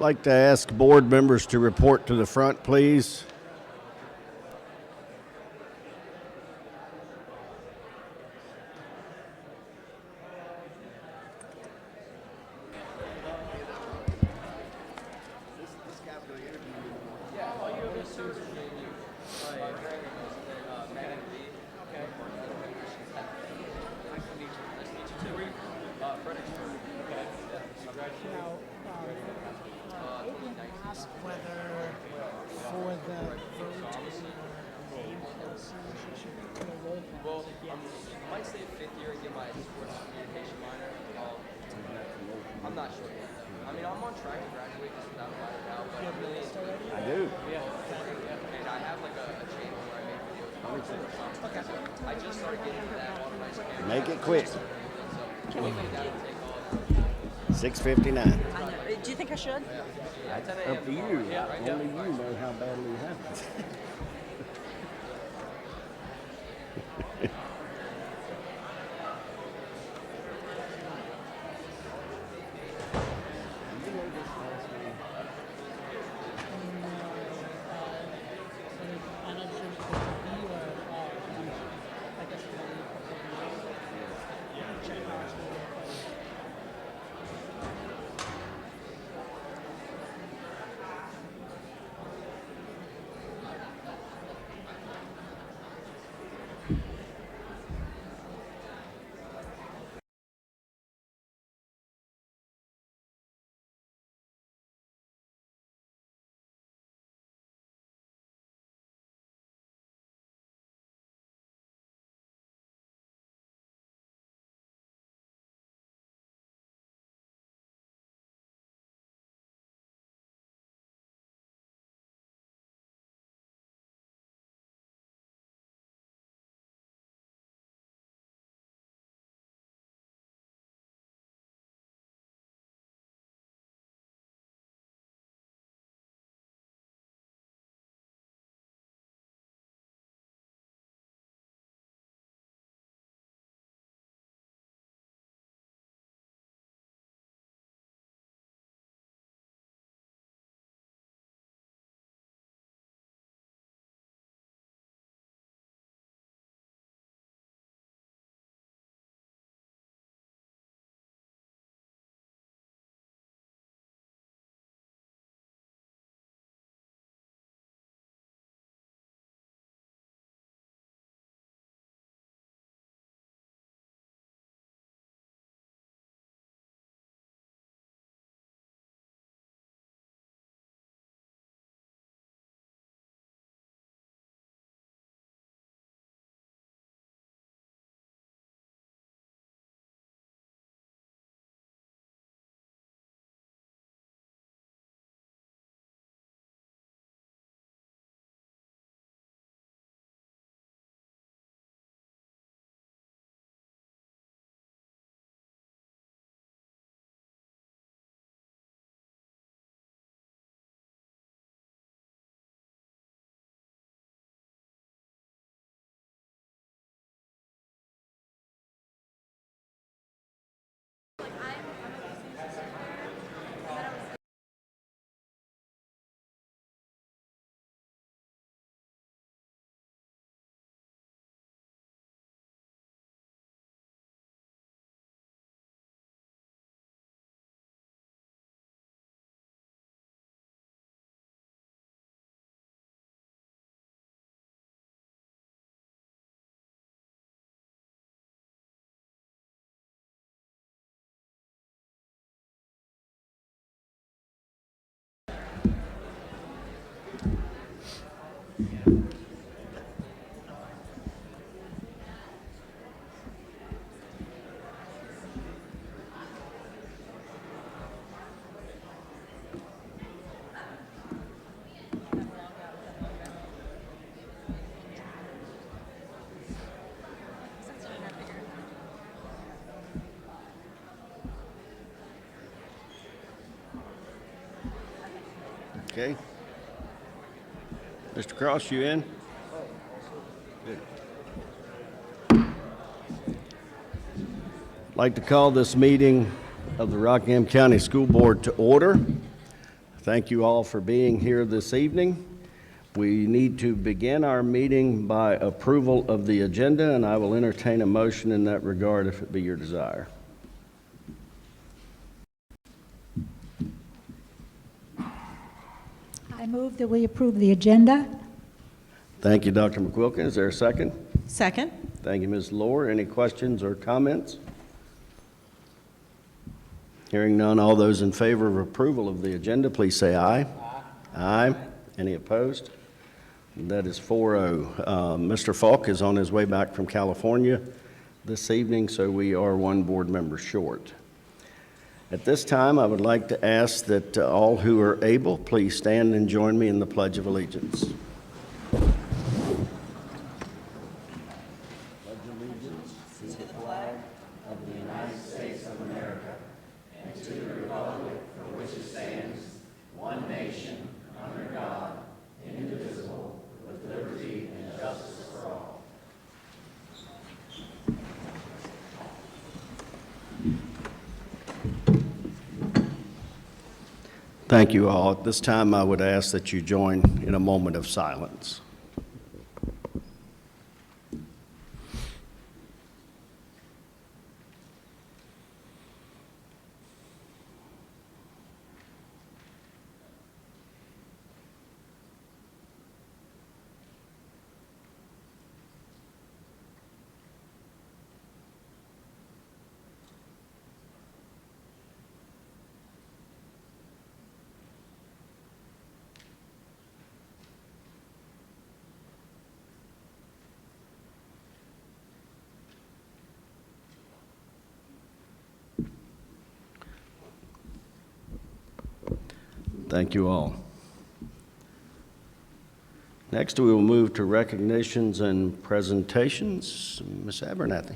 like to ask board members to report to the front, please. Make it quick. 6:59. Do you think I should? That's up to you. Only you know how badly it happens. Okay. Mr. Cross, you in? Good. I'd like to call this meeting of the Rockingham County School Board to order. Thank you all for being here this evening. We need to begin our meeting by approval of the agenda, and I will entertain a motion in that regard if it be your desire. I move that we approve the agenda. Thank you, Dr. McQuilkin. Is there a second? Second. Thank you, Ms. Lohr. Any questions or comments? Hearing none, all those in favor of approval of the agenda, please say aye. Aye. Aye. Any opposed? That is 4-0. Mr. Falk is on his way back from California this evening, so we are one board member short. At this time, I would like to ask that all who are able, please stand and join me in the Pledge of Allegiance. Thank you all. At this time, I would ask that you join in a moment of silence. Thank you all. Next, we will move to recognitions and presentations. Ms. Abernathy.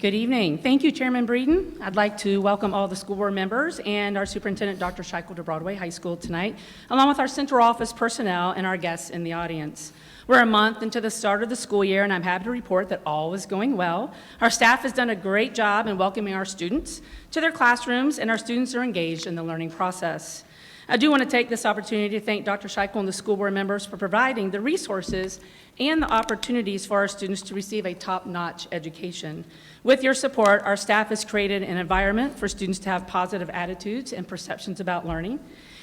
Good evening. Thank you, Chairman Breeden. I'd like to welcome all the school board members and our superintendent, Dr. Scheichel, to Broadway High School tonight, along with our central office personnel and our guests in the audience. We're a month into the start of the school year, and I'm happy to report that all is going well. Our staff has done a great job in welcoming our students to their classrooms, and our students are engaged in the learning process. I do want to take this opportunity to thank Dr. Scheichel and the school board members for providing the resources and the opportunities for our students to receive a top-notch education. With your support, our staff has created an environment for students to have positive attitudes and perceptions about learning.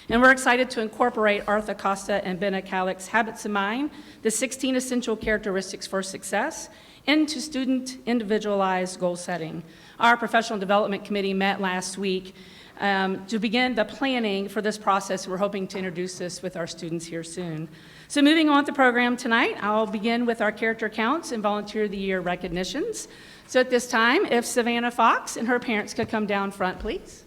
And we're excited to incorporate Arthur Costa and Ben Acalick's Habits of Mind, the 16 essential characteristics for success, into student individualized goal setting. Our professional development committee met last week to begin the planning for this process. We're hoping to introduce this with our students here soon. So moving on with the program tonight, I'll begin with our character counts and Volunteer of the Year recognitions. So at this time, if Savannah Fox and her parents could come down front, please.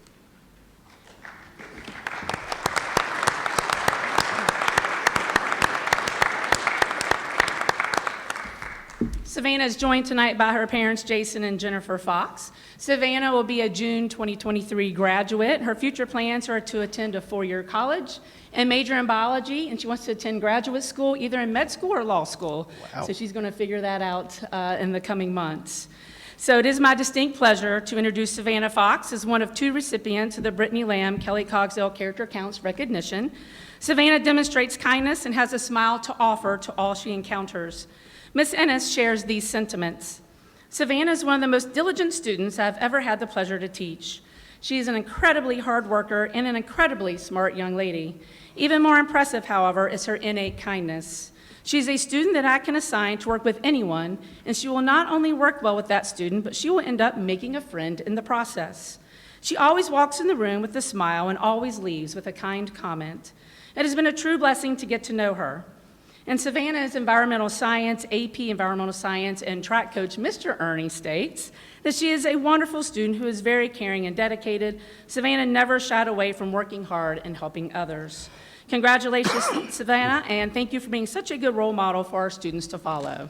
Savannah is joined tonight by her parents, Jason and Jennifer Fox. Savannah will be a June 2023 graduate. Her future plans are to attend a four-year college and major in biology, and she wants to attend graduate school, either in med school or law school. Wow. So she's going to figure that out in the coming months. So it is my distinct pleasure to introduce Savannah Fox as one of two recipients of the Brittany Lamb Kelly Cogsdale Character Counts recognition. Savannah demonstrates kindness and has a smile to offer to all she encounters. Ms. Ennis shares these sentiments. Savannah is one of the most diligent students I've ever had the pleasure to teach. She is an incredibly hard worker and an incredibly smart young lady. Even more impressive, however, is her innate kindness. She's a student that I can assign to work with anyone, and she will not only work well with that student, but she will end up making a friend in the process. She always walks in the room with a smile and always leaves with a kind comment. It has been a true blessing to get to know her. And Savannah's environmental science, AP environmental science, and track coach, Mr. Ernie, states that she is a wonderful student who is very caring and dedicated. Savannah never shied away from working hard and helping others. Congratulations, Savannah, and thank you for being such a good role model for our students to follow.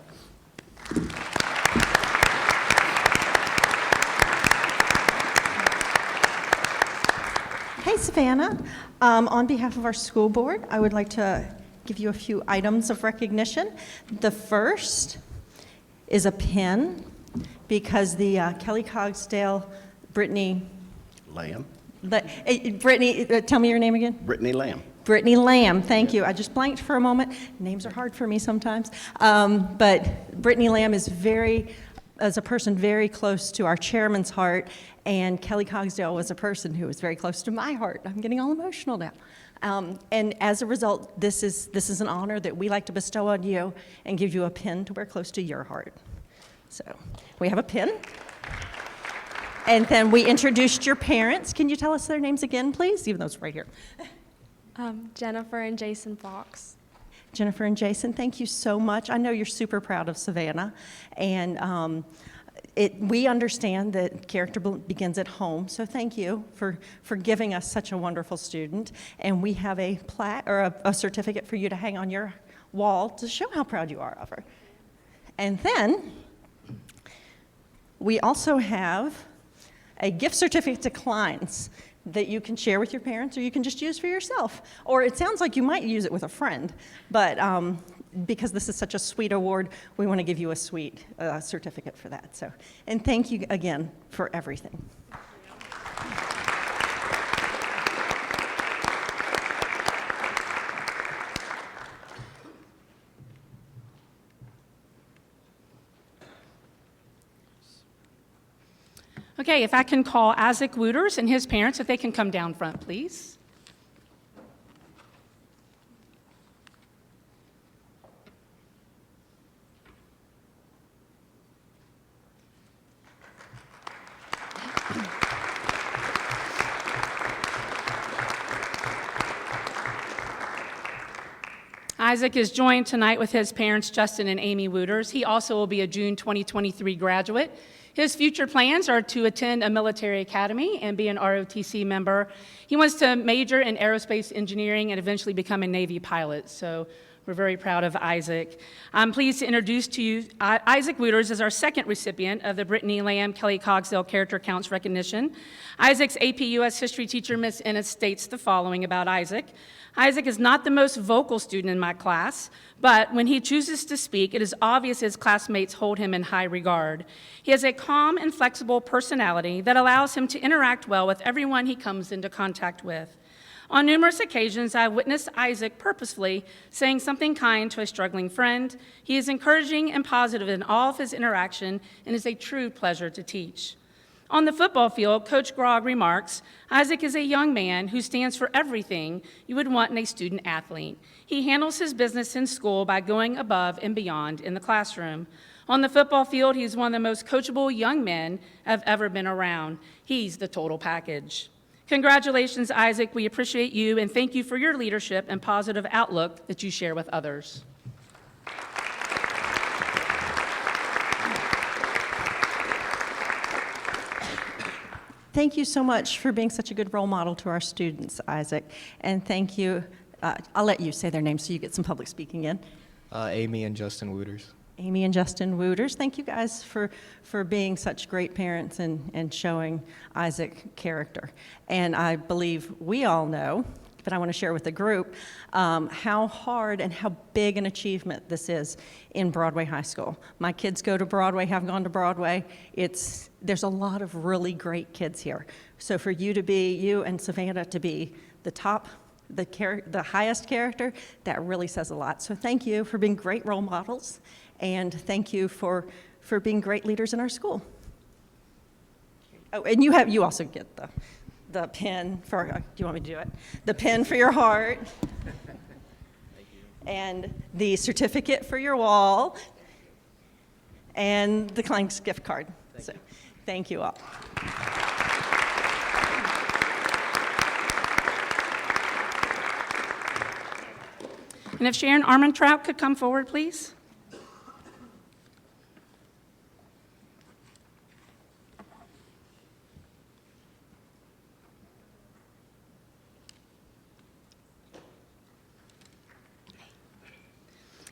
Hey, Savannah. On behalf of our school board, I would like to give you a few items of recognition. The first is a pin, because the Kelly Cogsdale, Brittany, Lamb. Brittany, tell me your name again. Brittany Lamb. Brittany Lamb, thank you. I just blanked for a moment. Names are hard for me sometimes. But Brittany Lamb is a person very close to our chairman's heart, and Kelly Cogsdale was a person who was very close to my heart. I'm getting all emotional now. And as a result, this is an honor that we like to bestow on you and give you a pin to wear close to your heart. So we have a pin. And then we introduced your parents. Can you tell us their names again, please? Even though it's right here. Jennifer and Jason Fox. Jennifer and Jason, thank you so much. I know you're super proud of Savannah, and we understand that character begins at home, so thank you for giving us such a wonderful student. And we have a plaque or a certificate for you to hang on your wall to show how proud you are of her. And then we also have a gift certificate to Klein's that you can share with your parents, or you can just use for yourself. Or it sounds like you might use it with a friend, but because this is such a sweet award, we want to give you a sweet certificate for that. So, and thank you again for everything. Okay, if I can call Isaac Wooters and his parents, if they can come down front, please. Isaac is joined tonight with his parents, Justin and Amy Wooters. He also will be a June 2023 graduate. His future plans are to attend a military academy and be an ROTC member. He wants to major in aerospace engineering and eventually become a Navy pilot. So we're very proud of Isaac. I'm pleased to introduce to you Isaac Wooters as our second recipient of the Brittany Lamb Kelly Cogsdale Character Counts recognition. Isaac's AP US history teacher, Miss Ennis, states the following about Isaac. Isaac is not the most vocal student in my class, but when he chooses to speak, it is obvious his classmates hold him in high regard. He has a calm and flexible personality that allows him to interact well with everyone he comes into contact with. On numerous occasions, I witnessed Isaac purposefully saying something kind to a struggling friend. He is encouraging and positive in all of his interaction and is a true pleasure to teach. On the football field, Coach Grog remarks, Isaac is a young man who stands for everything you would want in a student athlete. He handles his business in school by going above and beyond in the classroom. On the football field, he's one of the most coachable young men I've ever been around. He's the total package. Congratulations, Isaac. We appreciate you and thank you for your leadership and positive outlook that you share with others. Thank you so much for being such a good role model to our students, Isaac. And thank you. I'll let you say their names so you get some public speaking in. Amy and Justin Wooters. Amy and Justin Wooters, thank you guys for being such great parents and showing Isaac character. And I believe we all know, but I want to share with the group, how hard and how big an achievement this is in Broadway High School. My kids go to Broadway, have gone to Broadway. There's a lot of really great kids here. So for you and Savannah to be the top, the highest character, that really says a lot. So thank you for being great role models, and thank you for being great leaders in our school. Oh, and you also get the pin for, do you want me to do it? The pin for your heart. Thank you. And the certificate for your wall. And the Klein's gift card. Thank you all. And if Sharon Armentrout could come forward, please.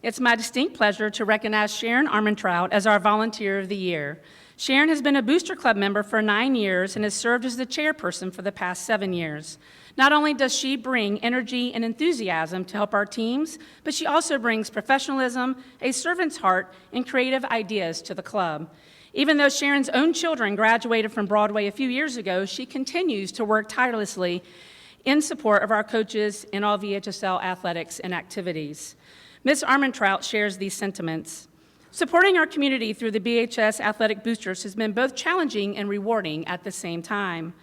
It's my distinct pleasure to recognize Sharon Armentrout as our Volunteer of the Year. Sharon has been a Booster Club member for 9 years and has served as the chairperson for the past 7 years. Not only does she bring energy and enthusiasm to help our teams, but she also brings professionalism, a servant's heart, and creative ideas to the club. Even though Sharon's own children graduated from Broadway a few years ago, she continues to work tirelessly in support of our coaches in all VHSL athletics and activities. Ms. Armentrout shares these sentiments. Supporting our community through the BHS Athletic Boosters has been both challenging and rewarding at the same time.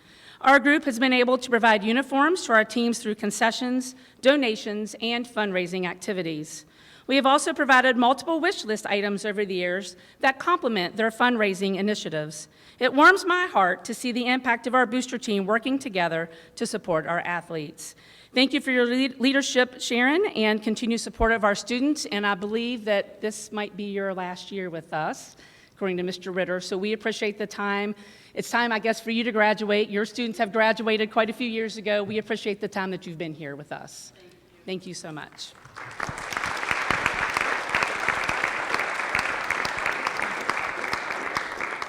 Our group has been able to provide uniforms to our teams through concessions, donations, and fundraising activities. We have also provided multiple wish list items over the years that complement their fundraising initiatives. It warms my heart to see the impact of our booster team working together to support our athletes. Thank you for your leadership, Sharon, and continued support of our students, and I believe that this might be your last year with us, according to Mr. Ritter, so we appreciate the time. It's time, I guess, for you to graduate. Your students have graduated quite a few years ago. We appreciate the time that you've been here with us. Thank you so much.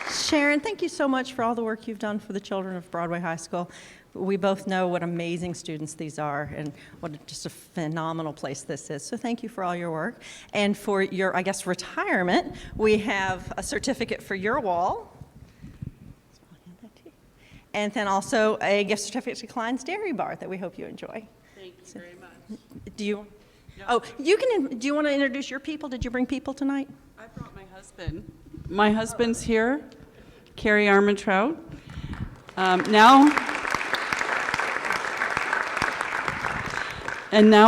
Sharon, thank you so much for all the work you've done for the children of Broadway High School. We both know what amazing students these are and what just a phenomenal place this is. So thank you for all your work. And for your, I guess, retirement, we have a certificate for your wall. And then also a gift certificate to Klein's Dairy Bar that we hope you enjoy. Thank you very much. Do you? Oh, you can. Do you want to introduce your people? Did you bring people tonight? I brought my husband. My husband's here, Carrie Armentrout. Now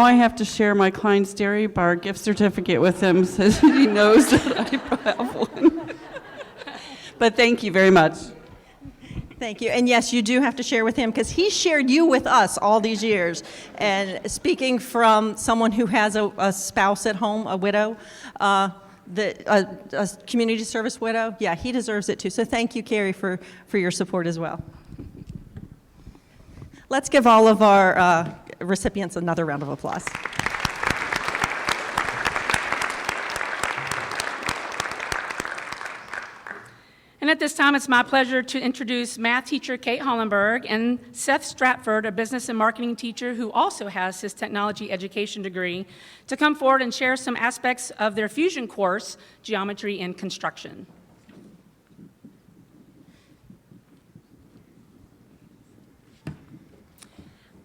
I have to share my Klein's Dairy Bar gift certificate with him, so he knows that I have one. But thank you very much. Thank you. And yes, you do have to share with him because he shared you with us all these years. And speaking from someone who has a spouse at home, a widow, a community service widow, yeah, he deserves it too. So thank you, Carrie, for your support as well. Let's give all of our recipients another round of applause. And at this time, it's my pleasure to introduce math teacher Kate Hollenberg and Seth Stratford, a business and marketing teacher who also has his technology education degree, to come forward and share some aspects of their fusion course, Geometry and Construction.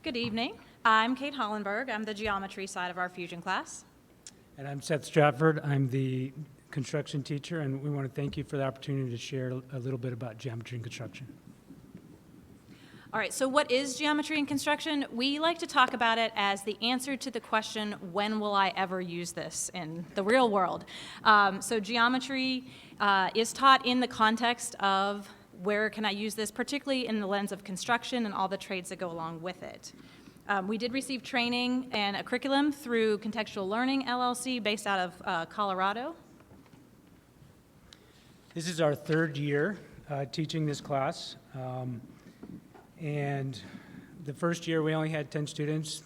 Good evening. I'm Kate Hollenberg. I'm the geometry side of our fusion class. And I'm Seth Stratford. I'm the construction teacher, and we want to thank you for the opportunity to share a little bit about geometry and construction. All right, so what is geometry and construction? We like to talk about it as the answer to the question, when will I ever use this in the real world? So geometry is taught in the context of where can I use this, particularly in the lens of construction and all the trades that go along with it. We did receive training and a curriculum through Contextual Learning LLC based out of Colorado. This is our third year teaching this class. And the first year we only had 10 students.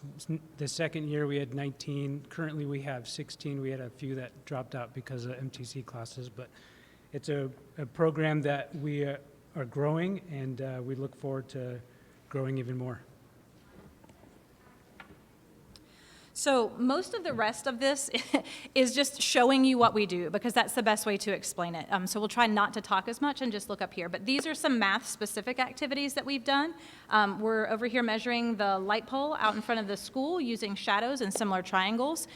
The second year we had 19. Currently we have 16. We had a few that dropped out because of MTC classes, but it's a program that we are growing, and we look forward to growing even more. So most of the rest of this is just showing you what we do, because that's the best way to explain it. So we'll try not to talk as much and just look up here. But these are some math-specific activities that we've done. We're over here measuring the light pole out in front of the school using shadows and similar triangles.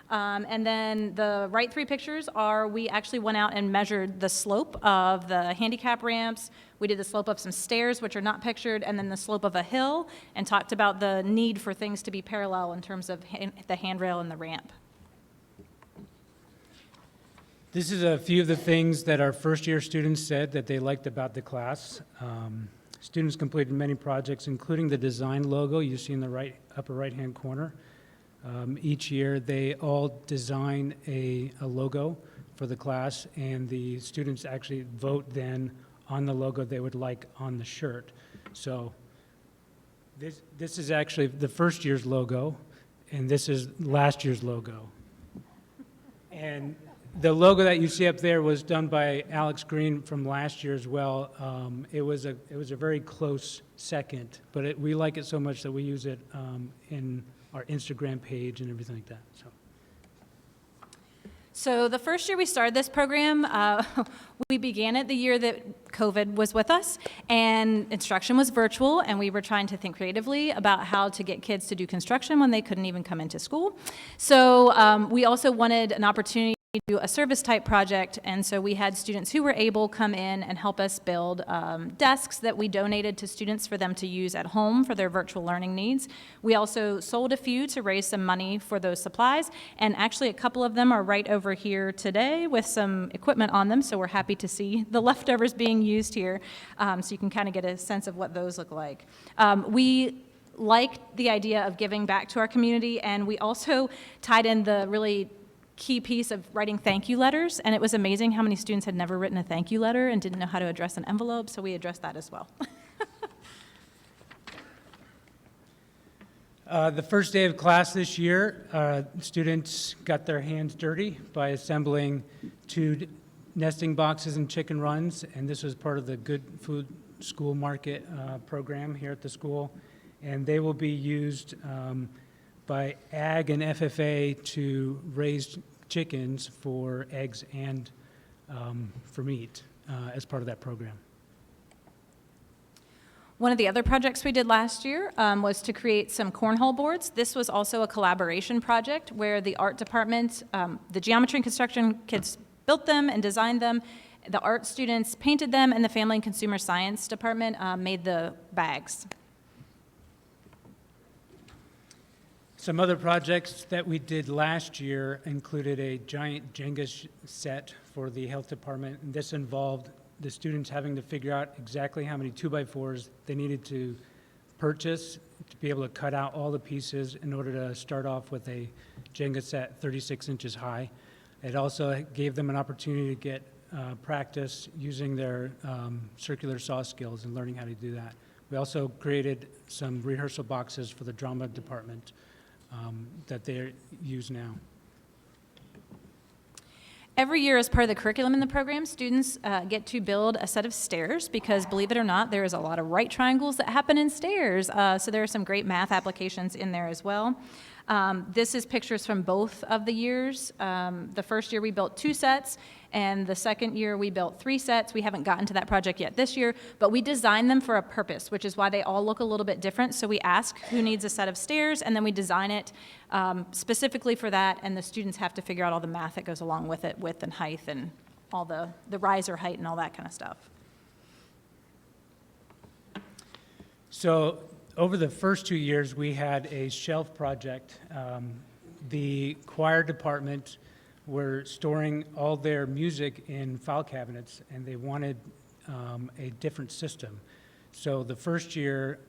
And then the right three pictures are, we actually went out and measured the slope of the handicap ramps. We did the slope of some stairs, which are not pictured, and then the slope of a hill, and talked about the need for things to be parallel in terms of the handrail and the ramp. This is a few of the things that our first-year students said that they liked about the class. Students completed many projects, including the design logo you see in the upper right-hand corner. Each year, they all design a logo for the class, and the students actually vote then on the logo they would like on the shirt. So this is actually the first year's logo, and this is last year's logo. And The logo that you see up there was done by Alex Green from last year as well. It was a very close second, but we like it so much that we use it in our Instagram page and everything like that. So the first year we started this program, we began it the year that COVID was with us, and instruction was virtual, and we were trying to think creatively about how to get kids to do construction when they couldn't even come into school. So we also wanted an opportunity to do a service type project, and so we had students who were able come in and help us build desks that we donated to students for them to use at home for their virtual learning needs. We also sold a few to raise some money for those supplies, and actually a couple of them are right over here today with some equipment on them, so we're happy to see the leftovers being used here, so you can kind of get a sense of what those look like. We liked the idea of giving back to our community, and we also tied in the really key piece of writing thank you letters, and it was amazing how many students had never written a thank you letter and didn't know how to address an envelope, so we addressed that as well. The first day of class this year, students got their hands dirty by assembling 2 nesting boxes and chicken runs, and this was part of the Good Food School Market program here at the school, and they will be used by Ag and FFA to raise chickens for eggs and for meat as part of that program. One of the other projects we did last year was to create some cornhole boards. This was also a collaboration project where the art department, the geometry and construction kids built them and designed them, the art students painted them, and the family and consumer science department made the bags. Some other projects that we did last year included a giant Jenga set for the health department, and this involved the students having to figure out exactly how many 2x4s they needed to purchase to be able to cut out all the pieces in order to start off with a Jenga set 36 inches high. It also gave them an opportunity to get practice using their circular saw skills and learning how to do that. We also created some rehearsal boxes for the drama department that they use now. Every year, as part of the curriculum in the program, students get to build a set of stairs because, believe it or not, there is a lot of right triangles that happen in stairs. So there are some great math applications in there as well. This is pictures from both of the years. The first year we built 2 sets, and the second year we built 3 sets. We haven't gotten to that project yet this year, but we designed them for a purpose, which is why they all look a little bit different. So we ask who needs a set of stairs, and then we design it specifically for that, and the students have to figure out all the math that goes along with it, width and height, and all the riser height and all that kind of stuff. So over the first 2 years, we had a shelf project. The choir department were storing all their music in file cabinets, and they wanted a different system. So the first year,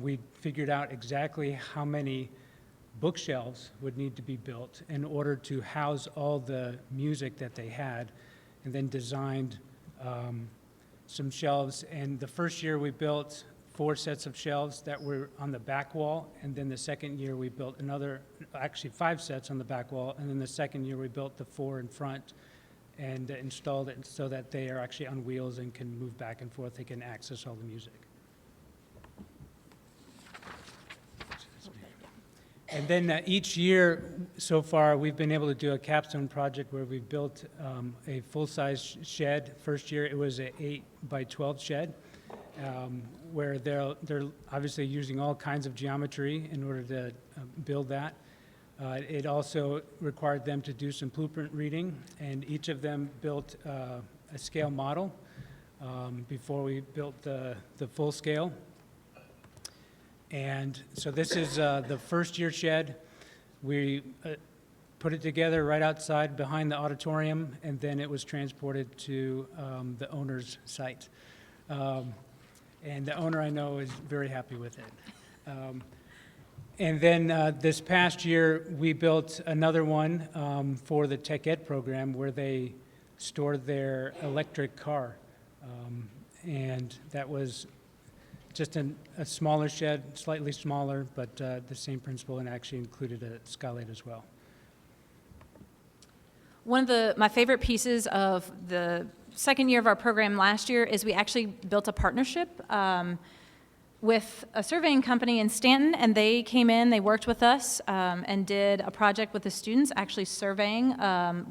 we figured out exactly how many bookshelves would need to be built in order to house all the music that they had, and then designed some shelves. And the first year, we built 4 sets of shelves that were on the back wall, and then the second year we built actually 5 sets on the back wall, and then the second year we built the 4 in front and installed it so that they are actually on wheels and can move back and forth. They can access all the music. And then each year so far, we've been able to do a capstone project where we built a full-size shed. First year, it was an 8x12 shed. Where they're obviously using all kinds of geometry in order to build that. It also required them to do some blueprint reading, and each of them built a scale model before we built the full scale. And so this is the first year shed. We put it together right outside behind the auditorium, and then it was transported to the owner's site. And the owner, I know, is very happy with it. And then this past year, we built another one for the Tech Ed program where they stored their electric car. And that was just a smaller shed, slightly smaller, but the same principle, and actually included a skylight as well. One of my favorite pieces of the second year of our program last year is we actually built a partnership with a surveying company in Stanton, and they came in, they worked with us, and did a project with the students, actually surveying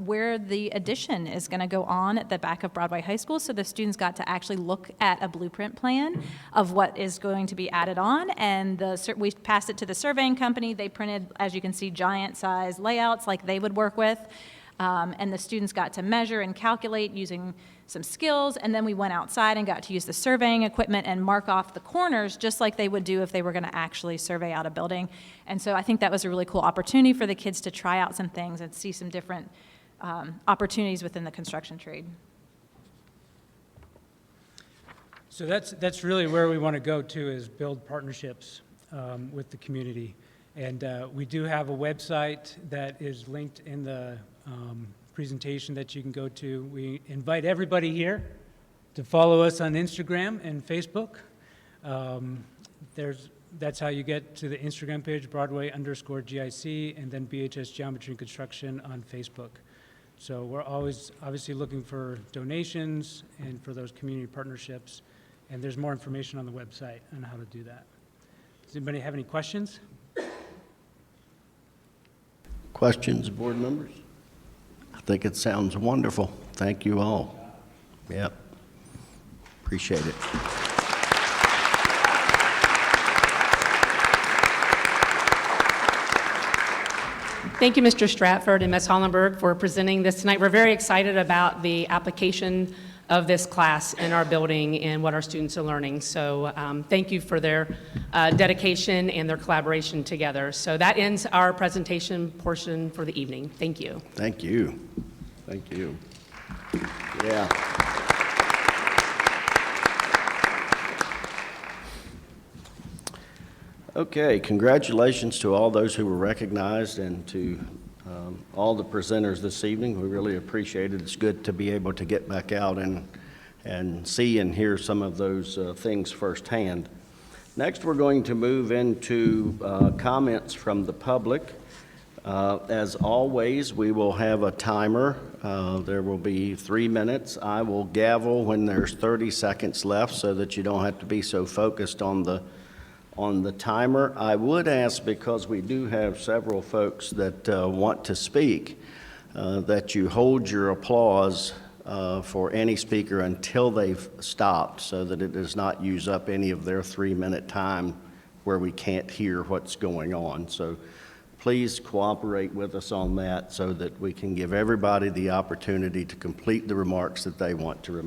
where the addition is going to go on at the back of Broadway High School. So the students got to actually look at a blueprint plan of what is going to be added on, and we passed it to the surveying company. They printed, as you can see, giant size layouts like they would work with, and the students got to measure and calculate using some skills, and then we went outside and got to use the surveying equipment and mark off the corners just like they would do if they were going to actually survey out a building. And so I think that was a really cool opportunity for the kids to try out some things and see some different opportunities within the construction trade. So that's really where we want to go to, is build partnerships with the community. And we do have a website that is linked in the presentation that you can go to. We invite everybody here to follow us on Instagram and Facebook. That's how you get to the Instagram page, Broadway_GIC, and then BHS Geometry and Construction on Facebook. So we're always obviously looking for donations and for those community partnerships, and there's more information on the website on how to do that. Does anybody have any questions? Questions, board members? I think it sounds wonderful. Thank you all. Yep. Appreciate it. Thank you, Mr. Stratford and Ms. Hollenberg, for presenting this tonight. We're very excited about the application of this class in our building and what our students are learning. So thank you for their dedication and their collaboration together. So that ends our presentation portion for the evening. Thank you. Thank you. Thank you. Yeah. Okay, congratulations to all those who were recognized and to all the presenters this evening. We really appreciate it. It's good to be able to get back out and see and hear some of those things firsthand. Next, we're going to move into comments from the public. As always, we will have a timer. There will be 3 minutes. I will gavel when there's 30 seconds left so that you don't have to be so focused on the timer. I would ask, because we do have several folks that want to speak, that you hold your applause for any speaker until they've stopped, so that it does not use up any of their 3-minute time where we can't hear what's going on. So please cooperate with us on that so that we can give everybody the opportunity to complete the remarks that they want to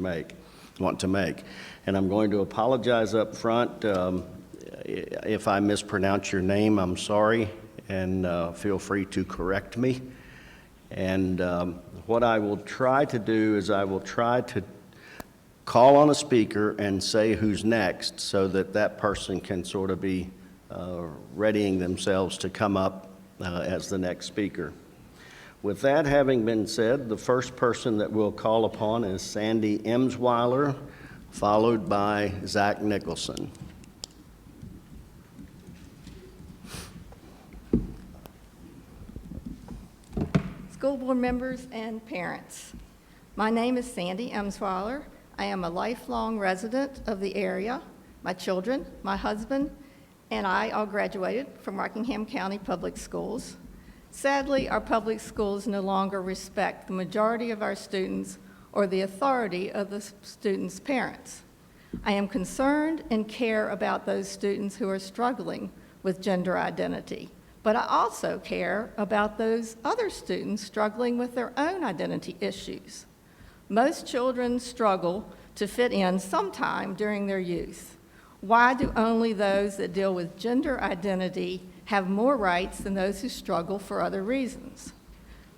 make. And I'm going to apologize up front. If I mispronounce your name, I'm sorry, and feel free to correct me. And what I will try to do is I will try to call on a speaker and say who's next, so that that person can sort of be readying themselves to come up as the next speaker. With that having been said, the first person that we'll call upon is Sandy Emsweiler, followed by Zach Nicholson. School board members and parents. My name is Sandy Emsweiler. I am a lifelong resident of the area. My children, my husband, and I all graduated from Rockingham County Public Schools. Sadly, our public schools no longer respect the majority of our students or the authority of the students' parents. I am concerned and care about those students who are struggling with gender identity. But I also care about those other students struggling with their own identity issues. Most children struggle to fit in sometime during their youth. Why do only those that deal with gender identity have more rights than those who struggle for other reasons?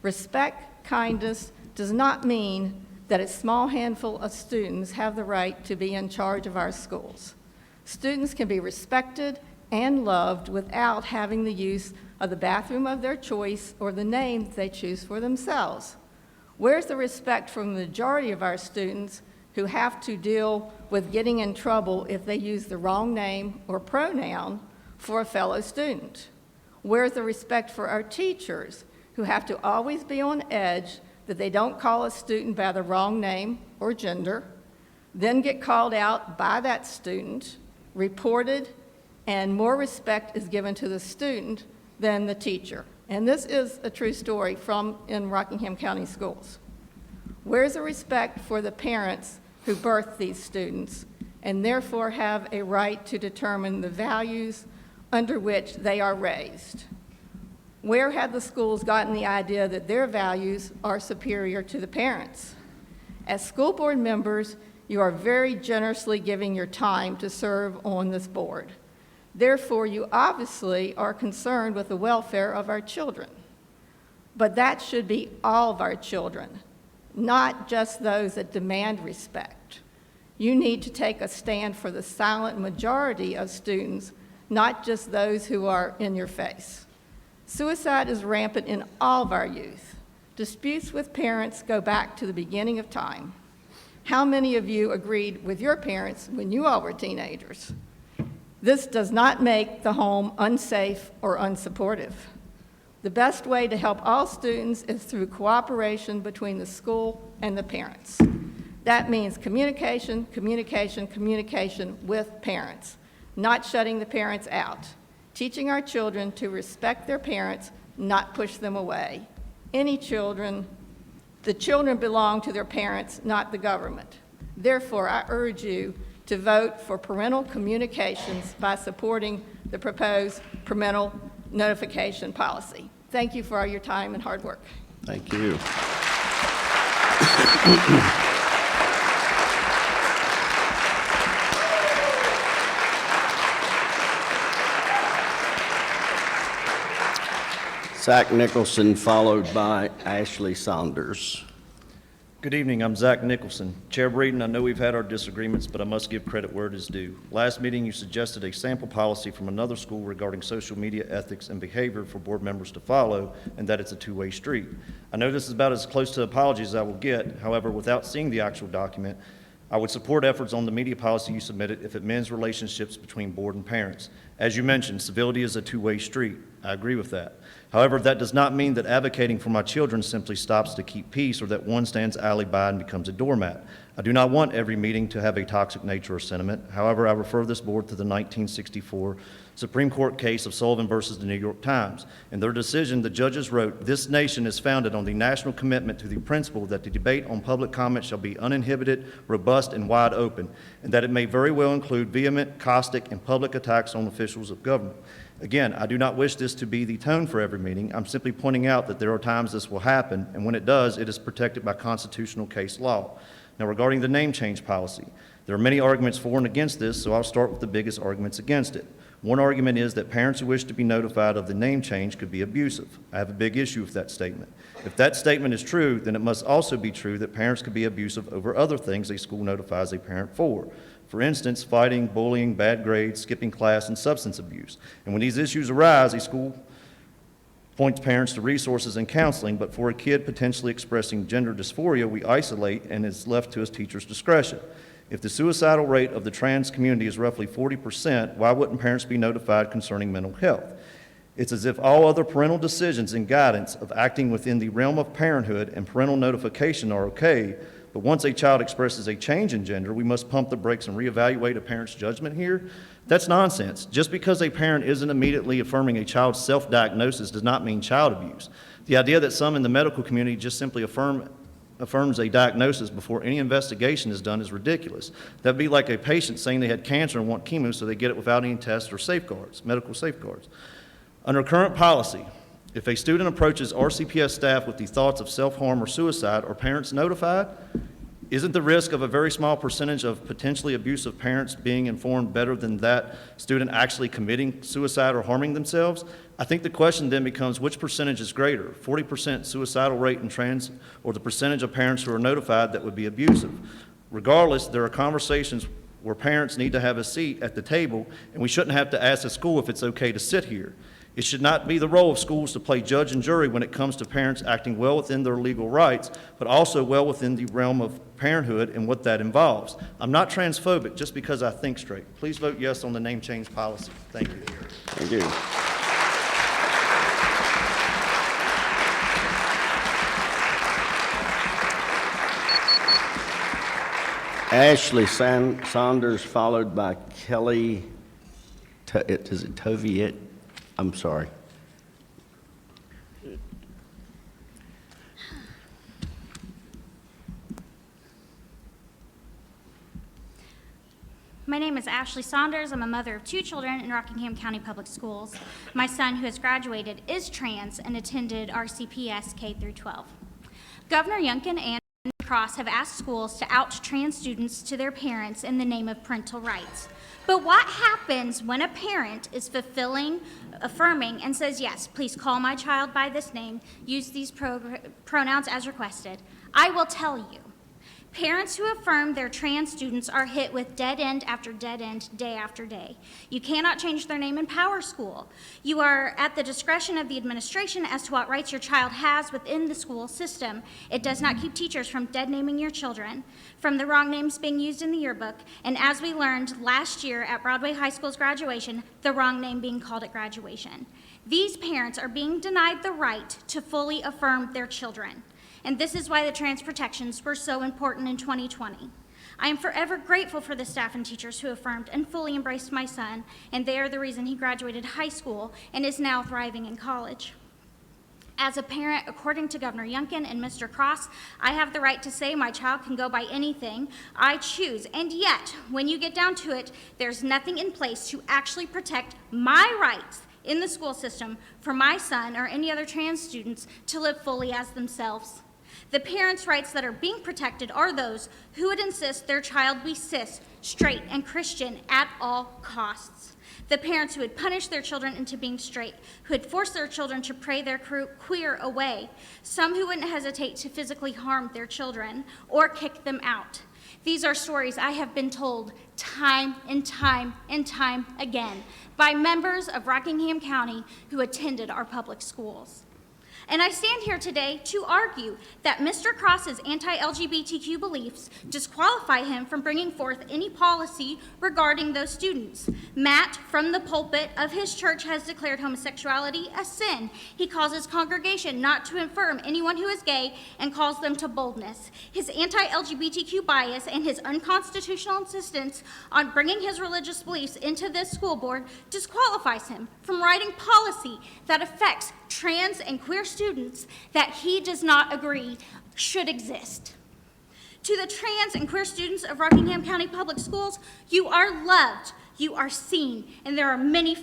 Respect, kindness does not mean that a small handful of students have the right to be in charge of our schools. Students can be respected and loved without having the use of the bathroom of their choice or the name they choose for themselves. Where's the respect from the majority of our students who have to deal with getting in trouble if they use the wrong name or pronoun for a fellow student? Where's the respect for our teachers who have to always be on edge that they don't call a student by the wrong name or gender, then get called out by that student, reported, and more respect is given to the student than the teacher. And this is a true story from in Rockingham County Schools. Where's the respect for the parents who birthed these students and therefore have a right to determine the values under which they are raised? Where have the schools gotten the idea that their values are superior to the parents? As school board members, you are very generously giving your time to serve on this board. Therefore, you obviously are concerned with the welfare of our children. But that should be all of our children, not just those that demand respect. You need to take a stand for the silent majority of students, not just those who are in your face. Suicide is rampant in all of our youth. Disputes with parents go back to the beginning of time. How many of you agreed with your parents when you all were teenagers? This does not make the home unsafe or unsupportive. The best way to help all students is through cooperation between the school and the parents. That means communication, communication, communication with parents, not shutting the parents out. Teaching our children to respect their parents, not push them away. The children belong to their parents, not the government. Therefore, I urge you to vote for parental communications by supporting the proposed parental notification policy. Thank you for all your time and hard work. Thank you. Zach Nicholson, followed by Ashley Saunders. Good evening, I'm Zach Nicholson. Chair Breeden, I know we've had our disagreements, but I must give credit where it is due. Last meeting, you suggested a sample policy from another school regarding social media ethics and behavior for board members to follow, and that it's a two-way street. I know this is about as close to apologies as I will get. However, without seeing the actual document, I would support efforts on the media policy you submitted if it mends relationships between board and parents. As you mentioned, civility is a two-way street. I agree with that. However, that does not mean that advocating for my children simply stops to keep peace or that one stands idly by and becomes a doormat. I do not want every meeting to have a toxic nature or sentiment. However, I refer this board to the 1964 Supreme Court case of Sullivan versus the New York Times. In their decision, the judges wrote, "This nation is founded on the national commitment to the principle that the debate on public comment shall be uninhibited, robust, and wide open, and that it may very well include vehement, caustic, and public attacks on officials of government." Again, I do not wish this to be the tone for every meeting. I'm simply pointing out that there are times this will happen, and when it does, it is protected by constitutional case law. Now, regarding the name change policy, there are many arguments for and against this, so I'll start with the biggest arguments against it. One argument is that parents who wish to be notified of the name change could be abusive. I have a big issue with that statement. If that statement is true, then it must also be true that parents could be abusive over other things a school notifies a parent for. For instance, fighting, bullying, bad grades, skipping class, and substance abuse. And when these issues arise, a school points parents to resources and counseling, but for a kid potentially expressing gender dysphoria, we isolate and it's left to his teacher's discretion. If the suicidal rate of the trans community is roughly 40%, why wouldn't parents be notified concerning mental health? It's as if all other parental decisions and guidance of acting within the realm of parenthood and parental notification are okay, but once a child expresses a change in gender, we must pump the brakes and reevaluate a parent's judgment here? That's nonsense. Just because a parent isn't immediately affirming a child's self-diagnosis does not mean child abuse. The idea that some in the medical community just simply affirms a diagnosis before any investigation is done is ridiculous. That'd be like a patient saying they had cancer and want chemo, so they get it without any tests or safeguards, medical safeguards. Under current policy, if a student approaches RCPS staff with the thoughts of self-harm or suicide, are parents notified? Isn't the risk of a very small percentage of potentially abusive parents being informed better than that student actually committing suicide or harming themselves? I think the question then becomes, which percentage is greater, 40% suicidal rate in trans, or the percentage of parents who are notified that would be abusive? Regardless, there are conversations where parents need to have a seat at the table, and we shouldn't have to ask the school if it's okay to sit here. It should not be the role of schools to play judge and jury when it comes to parents acting well within their legal rights, but also well within the realm of parenthood and what that involves. I'm not transphobic just because I think straight. Please vote yes on the name change policy. Thank you. Thank you. Ashley Saunders, followed by Kelly, is it Toviet? I'm sorry. My name is Ashley Saunders. I'm a mother of 2 children in Rockingham County Public Schools. My son, who has graduated, is trans and attended RCPS K through 12. Governor Youngkin and Cross have asked schools to out trans students to their parents in the name of parental rights. But what happens when a parent is affirming, and says, yes, please call my child by this name, use these pronouns as requested? I will tell you. Parents who affirm their trans students are hit with dead end after dead end, day after day. You cannot change their name in Power School. You are at the discretion of the administration as to what rights your child has within the school system. It does not keep teachers from dead naming your children, from the wrong names being used in the yearbook, and as we learned last year at Broadway High School's graduation, the wrong name being called at graduation. These parents are being denied the right to fully affirm their children. And this is why the trans protections were so important in 2020. I am forever grateful for the staff and teachers who affirmed and fully embraced my son, and they are the reason he graduated high school and is now thriving in college. As a parent, according to Governor Youngkin and Mr. Cross, I have the right to say my child can go by anything I choose, and yet, when you get down to it, there's nothing in place to actually protect my rights in the school system for my son or any other trans students to live fully as themselves. The parents' rights that are being protected are those who would insist their child be cis, straight, and Christian at all costs. The parents who would punish their children into being straight, who would force their children to pray their queer away, some who wouldn't hesitate to physically harm their children or kick them out. These are stories I have been told time and time and time again by members of Rockingham County who attended our public schools. And I stand here today to argue that Mr. Cross's anti-LGBTQ beliefs disqualify him from bringing forth any policy regarding those students. Matt, from the pulpit of his church, has declared homosexuality a sin. He calls his congregation not to affirm anyone who is gay and calls them to boldness. His anti-LGBTQ bias and his unconstitutional insistence on bringing his religious beliefs into this school board disqualifies him from writing policy that affects trans and queer students that he does not agree should exist. To the trans and queer students of Rockingham County Public Schools, you are loved, you are seen, and there are many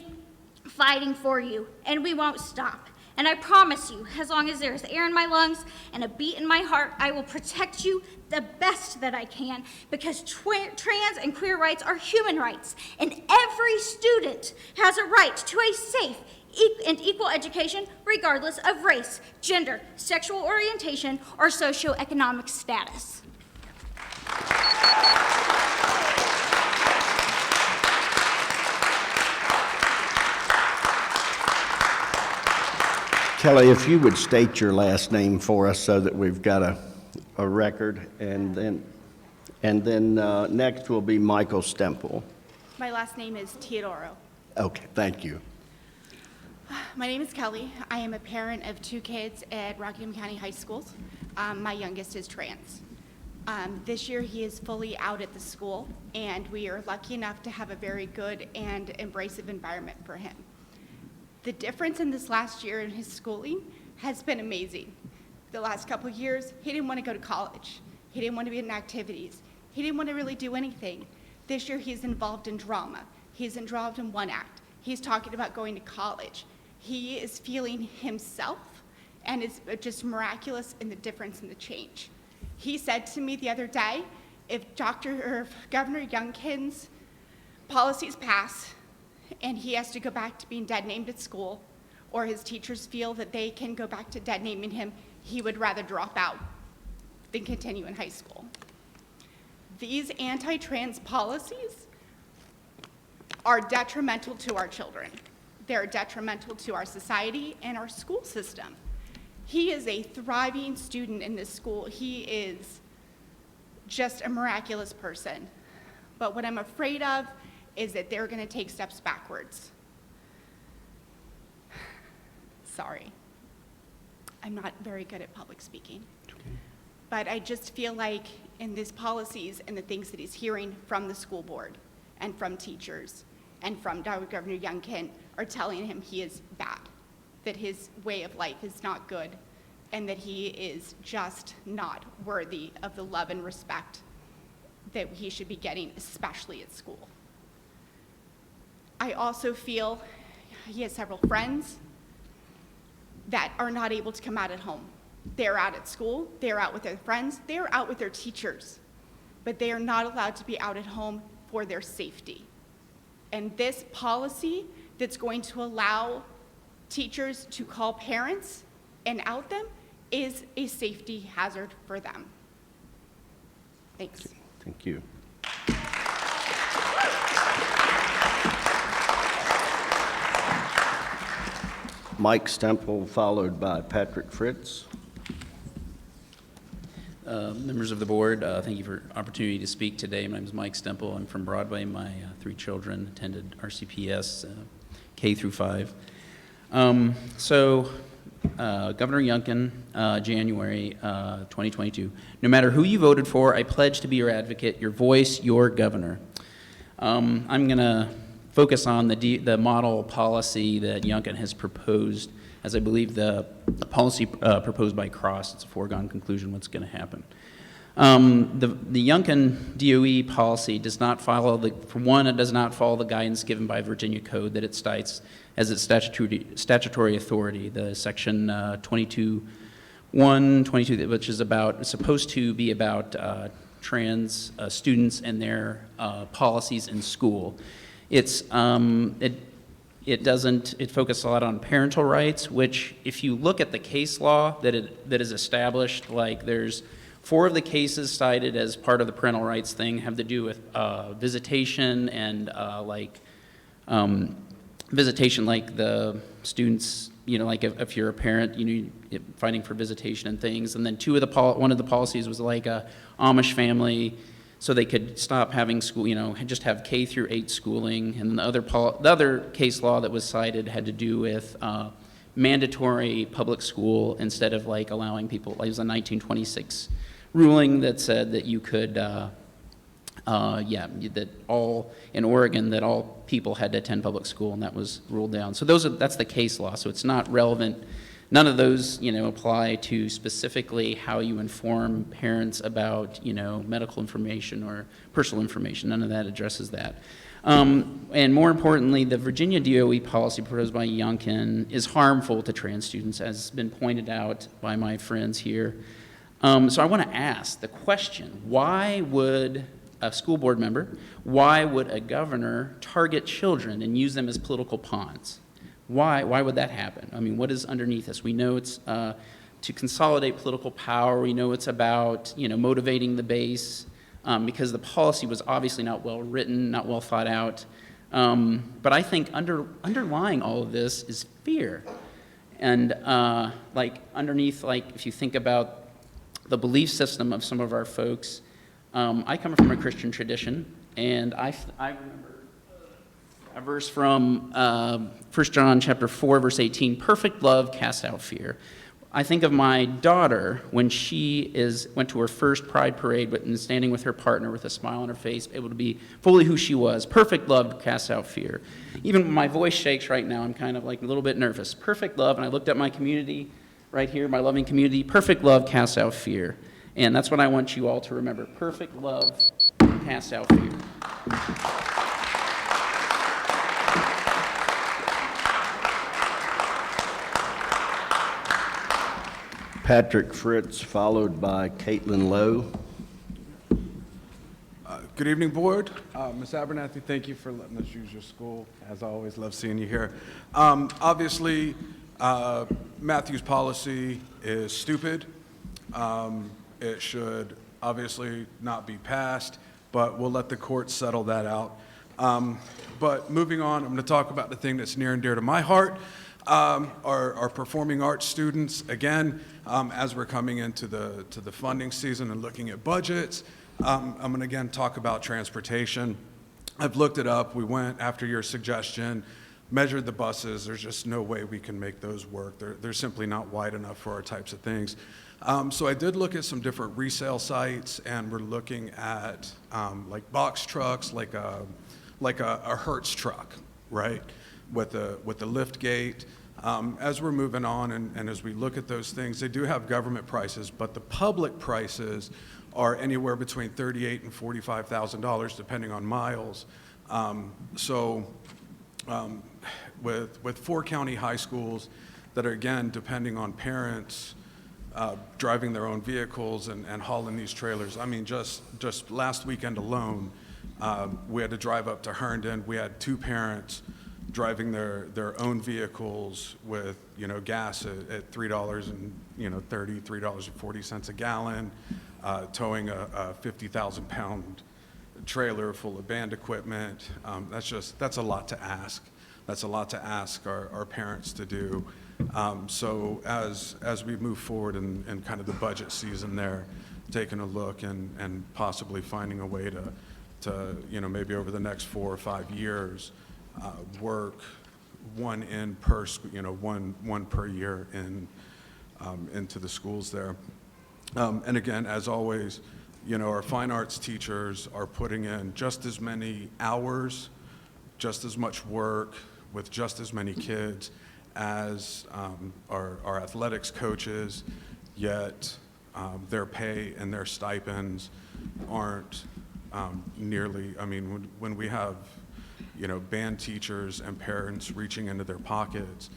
fighting for you, and we won't stop. And I promise you, as long as there is air in my lungs and a beat in my heart, I will protect you the best that I can, because trans and queer rights are human rights, and every student has a right to a safe and equal education regardless of race, gender, sexual orientation, or socioeconomic status. Kelly, if you would state your last name for us so that we've got a record, and then next will be Michael Stempel. My last name is Teodoro. Okay, thank you. My name is Kelly. I am a parent of 2 kids at Rockingham County High Schools. My youngest is trans. This year he is fully out at the school, and we are lucky enough to have a very good and embracive environment for him. The difference in this last year in his schooling has been amazing. The last couple of years, he didn't want to go to college. He didn't want to be in activities. He didn't want to really do anything. This year he's involved in drama. He's involved in one act. He's talking about going to college. He is feeling himself, and it's just miraculous in the difference in the change. He said to me the other day, if Governor Youngkin's policies pass and he has to go back to being dead named at school, or his teachers feel that they can go back to dead naming him, he would rather drop out than continue in high school. These anti-trans policies are detrimental to our children. They're detrimental to our society and our school system. He is a thriving student in this school. He is just a miraculous person. But what I'm afraid of is that they're going to take steps backwards. Sorry. I'm not very good at public speaking. But I just feel like in these policies and the things that he's hearing from the school board and from teachers and from Governor Youngkin are telling him he is bad, that his way of life is not good, and that he is just not worthy of the love and respect that he should be getting, especially at school. I also feel he has several friends that are not able to come out at home. They're out at school, they're out with their friends, they're out with their teachers, but they are not allowed to be out at home for their safety. And this policy that's going to allow teachers to call parents and out them is a safety hazard for them. Thanks. Thank you. Mike Stemple, followed by Patrick Fritz. Members of the board, thank you for the opportunity to speak today. My name is Mike Stemple. I'm from Broadway. My 3 children attended RCPS K through 5. Governor Youngkin, January 2022, no matter who you voted for, I pledge to be your advocate, your voice, your governor. I'm going to focus on the model policy that Youngkin has proposed, as I believe the policy proposed by Cross, it's a foregone conclusion what's going to happen. The Youngkin DOE policy does not follow for one, it does not follow the guidance given by Virginia Code that it cites as its statutory authority, the section 22, which is supposed to be about trans students and their policies in school. It focuses a lot on parental rights, which if you look at the case law that is established, like there's 4 of the cases cited as part of the parental rights thing have to do with visitation and visitation, like the students, like if you're a parent, fighting for visitation and things. And then one of the policies was like a Amish family, so they could stop having school, just have K through 8 schooling. And the other case law that was cited had to do with mandatory public school instead of allowing people. It was a 1926 ruling that said that you could, that all in Oregon that all people had to attend public school, and that was ruled down. So that's the case law. So it's not relevant. None of those, apply to specifically how you inform parents about, medical information or personal information. None of that addresses that. And more importantly, the Virginia DOE policy proposed by Youngkin is harmful to trans students, as has been pointed out by my friends here. So I want to ask the question, why would a school board member, why would a governor target children and use them as political pawns? Why would that happen? I mean, what is underneath this? We know it's to consolidate political power. We know it's about, motivating the base, because the policy was obviously not well written, not well thought out. But I think underlying all of this is fear. And underneath, if you think about the belief system of some of our folks, I come from a Christian tradition, and I remember a verse from 1 John chapter 4, verse 18, perfect love casts out fear. I think of my daughter when she went to her first Pride Parade, but standing with her partner with a smile on her face, able to be fully who she was. Perfect love casts out fear. Even when my voice shakes right now, I'm kind of a little bit nervous. Perfect love, and I looked at my community right here, my loving community, perfect love casts out fear. And that's what I want you all to remember. Perfect love casts out fear. Patrick Fritz, followed by Caitlin Lowe. Good evening, board. Ms. Abernathy, thank you for letting us use your school. As always, love seeing you here. Obviously, Matthew's policy is stupid. It should obviously not be passed, but we'll let the courts settle that out. But moving on, I'm going to talk about the thing that's near and dear to my heart. Our performing arts students, again, as we're coming into the funding season and looking at budgets, I'm going to again talk about transportation. I've looked it up. We went after your suggestion, measured the buses. There's just no way we can make those work. They're simply not wide enough for our types of things. So I did look at some different resale sites, and we're looking at like box trucks, like a Hertz truck, right, with the lift gate. As we're moving on and as we look at those things, they do have government prices, but the public prices are anywhere between $38,000 and $45,000, depending on miles. With 4 county high schools that are, again, depending on parents driving their own vehicles and hauling these trailers. I mean, just last weekend alone, we had to drive up to Herndon. We had 2 parents driving their own vehicles with, gas at $3 and, $3.40 a gallon, towing a 50,000 pound trailer full of band equipment. That's a lot to ask. That's a lot to ask our parents to do. So as we move forward in kind of the budget season there, taking a look and possibly finding a way to maybe over the next 4 or 5 years, work one per year into the schools there. And again, as always, our fine arts teachers are putting in just as many hours, just as much work with just as many kids as our athletics coaches, yet their pay and their stipends aren't nearly, when we have band teachers and parents reaching into their pockets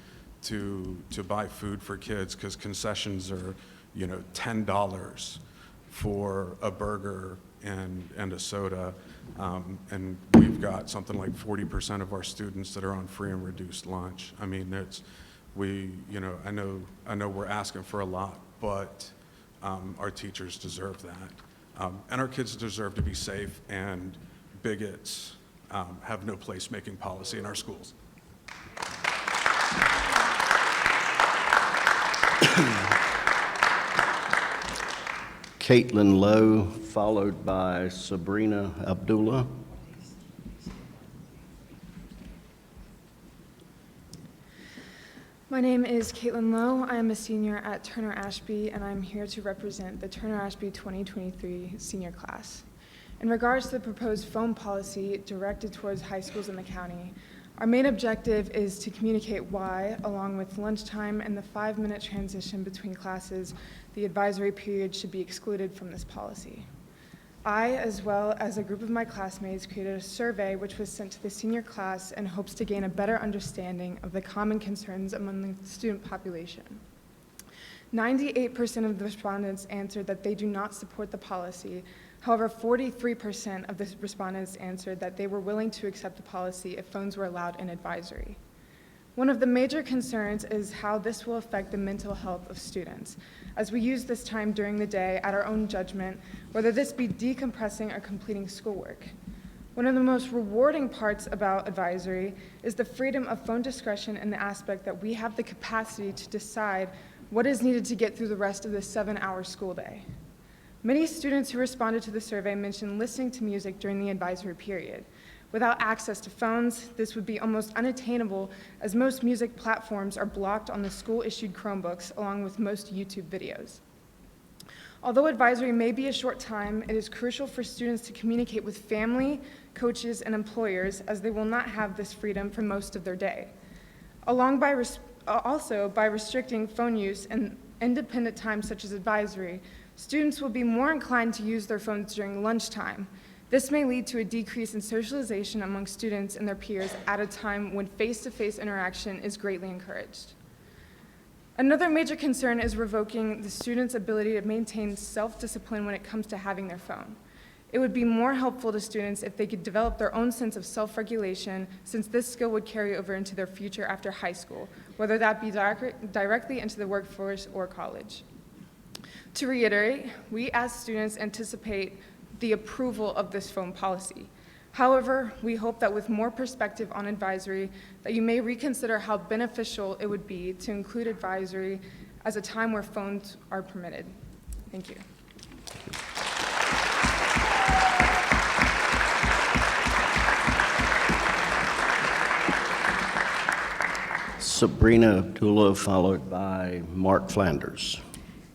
to buy food for kids because concessions are, $10 for a burger and a soda, and we've got something like 40% of our students that are on free and reduced lunch. I mean, I know we're asking for a lot, but our teachers deserve that, and our kids deserve to be safe, and bigots have no place making policy in our schools. Caitlin Lowe, followed by Sabrina Abdullah. My name is Caitlin Lowe. I am a senior at Turner Ashby, and I'm here to represent the Turner Ashby 2023 senior class. In regards to the proposed phone policy directed towards high schools in the county, our main objective is to communicate why, along with lunchtime and the 5-minute transition between classes, the advisory period should be excluded from this policy. I, as well as a group of my classmates, created a survey which was sent to the senior class in hopes to gain a better understanding of the common concerns among the student population. 98% of the respondents answered that they do not support the policy. However, 43% of the respondents answered that they were willing to accept the policy if phones were allowed in advisory. One of the major concerns is how this will affect the mental health of students, as we use this time during the day at our own judgment, whether this be decompressing or completing schoolwork. One of the most rewarding parts about advisory is the freedom of phone discretion and the aspect that we have the capacity to decide what is needed to get through the rest of the 7-hour school day. Many students who responded to the survey mentioned listening to music during the advisory period. Without access to phones, this would be almost unattainable, as most music platforms are blocked on the school-issued Chromebooks, along with most YouTube videos. Although advisory may be a short time, it is crucial for students to communicate with family, coaches, and employers, as they will not have this freedom for most of their day. Also, by restricting phone use and independent time such as advisory, students will be more inclined to use their phones during lunchtime. This may lead to a decrease in socialization among students and their peers at a time when face-to-face interaction is greatly encouraged. Another major concern is revoking the students' ability to maintain self-discipline when it comes to having their phone. It would be more helpful to students if they could develop their own sense of self-regulation, since this skill would carry over into their future after high school, whether that be directly into the workforce or college. To reiterate, we as students anticipate the approval of this phone policy. However, we hope that with more perspective on advisory, that you may reconsider how beneficial it would be to include advisory as a time where phones are permitted. Thank you. Sabrina Abdullah, followed by Mark Flanders.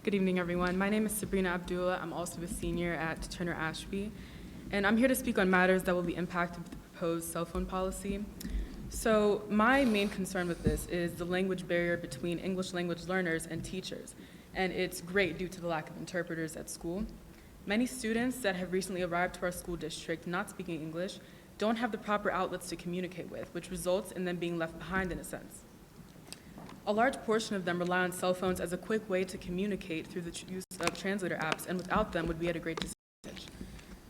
Good evening, everyone. My name is Sabrina Abdullah. I'm also a senior at Turner Ashby, and I'm here to speak on matters that will be impacted with the proposed cell phone policy. So my main concern with this is the language barrier between English language learners and teachers, and it's great due to the lack of interpreters at school. Many students that have recently arrived to our school district not speaking English don't have the proper outlets to communicate with, which results in them being left behind in a sense. A large portion of them rely on cell phones as a quick way to communicate through the use of translator apps, and without them would be at a great disadvantage.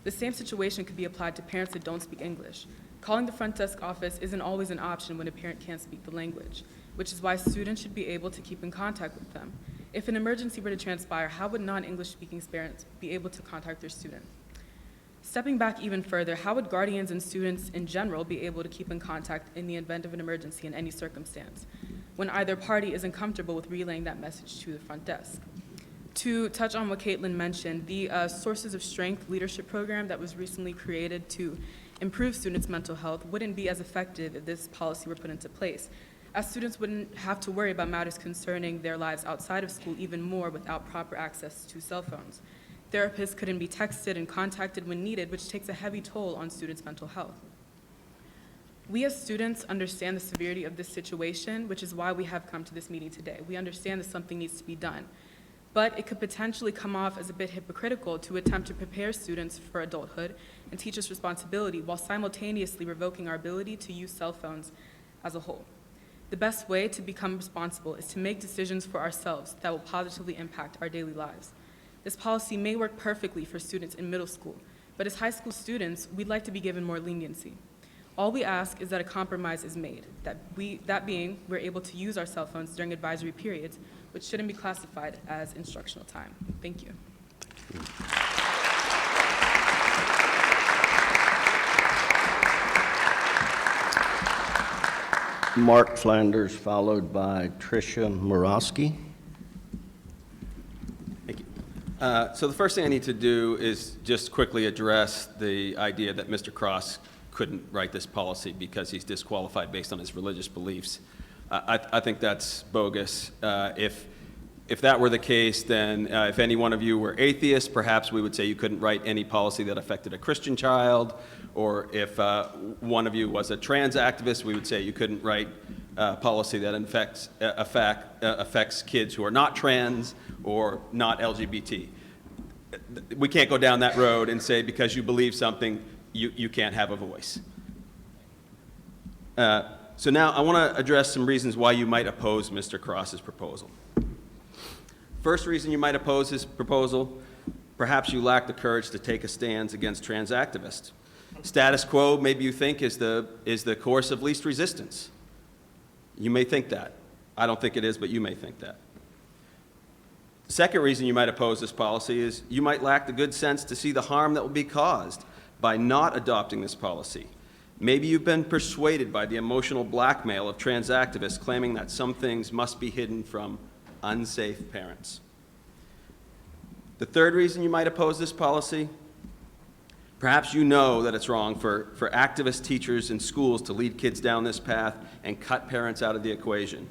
The same situation could be applied to parents that don't speak English. Calling the front desk office isn't always an option when a parent can't speak the language, which is why students should be able to keep in contact with them. If an emergency were to transpire, how would non-English speaking parents be able to contact their student? Stepping back even further, how would guardians and students in general be able to keep in contact in the event of an emergency in any circumstance, when either party isn't comfortable with relaying that message to the front desk? To touch on what Caitlin mentioned, the Sources of Strength leadership program that was recently created to improve students' mental health wouldn't be as effective if this policy were put into place, as students wouldn't have to worry about matters concerning their lives outside of school even more without proper access to cell phones. Therapists couldn't be texted and contacted when needed, which takes a heavy toll on students' mental health. We as students understand the severity of this situation, which is why we have come to this meeting today. We understand that something needs to be done, but it could potentially come off as a bit hypocritical to attempt to prepare students for adulthood and teach us responsibility while simultaneously revoking our ability to use cell phones as a whole. The best way to become responsible is to make decisions for ourselves that will positively impact our daily lives. This policy may work perfectly for students in middle school, but as high school students, we'd like to be given more leniency. All we ask is that a compromise is made, that being, we're able to use our cell phones during advisory periods, which shouldn't be classified as instructional time. Thank you. Mark Flanders, followed by Tricia Morosky. Thank you. So the first thing I need to do is just quickly address the idea that Mr. Cross couldn't write this policy because he's disqualified based on his religious beliefs. I think that's bogus. If that were the case, then if any one of you were atheists, perhaps we would say you couldn't write any policy that affected a Christian child, or if one of you was a trans activist, we would say you couldn't write a policy that affects kids who are not trans or not LGBT. We can't go down that road and say because you believe something, you can't have a voice. So now I want to address some reasons why you might oppose Mr. Cross's proposal. First reason you might oppose his proposal, perhaps you lack the courage to take a stand against trans activists. Status quo, maybe you think, is the course of least resistance. You may think that. I don't think it is, but you may think that. The second reason you might oppose this policy is you might lack the good sense to see the harm that will be caused by not adopting this policy. Maybe you've been persuaded by the emotional blackmail of trans activists claiming that some things must be hidden from unsafe parents. The third reason you might oppose this policy, perhaps you know that it's wrong for activist teachers in schools to lead kids down this path and cut parents out of the equation.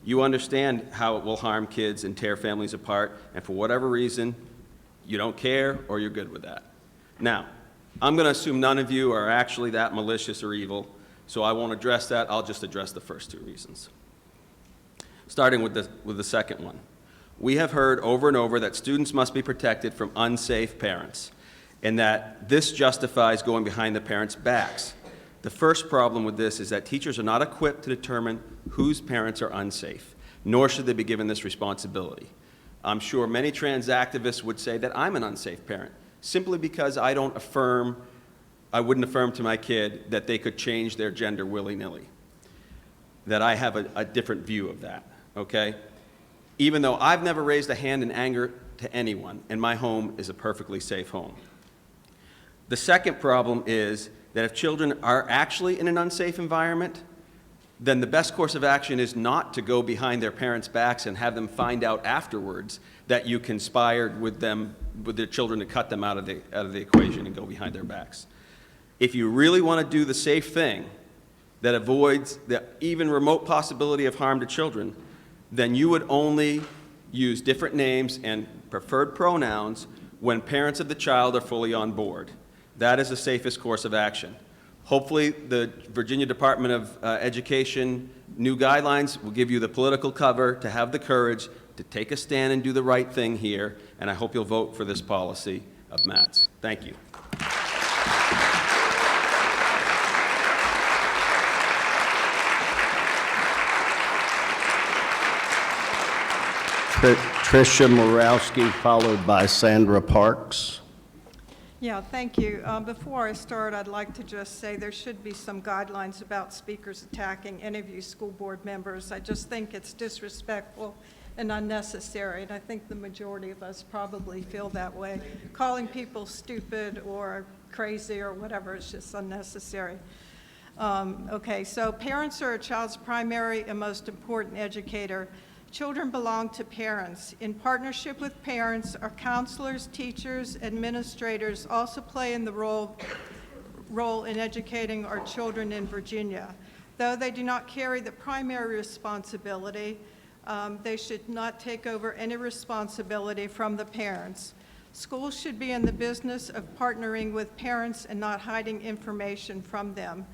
You understand how it will harm kids and tear families apart, and for whatever reason, you don't care or you're good with that. Now, I'm going to assume none of you are actually that malicious or evil, so I won't address that. I'll just address the first two reasons. Starting with the second one. We have heard over and over that students must be protected from unsafe parents, and that this justifies going behind the parents' backs. The first problem with this is that teachers are not equipped to determine whose parents are unsafe, nor should they be given this responsibility. I'm sure many trans activists would say that I'm an unsafe parent, simply because I wouldn't affirm to my kid that they could change their gender willy-nilly, that I have a different view of that, okay? Even though I've never raised a hand in anger to anyone, and my home is a perfectly safe home. The second problem is that if children are actually in an unsafe environment, then the best course of action is not to go behind their parents' backs and have them find out afterwards that you conspired with their children to cut them out of the equation and go behind their backs. If you really want to do the safe thing that avoids the even remote possibility of harm to children, then you would only use different names and preferred pronouns when parents of the child are fully on board. That is the safest course of action. Hopefully, the Virginia Department of Education new guidelines will give you the political cover to have the courage to take a stand and do the right thing here, and I hope you'll vote for this policy of Matt's. Thank you. Tricia Morowski, followed by Sandra Parks. Yeah, thank you. Before I start, I'd like to just say there should be some guidelines about speakers attacking any of you school board members. I just think it's disrespectful and unnecessary, and I think the majority of us probably feel that way. Calling people stupid or crazy or whatever is just unnecessary. Okay, so parents are a child's primary and most important educator. Children belong to parents. In partnership with parents, our counselors, teachers, administrators also play in the role in educating our children in Virginia. Though they do not carry the primary responsibility, they should not take over any responsibility from the parents. Schools should be in the business of partnering with parents and not hiding information from them.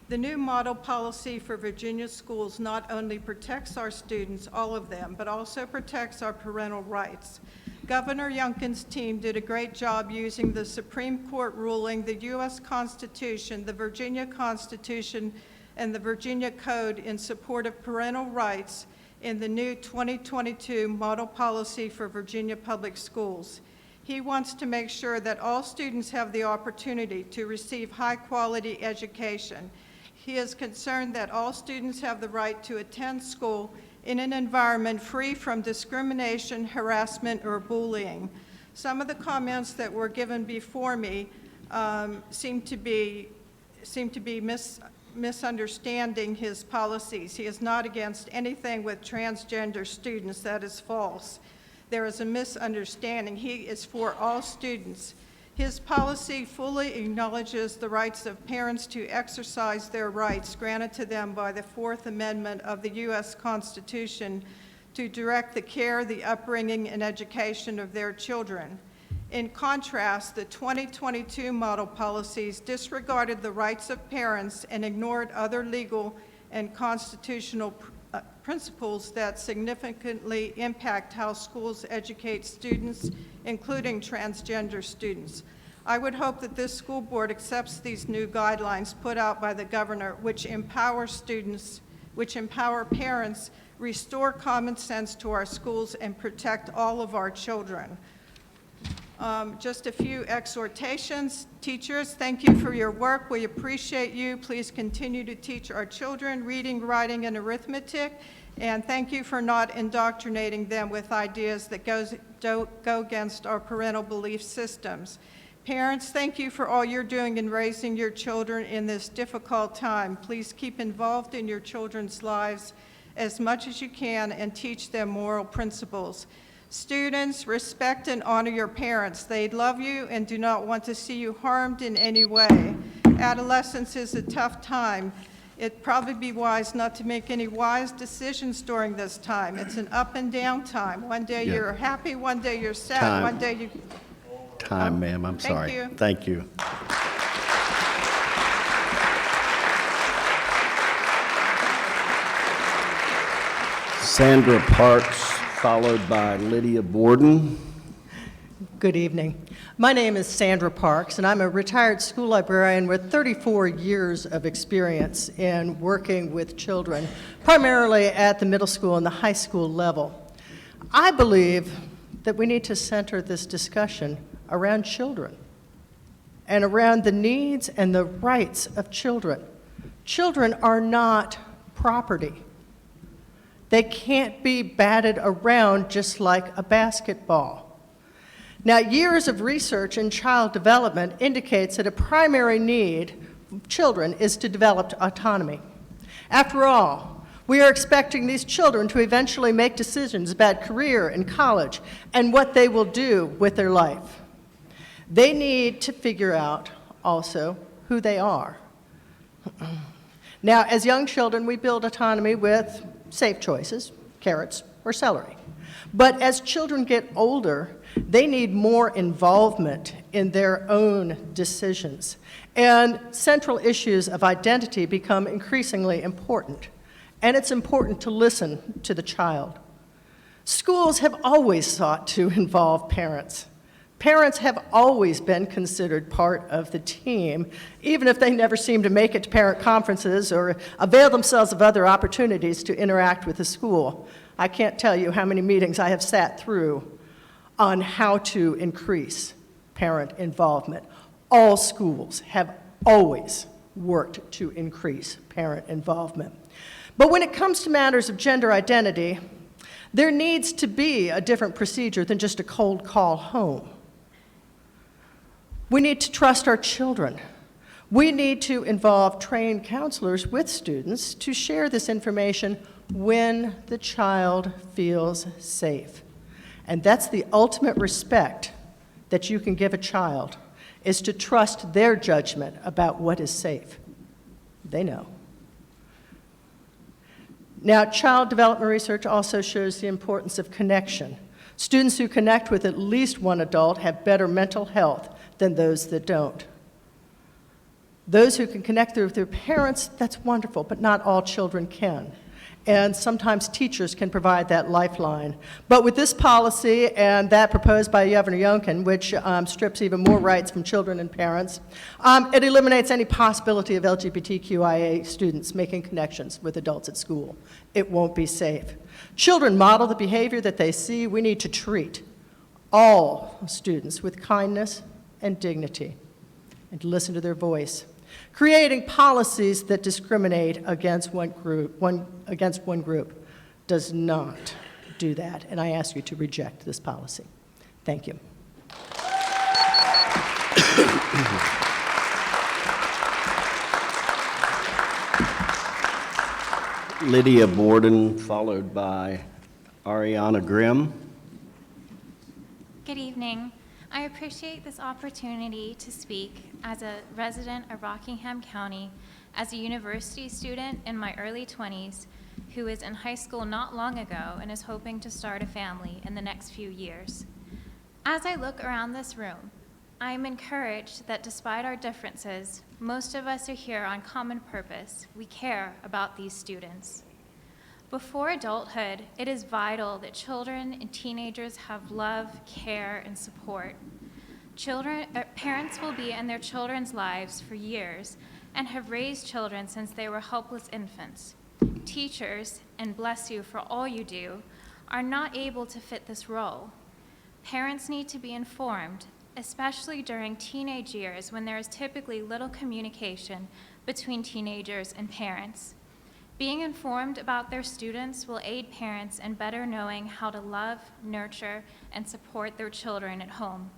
The new model policy for Virginia schools not only protects our students, all of them, but also protects our parental rights. Governor Youngkin's team did a great job using the Supreme Court ruling, the U.S. Constitution, the Virginia Constitution, and the Virginia Code in support of parental rights in the new 2022 model policy for Virginia public schools. He wants to make sure that all students have the opportunity to receive high-quality education. He is concerned that all students have the right to attend school in an environment free from discrimination, harassment, or bullying. Some of the comments that were given before me seem to be misunderstanding his policies. He is not against anything with transgender students. That is false. There is a misunderstanding. He is for all students. His policy fully acknowledges the rights of parents to exercise their rights granted to them by the Fourth Amendment of the U.S. Constitution to direct the care, the upbringing, and education of their children. In contrast, the 2022 model policies disregarded the rights of parents and ignored other legal and constitutional principles that significantly impact how schools educate students, including transgender students. I would hope that this school board accepts these new guidelines put out by the governor, which empower students, which empower parents, restore common sense to our schools, and protect all of our children. Just a few exhortations. Teachers, thank you for your work. We appreciate you. Please continue to teach our children reading, writing, and arithmetic. And thank you for not indoctrinating them with ideas that go against our parental belief systems. Parents, thank you for all you're doing in raising your children in this difficult time. Please keep involved in your children's lives as much as you can and teach them moral principles. Students, respect and honor your parents. They love you and do not want to see you harmed in any way. Adolescence is a tough time. It'd probably be wise not to make any wise decisions during this time. It's an up and down time. One day you're happy, one day you're sad, one day you... Time, ma'am, I'm sorry. Thank you. Thank you. Sandra Parks, followed by Lydia Borden. Good evening. My name is Sandra Parks, and I'm a retired school librarian with 34 years of experience in working with children, primarily at the middle school and the high school level. I believe that we need to center this discussion around children and around the needs and the rights of children. Children are not property. They can't be batted around just like a basketball. Now, years of research in child development indicates that a primary need of children is to develop autonomy. After all, we are expecting these children to eventually make decisions about career and college and what they will do with their life. They need to figure out also who they are. Now, as young children, we build autonomy with safe choices, carrots or celery. But as children get older, they need more involvement in their own decisions. And central issues of identity become increasingly important. And it's important to listen to the child. Schools have always sought to involve parents. Parents have always been considered part of the team, even if they never seem to make it to parent conferences or avail themselves of other opportunities to interact with the school. I can't tell you how many meetings I have sat through on how to increase parent involvement. All schools have always worked to increase parent involvement. But when it comes to matters of gender identity, there needs to be a different procedure than just a cold call home. We need to trust our children. We need to involve trained counselors with students to share this information when the child feels safe. And that's the ultimate respect that you can give a child, is to trust their judgment about what is safe. They know. Now, child development research also shows the importance of connection. Students who connect with at least one adult have better mental health than those that don't. Those who can connect with their parents, that's wonderful, but not all children can. And sometimes teachers can provide that lifeline. But with this policy and that proposed by Governor Youngkin, which strips even more rights from children and parents, it eliminates any possibility of LGBTQIA students making connections with adults at school. It won't be safe. Children model the behavior that they see. We need to treat all students with kindness and dignity and to listen to their voice. Creating policies that discriminate against one group does not do that, and I ask you to reject this policy. Thank you. Lydia Borden, followed by Ariana Grimm. Good evening. I appreciate this opportunity to speak as a resident of Rockingham County, as a university student in my early 20s who is in high school not long ago and is hoping to start a family in the next few years. As I look around this room, I am encouraged that despite our differences, most of us are here on common purpose. We care about these students. Before adulthood, it is vital that children and teenagers have love, care, and support. Parents will be in their children's lives for years and have raised children since they were helpless infants. Teachers, and bless you for all you do, are not able to fit this role. Parents need to be informed, especially during teenage years when there is typically little communication between teenagers and parents. Being informed about their students will aid parents in better knowing how to love, nurture, and support their children at home.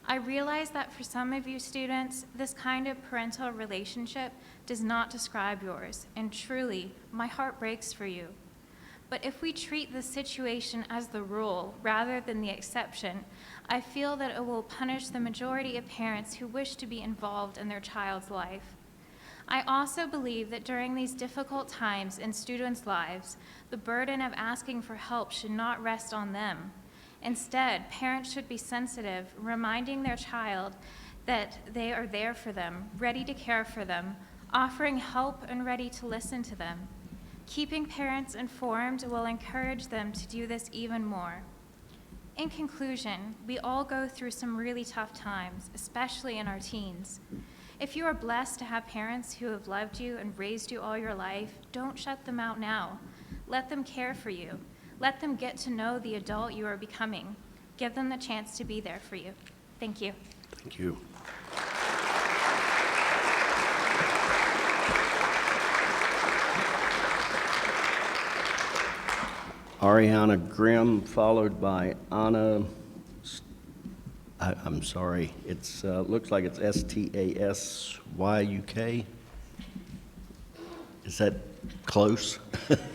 I realize that for some of you students, this kind of parental relationship does not describe yours, and truly, my heart breaks for you. But if we treat this situation as the rule rather than the exception, I feel that it will punish the majority of parents who wish to be involved in their child's life. I also believe that during these difficult times in students' lives, the burden of asking for help should not rest on them. Instead, parents should be sensitive, reminding their child that they are there for them, ready to care for them, offering help and ready to listen to them. Keeping parents informed will encourage them to do this even more. In conclusion, we all go through some really tough times, especially in our teens. If you are blessed to have parents who have loved you and raised you all your life, don't shut them out now. Let them care for you. Let them get to know the adult you are becoming. Give them the chance to be there for you. Thank you. Thank you. Ariana Grimm, followed by Anna, I'm sorry, it's, looks like it's Stasyuk. Is that close? Okay.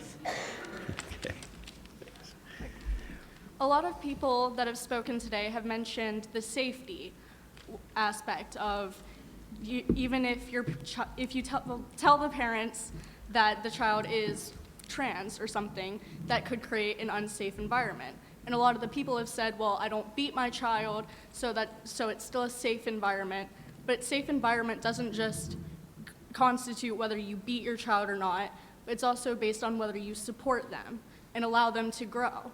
A lot of people that have spoken today have mentioned the safety aspect of even if you tell the parents that the child is trans or something, that could create an unsafe environment. And a lot of the people have said, well, I don't beat my child, so it's still a safe environment. But safe environment doesn't just constitute whether you beat your child or not. It's also based on whether you support them and allow them to grow.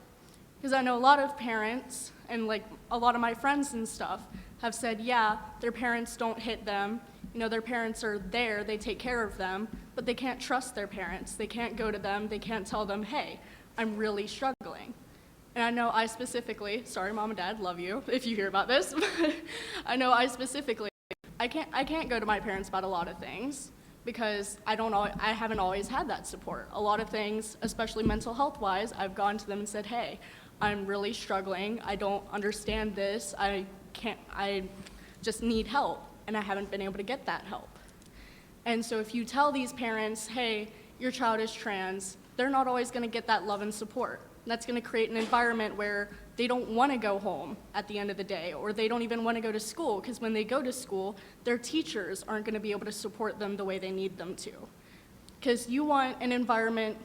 Because I know a lot of parents, and like a lot of my friends and stuff, have said, yeah, their parents don't hit them. You know, their parents are there, they take care of them, but they can't trust their parents. They can't go to them, they can't tell them, hey, I'm really struggling. And I know I specifically, sorry mom and dad, love you if you hear about this, but I know I specifically, I can't go to my parents about a lot of things because I haven't always had that support. A lot of things, especially mental health wise, I've gone to them and said, hey, I'm really struggling, I don't understand this, I just need help, and I haven't been able to get that help. And so if you tell these parents, hey, your child is trans, they're not always gonna get that love and support. That's gonna create an environment where they don't wanna go home at the end of the day, or they don't even wanna go to school, because when they go to school, their teachers aren't gonna be able to support them the way they need them to. Because you want an environment,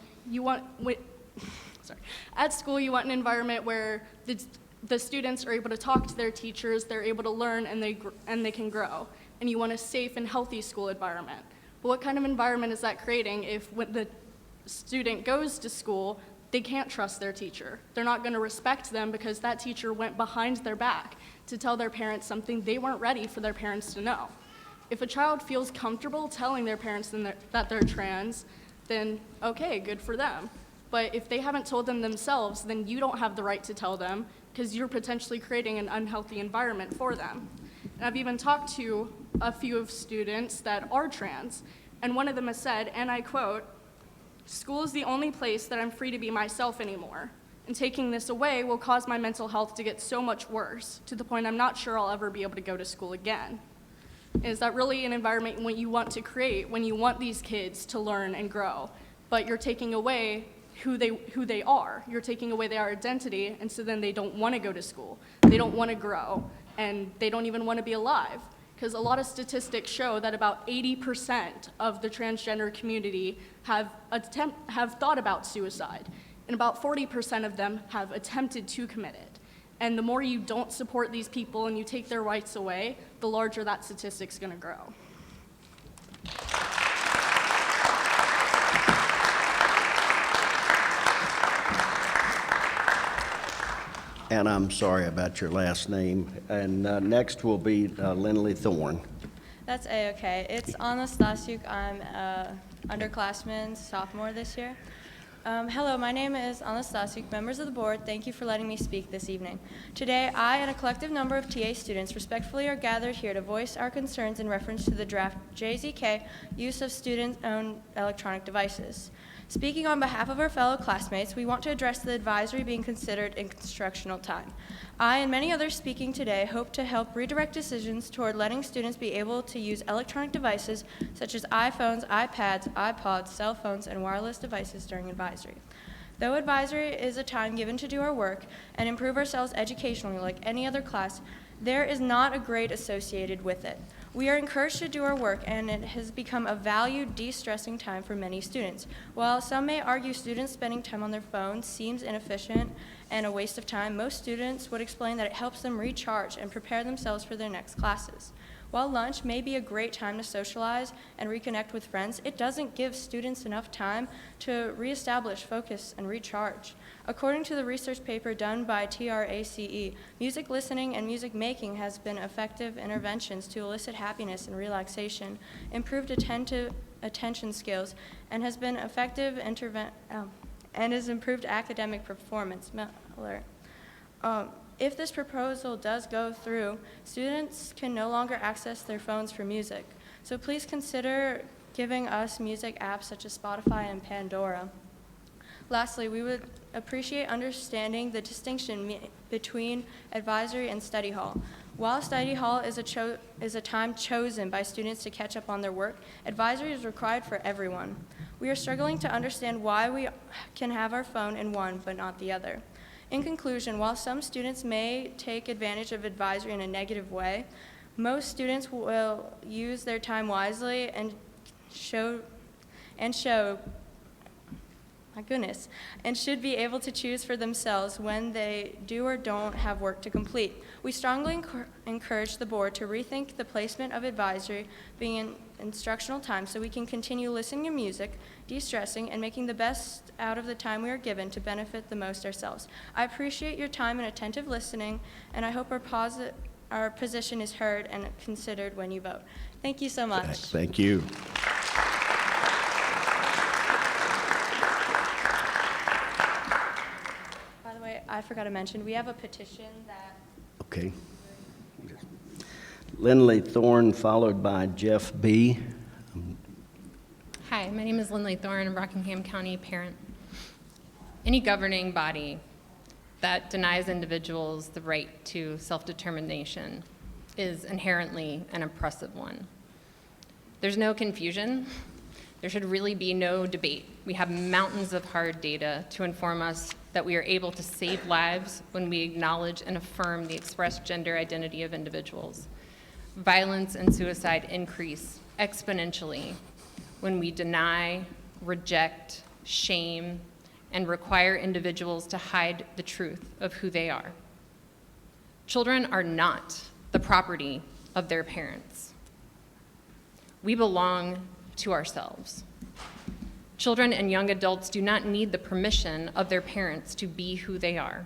at school you want an environment where the students are able to talk to their teachers, they're able to learn, and they can grow. And you want a safe and healthy school environment. But what kind of environment is that creating if when the student goes to school, they can't trust their teacher? They're not going to respect them because that teacher went behind their back to tell their parents something they weren't ready for their parents to know. If a child feels comfortable telling their parents that they're trans, then okay, good for them. But if they haven't told them themselves, then you don't have the right to tell them because you're potentially creating an unhealthy environment for them. And I've even talked to a few of students that are trans, and one of them has said, and I quote, "School is the only place that I'm free to be myself anymore, and taking this away will cause my mental health to get so much worse, to the point I'm not sure I'll ever be able to go to school again." Is that really an environment what you want to create when you want these kids to learn and grow, but you're taking away who they are. You're taking away their identity, and so then they don't want to go to school. They don't want to grow, and they don't even want to be alive. Because a lot of statistics show that about 80% of the transgender community have thought about suicide, and about 40% of them have attempted to commit it. And the more you don't support these people and you take their rights away, the larger that statistic's going to grow. And I'm sorry about your last name. And next will be Lindley Thorne. That's A-okay. It's Anastasiuk. I'm underclassman, sophomore this year. Hello, my name is Anastasiuk. Members of the board, thank you for letting me speak this evening. Today, I and a collective number of TA students respectfully are gathered here to voice our concerns in reference to the draft JZK use of student-owned electronic devices. Speaking on behalf of our fellow classmates, we want to address the advisory being considered in constructional time. I and many others speaking today hope to help redirect decisions toward letting students be able to use electronic devices such as iPhones, iPads, iPods, cell phones, and wireless devices during advisory. Though advisory is a time given to do our work and improve ourselves educationally like any other class, there is not a grade associated with it. We are encouraged to do our work, and it has become a valued, de-stressing time for many students. While some may argue students spending time on their phones seems inefficient and a waste of time, most students would explain that it helps them recharge and prepare themselves for their next classes. While lunch may be a great time to socialize and reconnect with friends, it doesn't give students enough time to reestablish focus and recharge. According to the research paper done by TRACE, music listening and music making has been effective interventions to elicit happiness and relaxation, improved attention skills, and has been effective and has improved academic performance. If this proposal does go through, students can no longer access their phones for music. So please consider giving us music apps such as Spotify and Pandora. Lastly, we would appreciate understanding the distinction between advisory and study hall. While study hall is a time chosen by students to catch up on their work, advisory is required for everyone. We are struggling to understand why we can have our phone in one but not the other. In conclusion, while some students may take advantage of advisory in a negative way, most students will use their time wisely and show my goodness, and should be able to choose for themselves when they do or don't have work to complete. We strongly encourage the board to rethink the placement of advisory being in instructional time so we can continue listening to music, de-stressing, and making the best out of the time we are given to benefit the most ourselves. I appreciate your time and attentive listening, and I hope our position is heard and considered when you vote. Thank you so much. Thank you. By the way, I forgot to mention, we have a petition that... Okay. Lindley Thorne, followed by Jeff B. Hi, my name is Lindley Thorne, a Rockingham County parent. Any governing body that denies individuals the right to self-determination is inherently an oppressive one. There's no confusion. There should really be no debate. We have mountains of hard data to inform us that we are able to save lives when we acknowledge and affirm the expressed gender identity of individuals. Violence and suicide increase exponentially when we deny, reject, shame, and require individuals to hide the truth of who they are. Children are not the property of their parents. We belong to ourselves. Children and young adults do not need the permission of their parents to be who they are.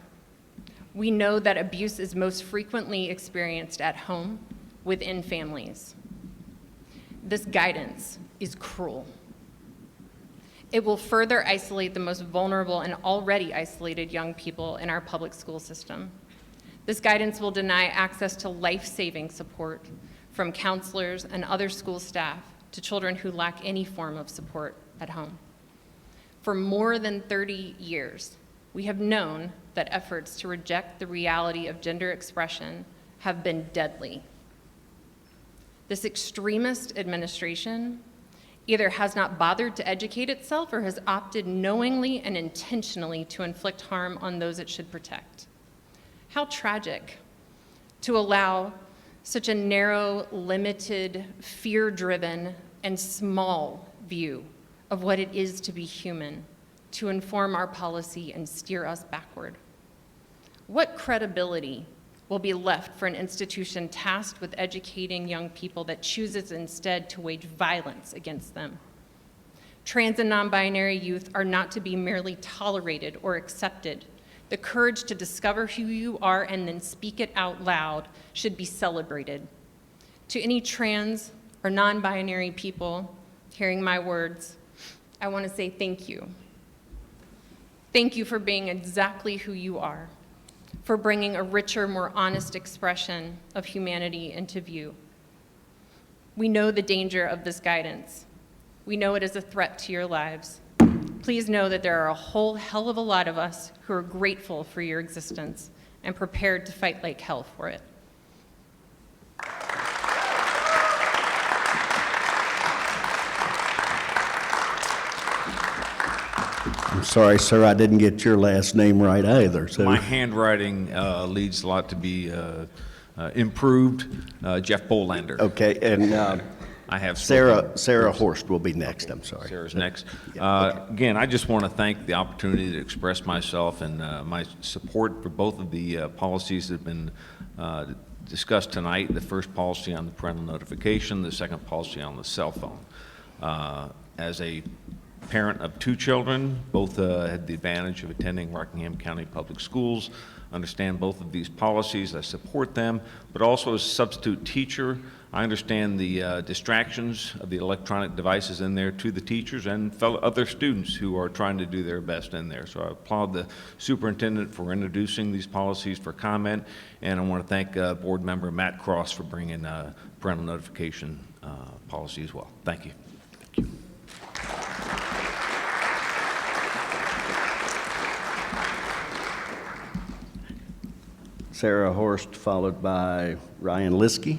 We know that abuse is most frequently experienced at home, within families. This guidance is cruel. It will further isolate the most vulnerable and already isolated young people in our public school system. This guidance will deny access to life-saving support from counselors and other school staff to children who lack any form of support at home. For more than 30 years, we have known that efforts to reject the reality of gender expression have been deadly. This extremist administration either has not bothered to educate itself or has opted knowingly and intentionally to inflict harm on those it should protect. How tragic to allow such a narrow, limited, fear-driven, and small view of what it is to be human to inform our policy and steer us backward. What credibility will be left for an institution tasked with educating young people that chooses instead to wage violence against them? Trans and non-binary youth are not to be merely tolerated or accepted. The courage to discover who you are and then speak it out loud should be celebrated. To any trans or non-binary people hearing my words, I want to say thank you. Thank you for being exactly who you are, for bringing a richer, more honest expression of humanity into view. We know the danger of this guidance. We know it is a threat to your lives. Please know that there are a whole hell of a lot of us who are grateful for your existence and prepared to fight like hell for it. I'm sorry, sir, I didn't get your last name right either. So My handwriting leads a lot to be improved. Jeff Bolander. Okay, and I have Sarah Horst will be next. I'm sorry. Sarah's next. Again, I just want to thank the opportunity to express myself and my support for both of the policies that have been discussed tonight. The first policy on the parental notification, the second policy on the cell phone. As a parent of two children, both had the advantage of attending Rockingham County Public Schools, understand both of these policies. I support them, but also as a substitute teacher, I understand the distractions of the electronic devices in there to the teachers and other students who are trying to do their best in there. So I applaud the superintendent for introducing these policies for comment, and I want to thank board member Matt Cross for bringing parental notification policy as well. Thank you. Thank you. Sarah Horst, followed by Ryan Liskey.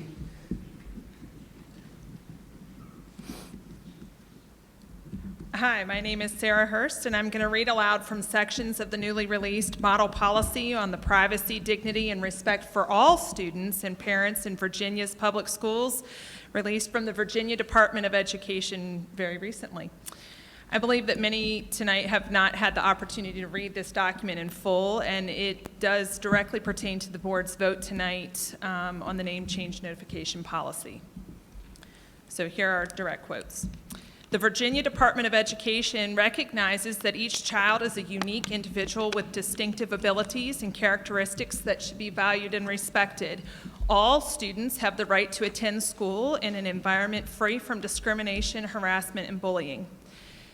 Hi, my name is Sarah Hurst, and I'm going to read aloud from sections of the newly released Model Policy on the Privacy, Dignity, and Respect for All Students and Parents in Virginia's Public Schools, released from the Virginia Department of Education very recently. I believe that many tonight have not had the opportunity to read this document in full, and it does directly pertain to the board's vote tonight on the name change notification policy. So here are direct quotes. The Virginia Department of Education recognizes that each child is a unique individual with distinctive abilities and characteristics that should be valued and respected. All students have the right to attend school in an environment free from discrimination, harassment, and bullying.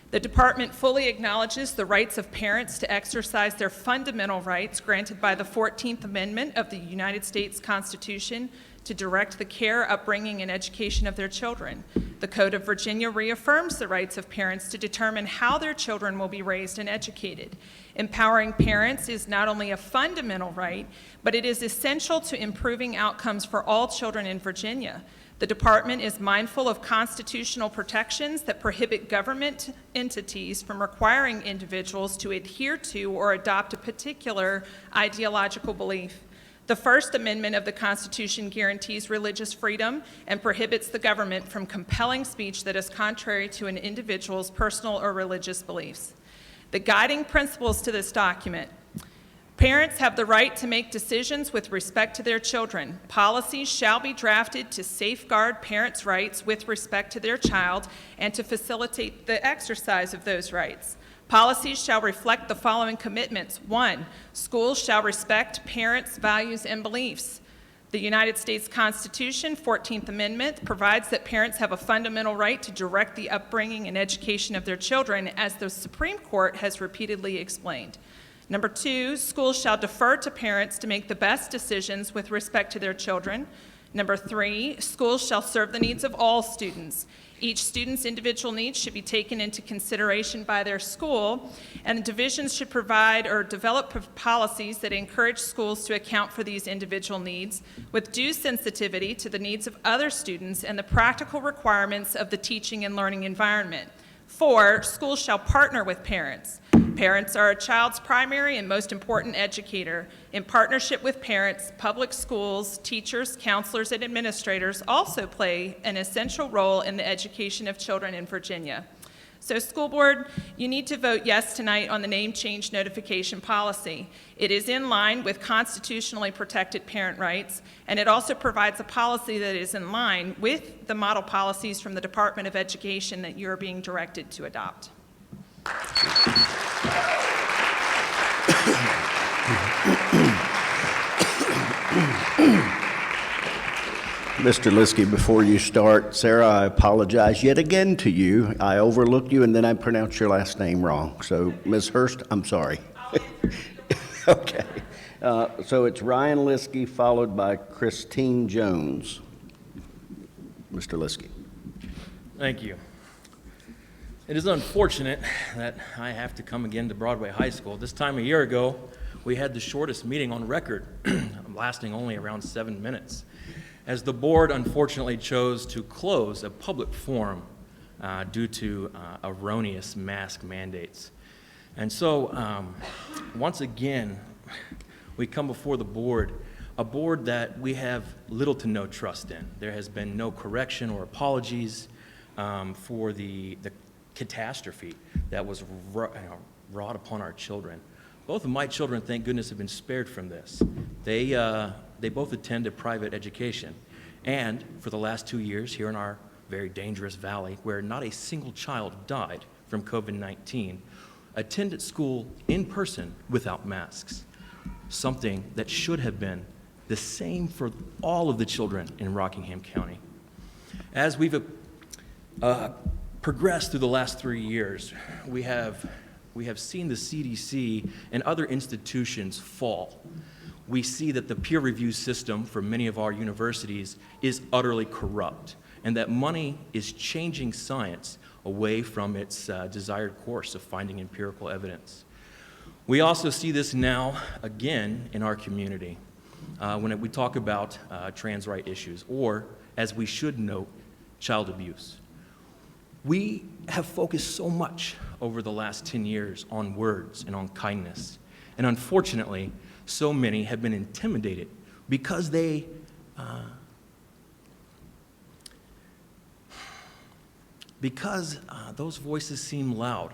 The department fully acknowledges the rights of parents to exercise their fundamental rights granted by the 14th Amendment of the United States Constitution to direct the care, upbringing, and education of their children. The Code of Virginia reaffirms the rights of parents to determine how their children will be raised and educated. Empowering parents is not only a fundamental right, but it is essential to improving outcomes for all children in Virginia. The department is mindful of constitutional protections that prohibit government entities from requiring individuals to adhere to or adopt a particular ideological belief. The First Amendment of the Constitution guarantees religious freedom and prohibits the government from compelling speech that is contrary to an individual's personal or religious beliefs. The guiding principles to this document: parents have the right to make decisions with respect to their children. Policies shall be drafted to safeguard parents' rights with respect to their child and to facilitate the exercise of those rights. Policies shall reflect the following commitments. 1, schools shall respect parents' values and beliefs. The United States Constitution, 14th Amendment, provides that parents have a fundamental right to direct the upbringing and education of their children, as the Supreme Court has repeatedly explained. Number 2, schools shall defer to parents to make the best decisions with respect to their children. Number 3, schools shall serve the needs of all students. Each student's individual needs should be taken into consideration by their school, and divisions should provide or develop policies that encourage schools to account for these individual needs with due sensitivity to the needs of other students and the practical requirements of the teaching and learning environment. 4, schools shall partner with parents. Parents are a child's primary and most important educator. In partnership with parents, public schools, teachers, counselors, and administrators also play an essential role in the education of children in Virginia. So, school board, you need to vote yes tonight on the name change notification policy. It is in line with constitutionally protected parent rights, and it also provides a policy that is in line with the model policies from the Department of Education that you are being directed to adopt. Mr. Liskey, before you start, Sarah, I apologize yet again to you. I overlooked you and then I pronounced your last name wrong. So, Ms. Hurst, I'm sorry. Okay. So it's Ryan Liskey followed by Christine Jones. Mr. Liskey. Thank you. It is unfortunate that I have to come again to Broadway High School. This time a year ago, we had the shortest meeting on record, lasting only around 7 minutes, as the board unfortunately chose to close a public forum due to erroneous mask mandates. And so, once again, we come before the board, a board that we have little to no trust in. There has been no correction or apologies for the catastrophe that was wrought upon our children. Both of my children, thank goodness, have been spared from this. They both attended private education. And for the last 2 years here in our very dangerous valley, where not a single child died from COVID-19, attended school in person without masks. Something that should have been the same for all of the children in Rockingham County. As we've progressed through the last 3 years, we have seen the CDC and other institutions fall. We see that the peer review system for many of our universities is utterly corrupt, and that money is changing science away from its desired course of finding empirical evidence. We also see this now again in our community when we talk about trans right issues, or, as we should note, child abuse. We have focused so much over the last 10 years on words and on kindness, and unfortunately, so many have been intimidated because because those voices seem loud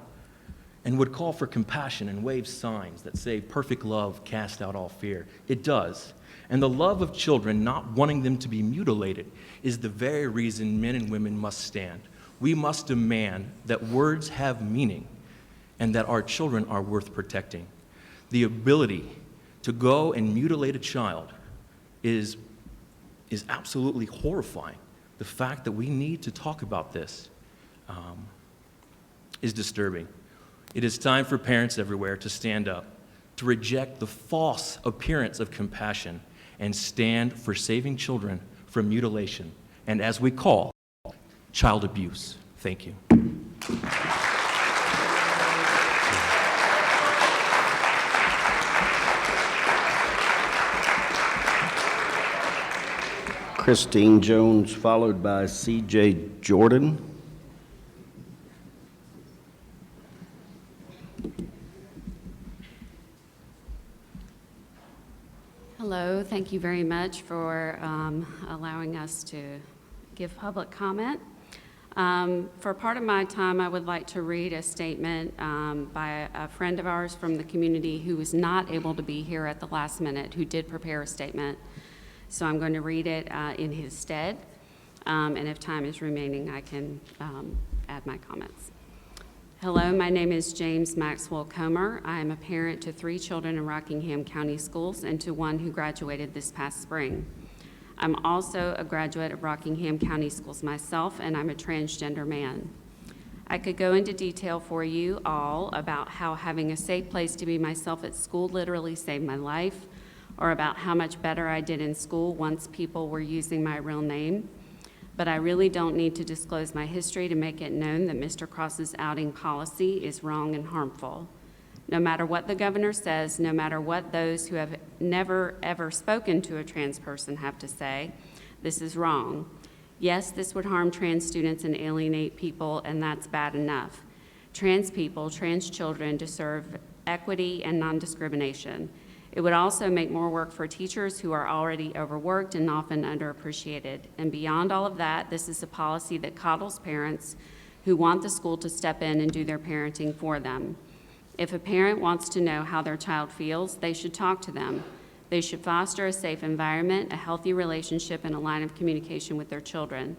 and would call for compassion and wave signs that say, perfect love casts out all fear. It does. And the love of children, not wanting them to be mutilated, is the very reason men and women must stand. We must demand that words have meaning and that our children are worth protecting. The ability to go and mutilate a child is absolutely horrifying. The fact that we need to talk about this is disturbing. It is time for parents everywhere to stand up, to reject the false appearance of compassion, and stand for saving children from mutilation, and as we call, child abuse. Thank you. Christine Jones, followed by C.J. Jordan. Hello, thank you very much for allowing us to give public comment. For part of my time, I would like to read a statement by a friend of ours from the community who was not able to be here at the last minute, who did prepare a statement. So I'm going to read it in his stead, and if time is remaining, I can add my comments. Hello, my name is James Maxwell Comer. I am a parent to 3 children in Rockingham County Schools and to one who graduated this past spring. I'm also a graduate of Rockingham County Schools myself, and I'm a transgender man. I could go into detail for you all about how having a safe place to be myself at school literally saved my life, or about how much better I did in school once people were using my real name. But I really don't need to disclose my history to make it known that Mr. Cross's outing policy is wrong and harmful. No matter what the governor says, no matter what those who have never ever spoken to a trans person have to say, this is wrong. Yes, this would harm trans students and alienate people, and that's bad enough. Trans people, trans children deserve equity and non-discrimination. It would also make more work for teachers who are already overworked and often underappreciated. And beyond all of that, this is a policy that coddles parents who want the school to step in and do their parenting for them. If a parent wants to know how their child feels, they should talk to them. They should foster a safe environment, a healthy relationship, and a line of communication with their children.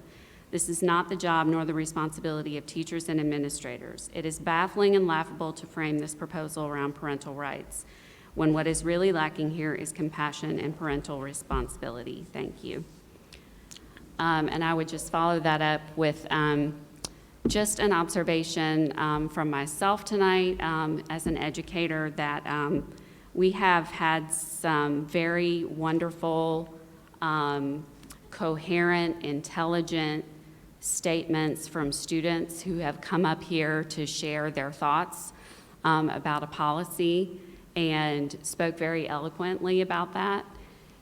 This is not the job nor the responsibility of teachers and administrators. It is baffling and laughable to frame this proposal around parental rights, when what is really lacking here is compassion and parental responsibility. Thank you. And I would just follow that up with just an observation from myself tonight as an educator that we have had some very wonderful, coherent, intelligent statements from students who have come up here to share their thoughts about a policy and spoke very eloquently about that.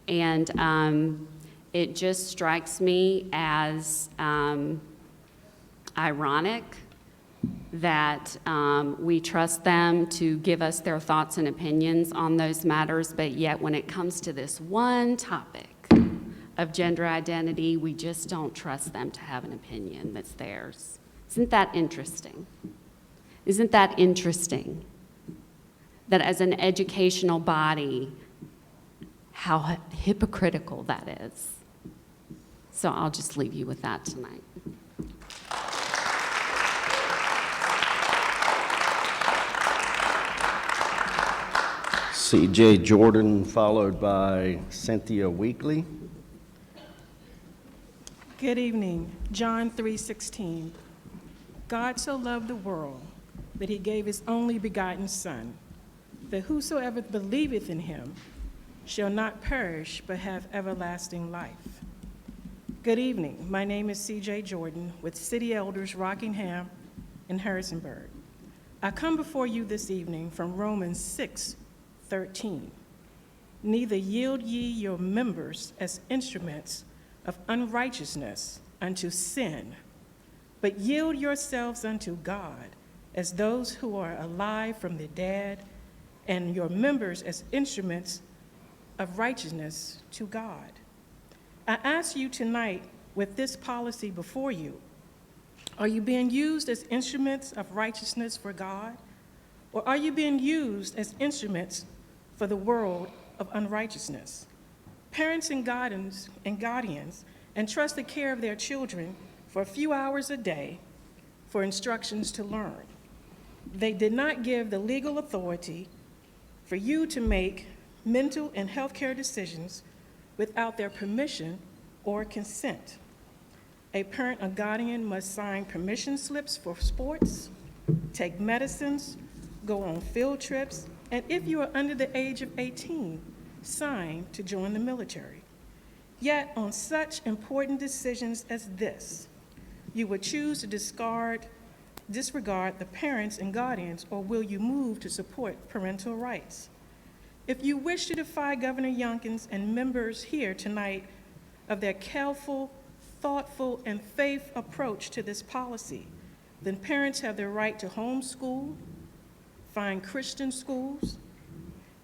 And it just strikes me as ironic that we trust them to give us their thoughts and opinions on those matters, but yet when it comes to this one topic of gender identity, we just don't trust them to have an opinion that's theirs. Isn't that interesting? Isn't that interesting? That as an educational body, how hypocritical that is. So I'll just leave you with that tonight. C.J. Jordan, followed by Cynthia Weekly. Good evening. John 3:16. God so loved the world that he gave his only begotten Son, that whosoever believeth in him shall not perish but have everlasting life. Good evening. My name is C.J. Jordan with City Elders Rockingham and Harrisonburg. I come before you this evening from Romans 6:13. Neither yield ye your members as instruments of unrighteousness unto sin, but yield yourselves unto God as those who are alive from the dead, and your members as instruments of righteousness to God. I ask you tonight, with this policy before you, Are you being used as instruments of righteousness for God? Or are you being used as instruments for the world of unrighteousness? Parents and guardians entrust the care of their children for a few hours a day for instructions to learn. They did not give the legal authority for you to make mental and healthcare decisions without their permission or consent. A parent or guardian must sign permission slips for sports, take medicines, go on field trips, and if you are under the age of 18, sign to join the military. Yet, on such important decisions as this, you would choose to disregard the parents and guardians, or will you move to support parental rights? If you wish to defy Governor Youngkin's and members here tonight of their careful, thoughtful, and faith approach to this policy, then parents have the right to homeschool, find Christian schools,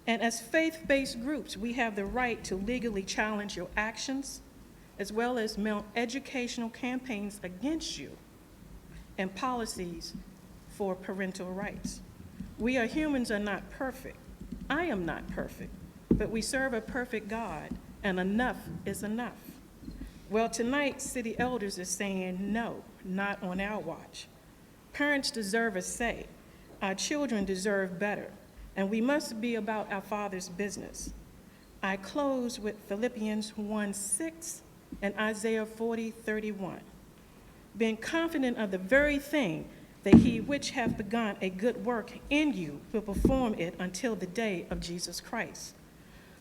and as faith-based groups, we have the right to legally challenge your actions, as well as mount educational campaigns against you and policies for parental rights. We are humans are not perfect. I am not perfect, but we serve a perfect God, and enough is enough. Well, tonight, city elders are saying no, not on our watch. Parents deserve a say. Our children deserve better, and we must be about our Father's business. I close with Philippians 1:6 and Isaiah 40:31. Being confident of the very thing that he which hath begun a good work in you will perform it until the day of Jesus Christ.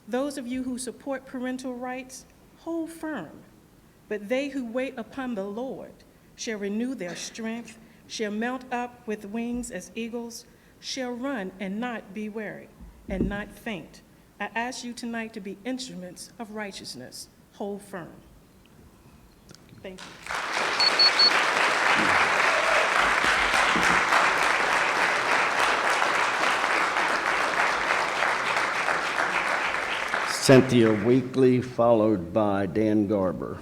Those of you who support parental rights, hold firm. But they who wait upon the Lord shall renew their strength, shall mount up with wings as eagles, shall run and not be weary, and not faint. I ask you tonight to be instruments of righteousness. Hold firm. Thank you. Cynthia Weekly, followed by Dan Garber.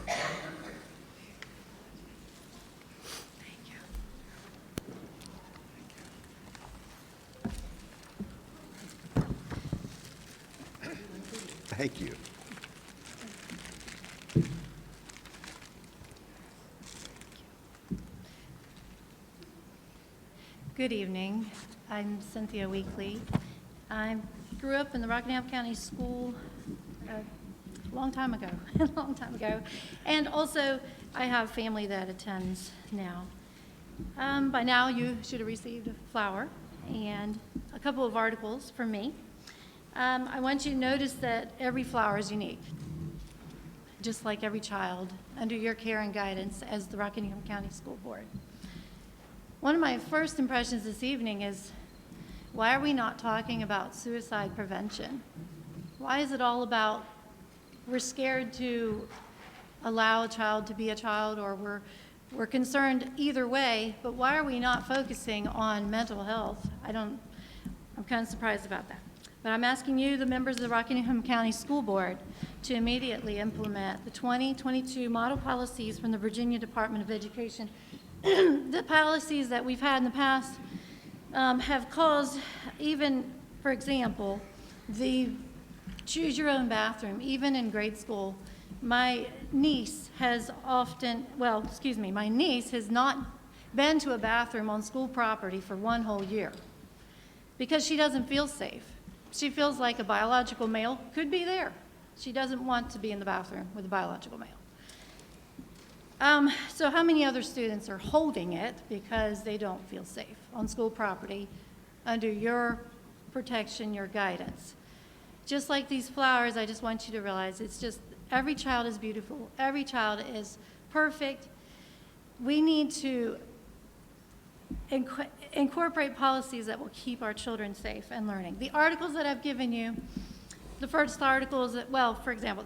Thank you. Good evening. I'm Cynthia Weekly. I grew up in the Rockingham County School a long time ago, And also, I have family that attends now. By now, you should have received a flower and a couple of articles from me. I want you to notice that every flower is unique, just like every child, under your care and guidance as the Rockingham County School Board. One of my first impressions this evening is, why are we not talking about suicide prevention? Why is it all about we're scared to allow a child to be a child, or we're concerned either way, but why are we not focusing on mental health? I'm kind of surprised about that. But I'm asking you, the members of the Rockingham County School Board, to immediately implement the 2022 model policies from the Virginia Department of Education. The policies that we've had in the past have caused, even, for example, the choose your own bathroom, even in grade school. My niece has my niece has not been to a bathroom on school property for one whole year because she doesn't feel safe. She feels like a biological male could be there. She doesn't want to be in the bathroom with a biological male. So how many other students are holding it because they don't feel safe on school property under your protection, your guidance? Just like these flowers, I just want you to realize it's just every child is beautiful. Every child is perfect. We need to incorporate policies that will keep our children safe and learning. The articles that I've given you, the first article is that, well, for example,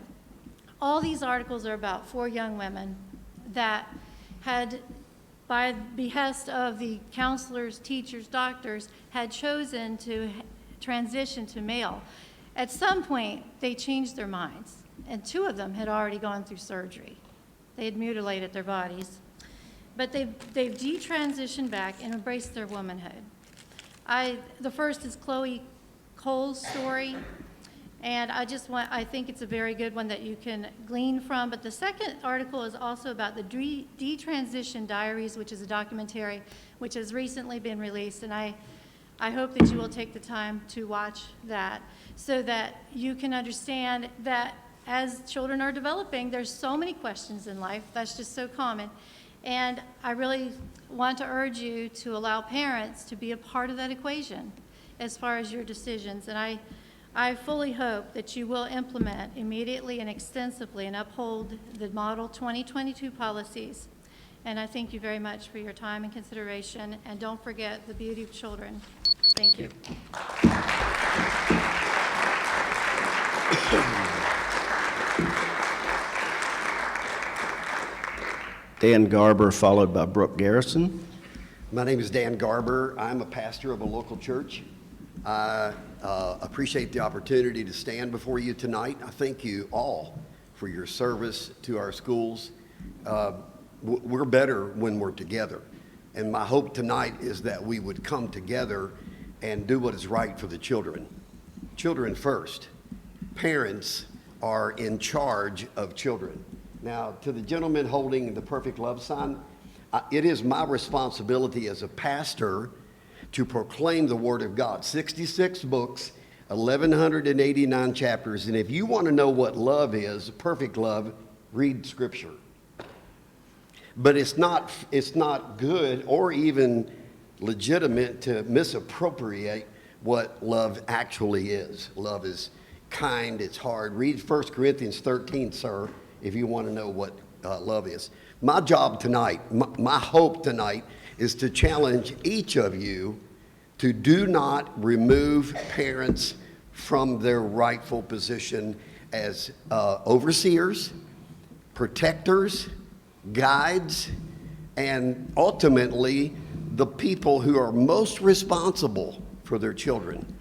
all these articles are about 4 young women that had, by behest of the counselors, teachers, doctors, had chosen to transition to male. At some point, they changed their minds, and 2 of them had already gone through surgery. They had mutilated their bodies. but they've detransitioned back and embraced their womanhood. The first is Chloe Cole's story, and I think it's a very good one that you can glean from. But the second article is also about the Detransition Diaries, which is a documentary which has recently been released, and I hope that you will take the time to watch that so that you can understand that as children are developing, there's so many questions in life. That's just so common. And I really want to urge you to allow parents to be a part of that equation as far as your decisions. And I fully hope that you will implement immediately and extensively and uphold the Model 2022 policies. And I thank you very much for your time and consideration. And don't forget the beauty of children. Thank you. Dan Garber, followed by Brooke Garrison. My name is Dan Garber. I'm a pastor of a local church. I appreciate the opportunity to stand before you tonight. I thank you all for your service to our schools. We're better when we're together. And my hope tonight is that we would come together and do what is right for the children. Children first. Parents are in charge of children. Now, to the gentleman holding the perfect love sign, it is my responsibility as a pastor to proclaim the Word of God. 66 books, 1,189 chapters, and if you want to know what love is, perfect love, read Scripture. But it's not good or even legitimate to misappropriate what love actually is. Love is kind, it's hard. Read 1 Corinthians 13, sir, if you want to know what love is. My job tonight, my hope tonight is to challenge each of you to do not remove parents from their rightful position as overseers, protectors, guides, and ultimately the people who are most responsible for their children.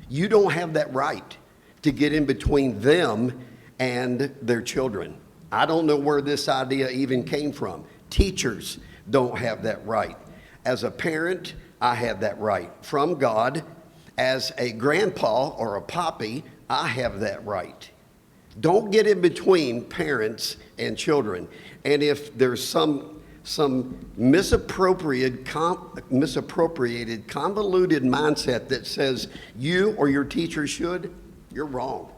You don't have that right to get in between them and their children. I don't know where this idea even came from. Teachers don't have that right. As a parent, I have that right from God. As a grandpa or a poppy, I have that right. Don't get in between parents and children. And if there's some misappropriated, convoluted mindset that says you or your teacher should, you're wrong.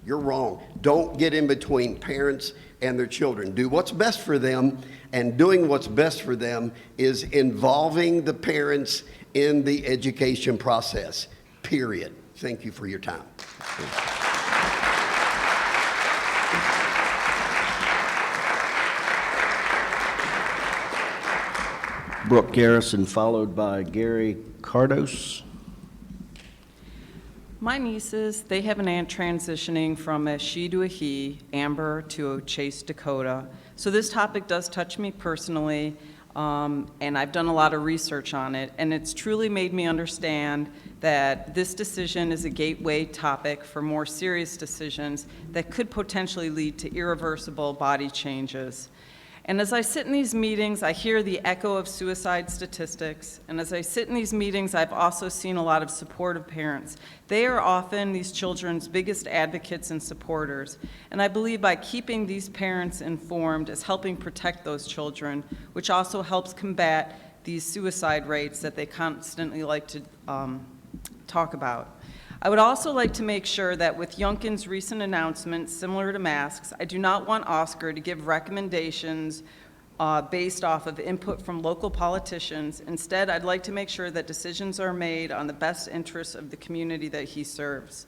You're wrong. Don't get in between parents and their children. Do what's best for them, and doing what's best for them is involving the parents in the education process, period. Thank you for your time. Brooke Garrison, followed by Gary Cardos. My nieces, they have an aunt transitioning from a she to a he, Amber to a Chase Dakota. So this topic does touch me personally, and I've done a lot of research on it, and it's truly made me understand that this decision is a gateway topic for more serious decisions that could potentially lead to irreversible body changes. And as I sit in these meetings, I hear the echo of suicide statistics. And as I sit in these meetings, I've also seen a lot of supportive parents. They are often these children's biggest advocates and supporters. And I believe by keeping these parents informed is helping protect those children, which also helps combat these suicide rates that they constantly like to talk about. I would also like to make sure that with Youngkin's recent announcement, similar to masks, I do not want Oscar to give recommendations based off of input from local politicians. Instead, I'd like to make sure that decisions are made on the best interests of the community that he serves.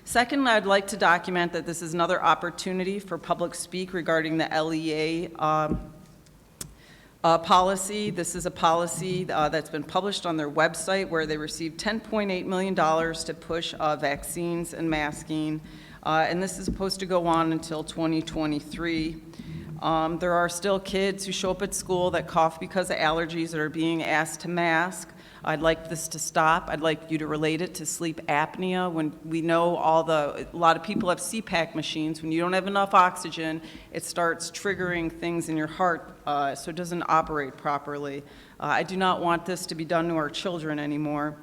Second, I'd like to document that this is another opportunity for public speak regarding the LEA policy. This is a policy that's been published on their website where they received $10.8 million to push vaccines and masking, and this is supposed to go on until 2023. There are still kids who show up at school that cough because of allergies that are being asked to mask. I'd like this to stop. I'd like you to relate it to sleep apnea. When we know a lot of people have CPAP machines. When you don't have enough oxygen, it starts triggering things in your heart, so it doesn't operate properly. I do not want this to be done to our children anymore.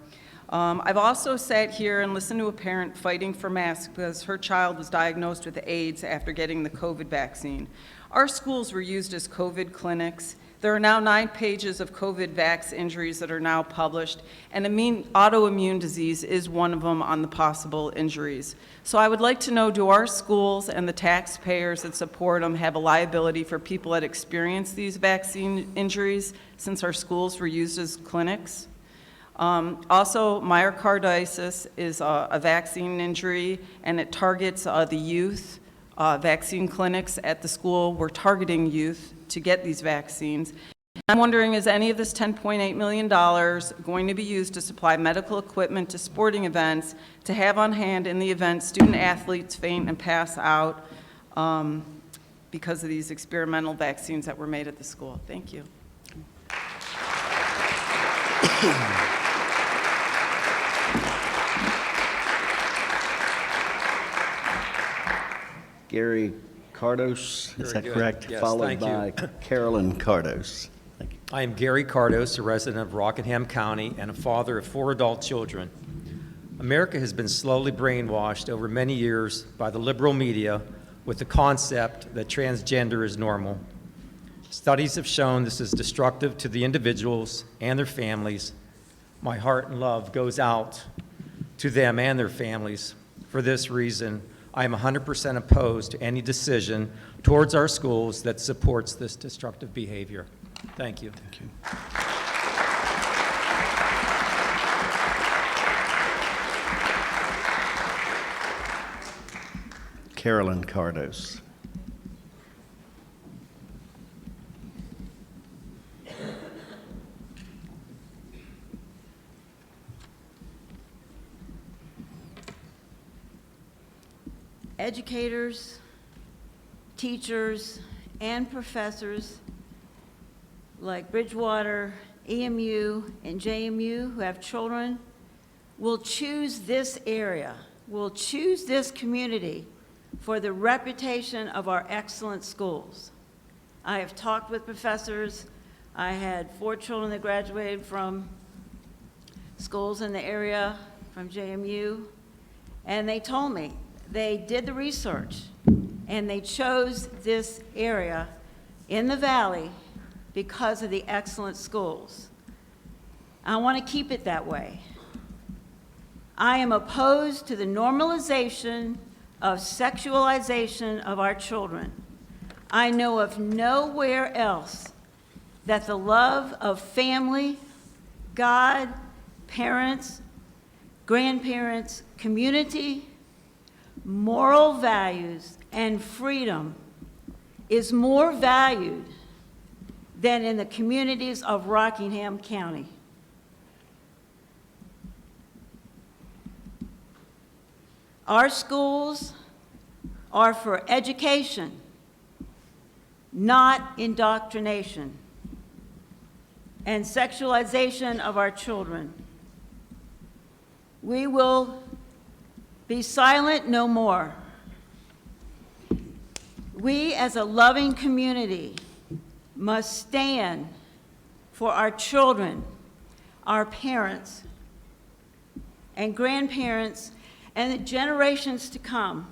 I've also sat here and listened to a parent fighting for masks because her child was diagnosed with AIDS after getting the COVID vaccine. Our schools were used as COVID clinics. There are now 9 pages of COVID vax injuries that are now published, and autoimmune disease is one of them on the possible injuries. So I would like to know, do our schools and the taxpayers that support them have a liability for people that experience these vaccine injuries since our schools were used as clinics? Also, myocarditis is a vaccine injury, and it targets the youth. Vaccine clinics at the school were targeting youth to get these vaccines. I'm wondering, is any of this $10.8 million going to be used to supply medical equipment to sporting events to have on hand in the event student athletes faint and pass out because of these experimental vaccines that were made at the school? Thank you. Gary Cardos, is Very that good. correct? Yes, Followed thank by you. Carolyn Cardos. Thank you. I am Gary Cardos, a resident of Rockingham County and a father of 4 adult children. America has been slowly brainwashed over many years by the liberal media with the concept that transgender is normal. Studies have shown this is destructive to the individuals and their families. My heart and love goes out to them and their families. For this reason, I am 100% opposed to any decision towards our schools that supports this destructive behavior. Thank you. Thank you. Carolyn Cardos. Educators, teachers, and professors like Bridgewater, EMU, and JMU who have children will choose this area, will choose this community for the reputation of our excellent schools. I have talked with professors. I had 4 children that graduated from schools in the area, from JMU, and they told me they did the research and they chose this area in the valley because of the excellent schools. I want to keep it that way. I am opposed to the normalization of sexualization of our children. I know of nowhere else that the love of family, God, parents, grandparents, community, moral values, and freedom is more valued than in the communities of Rockingham County. Our schools are for education, not indoctrination and sexualization of our children. We will be silent no more. We, as a loving community, must stand for our children, our parents, and grandparents, and the generations to come.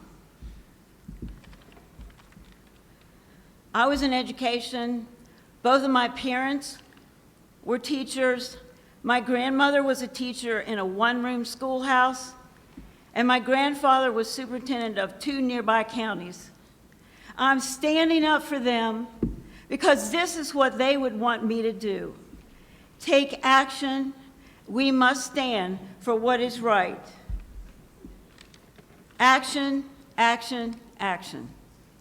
I was in education. Both of my parents were teachers. My grandmother was a teacher in a 1-room schoolhouse, and my grandfather was superintendent of 2 nearby counties. I'm standing up for them because this is what they would want me to do. Take action. We must stand for what is right. Action, action, action.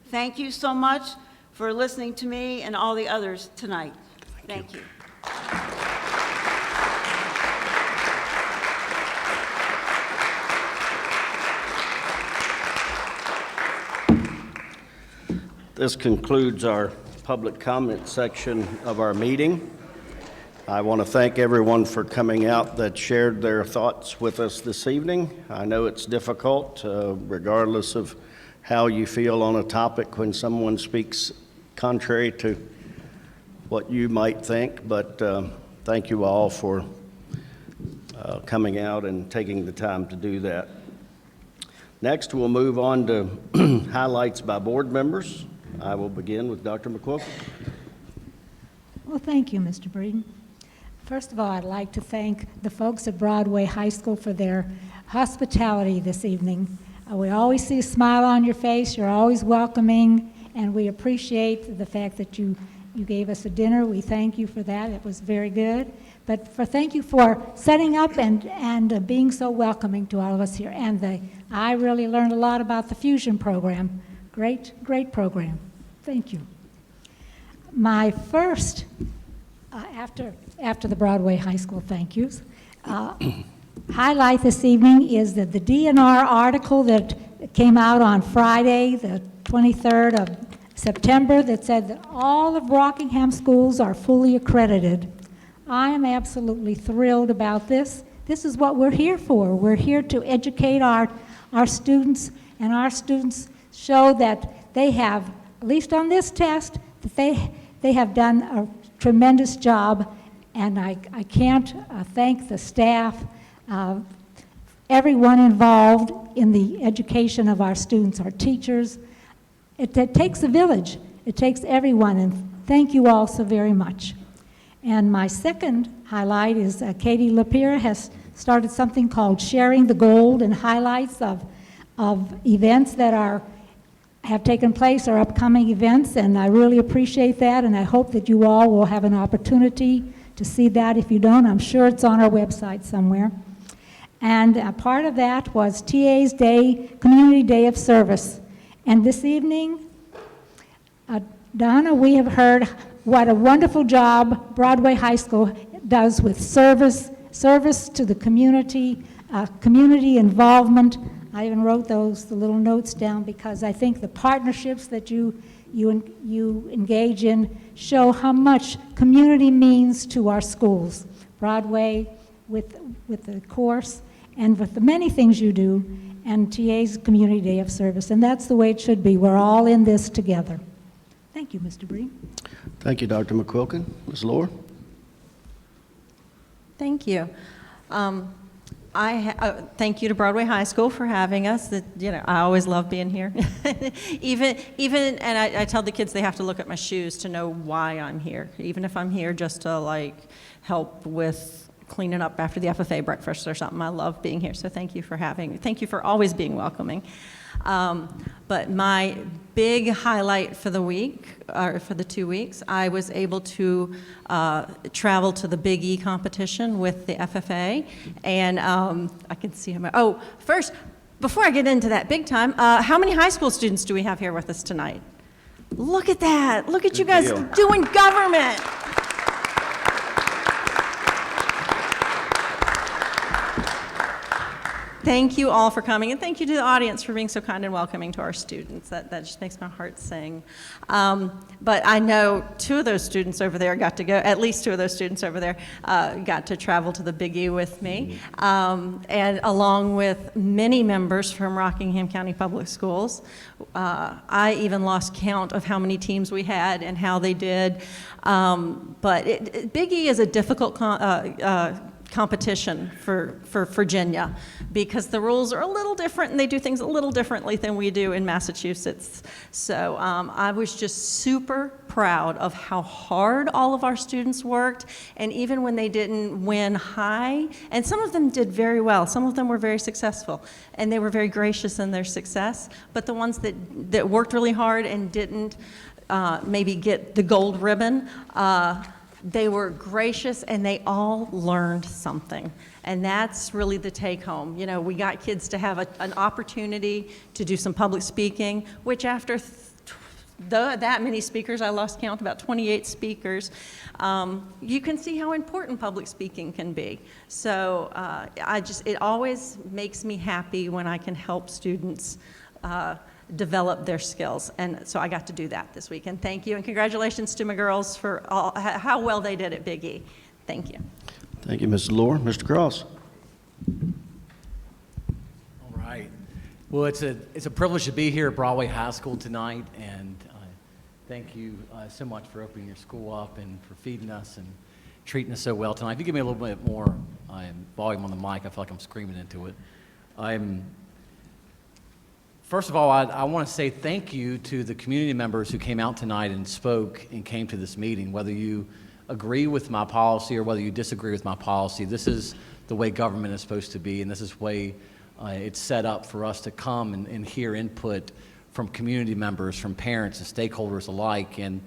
Thank you so much for listening to me and all the others tonight. Thank you. This concludes our public comment section of our meeting. I want to thank everyone for coming out that shared their thoughts with us this evening. I know it's difficult, regardless of how you feel on a topic when someone speaks contrary to what you might think, but thank you all for coming out and taking the time to do that. Next, we'll move on to highlights by board members. I will begin with Dr. McQuilkin. Well, thank you, Mr. Breeden. First of all, I'd like to thank the folks at Broadway High School for their hospitality this evening. We always see a smile on your face. You're always welcoming, and we appreciate the fact that you gave us a dinner. We thank you for that. It was very good. But thank you for setting up and being so welcoming to all of us here. And I really learned a lot about the Fusion program. Great, great program. Thank you. My first, after the Broadway High School thank yous, highlight this evening is that the DNR article that came out on Friday, the 23rd of September, that said that all of Rockingham schools are fully accredited. I am absolutely thrilled about this. This is what we're here for. We're here to educate our students, and our students show that they have, at least on this test, that they have done a tremendous job, and I can't thank the staff, everyone involved in the education of our students, our teachers. It takes a village. It takes everyone, and thank you all so very much. And my second highlight is Katie Lapierre has started something called Sharing the Gold, and highlights of events that have taken place, or upcoming events, and I really appreciate that, and I hope that you all will have an opportunity to see that. If you don't, I'm sure it's on our website somewhere. And a part of that was TA's Day, Community Day of Service. And this evening, Donna, we have heard what a wonderful job Broadway High School does with service to the community, community involvement. I even wrote the little notes down because I think the partnerships that you engage in show how much community means to our schools. Broadway with the course and with the many things you do, and TA's Community Day of Service. And that's the way it should be. We're all in this together. Thank you, Mr. Breen. Thank you, Dr. McQuilkin. Ms. Lohr? Thank you. Thank you to Broadway High School for having us. I always love being here. And I tell the kids they have to look at my shoes to know why I'm here. Even if I'm here just to help with cleaning up after the FFA breakfast or something, I love being here. So thank you for always being welcoming. But my big highlight for the week, or for the 2 weeks, I was able to travel to the Big E competition with the FFA, and I can see him. Oh, first, before I get into that big time, how many high school students do we have here with us tonight? Look at that. Look at you guys doing government. Thank you all for coming, and thank you to the audience for being so kind and welcoming to our students. That just makes my heart sing. But I know two of those students over there got to go, at least two of those students over there got to travel to the Big E with me, and along with many members from Rockingham County Public Schools. I even lost count of how many teams we had and how they did. But Big E is a difficult competition for Virginia, because the rules are a little different and they do things a little differently than we do in Massachusetts. So I was just super proud of how hard all of our students worked, and even when they didn't win high, and some of them did very well, some of them were very successful, and they were very gracious in their success, but the ones that worked really hard and didn't maybe get the gold ribbon, they were gracious, and they all learned something. And that's really the take home. You know, we got kids to have an opportunity to do some public speaking, which after that many speakers, I lost count, about 28 speakers, you can see how important public speaking can be. So it always makes me happy when I can help students develop their skills. And so I got to do that this week. And thank you, and congratulations to my girls for how well they did at Big E. Thank you. Thank you, Mrs. Lohr. Mr. Cross. All right. Well, it's a privilege to be here at Broadway High School tonight, and thank you so much for opening your school up and for feeding us and treating us so well tonight. If you give me a little bit more volume on the mic, I feel like I'm screaming into it. First of all, I want to say thank you to the community members who came out tonight and spoke and came to this meeting. Whether you agree with my policy or whether you disagree with my policy, this is the way government is supposed to be, and this is the way it's set up for us to come and hear input from community members, from parents and stakeholders alike. And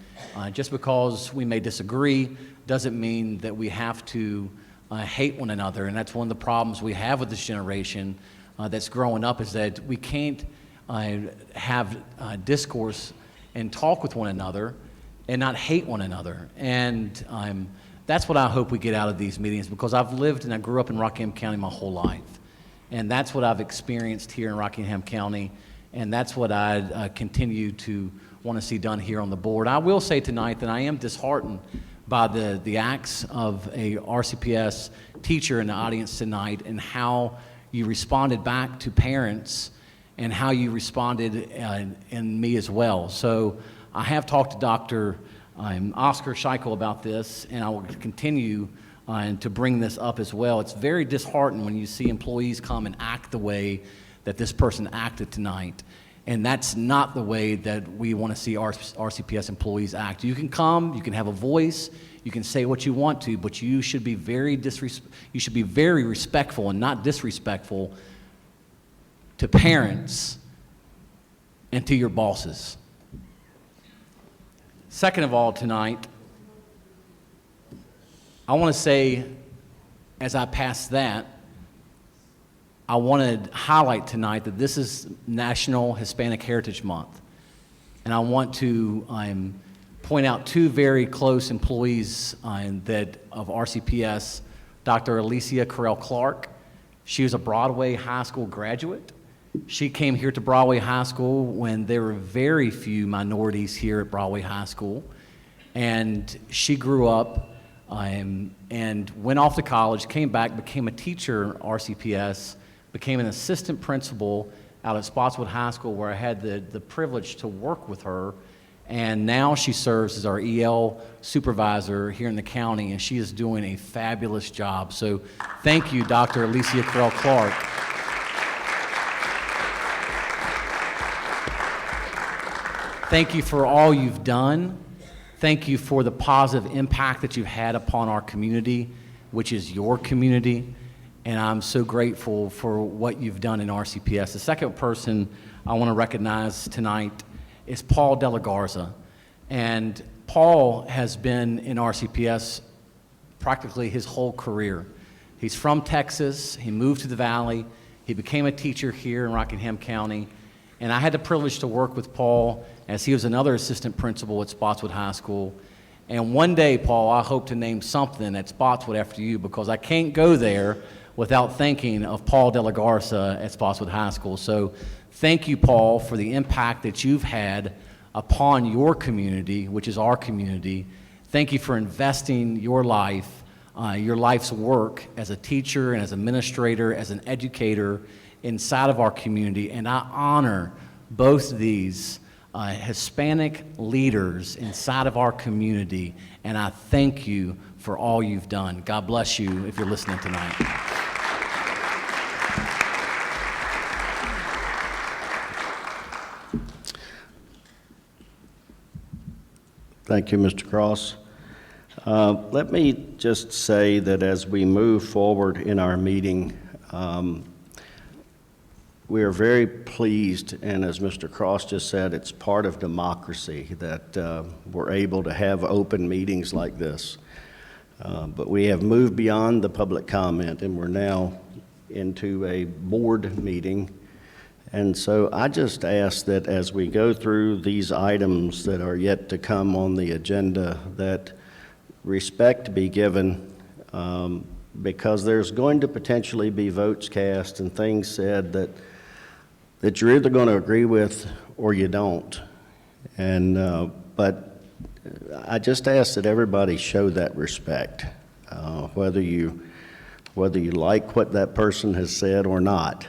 just because we may disagree doesn't mean that we have to hate one another. And that's one of the problems we have with this generation that's growing up, is that we can't have discourse and talk with one another and not hate one another. And that's what I hope we get out of these meetings, because I've lived and I grew up in Rockingham County my whole life. And that's what I've experienced here in Rockingham County, and that's what I continue to want to see done here on the board. I will say tonight that I am disheartened by the acts of a RCPS teacher in the audience tonight, and how you responded back to parents and how you responded in me as well. So I have talked to Dr. Oscar Scheichel about this, and I will continue to bring this up as well. It's very disheartening when you see employees come and act the way that this person acted tonight. And that's not the way that we want to see our RCPS employees act. You can come, you can have a voice, you can say what you want to, but you should be very respectful and not disrespectful to parents and to your bosses. Second of all, tonight, I want to say, as I pass that, I want to highlight tonight that this is National Hispanic Heritage Month. And I want to point out two very close employees that of RCPS, Dr. Alicia Carell Clark. She was a Broadway High School graduate. She came here to Broadway High School when there were very few minorities here at Broadway High School. And she grew up and went off to college, came back, became a teacher at RCPS, became an assistant principal out at Spotswood High School, where I had the privilege to work with her. And now she serves as our EL supervisor here in the county, and she is doing a fabulous job. So thank you, Dr. Alicia Carell Clark. Thank you for all you've done. Thank you for the positive impact that you've had upon our community, which is your community. And I'm so grateful for what you've done in RCPS. The second person I want to recognize tonight is Paul De La Garza. And Paul has been in RCPS practically his whole career. He's from Texas. He moved to the Valley. He became a teacher here in Rockingham County. And I had the privilege to work with Paul as he was another assistant principal at Spotswood High School. And one day, Paul, I hope to name something at Spotswood after you, because I can't go there without thinking of Paul De La Garza at Spotswood High School. So thank you, Paul, for the impact that you've had upon your community, which is our community. Thank you for investing your life's work as a teacher and as an administrator, as an educator inside of our community. And I honor both of these Hispanic leaders inside of our community, and I thank you for all you've done. God bless you if you're listening tonight. Thank you, Mr. Cross. Let me just say that as we move forward in our meeting, we are very pleased, and as Mr. Cross just said, it's part of democracy that we're able to have open meetings like this. But we have moved beyond the public comment, and we're now into a board meeting. And so I just ask that as we go through these items that are yet to come on the agenda, that respect be given, because there's going to potentially be votes cast and things said that that you're either going to agree with or you don't. And, but I just ask that everybody show that respect, whether you like what that person has said or not.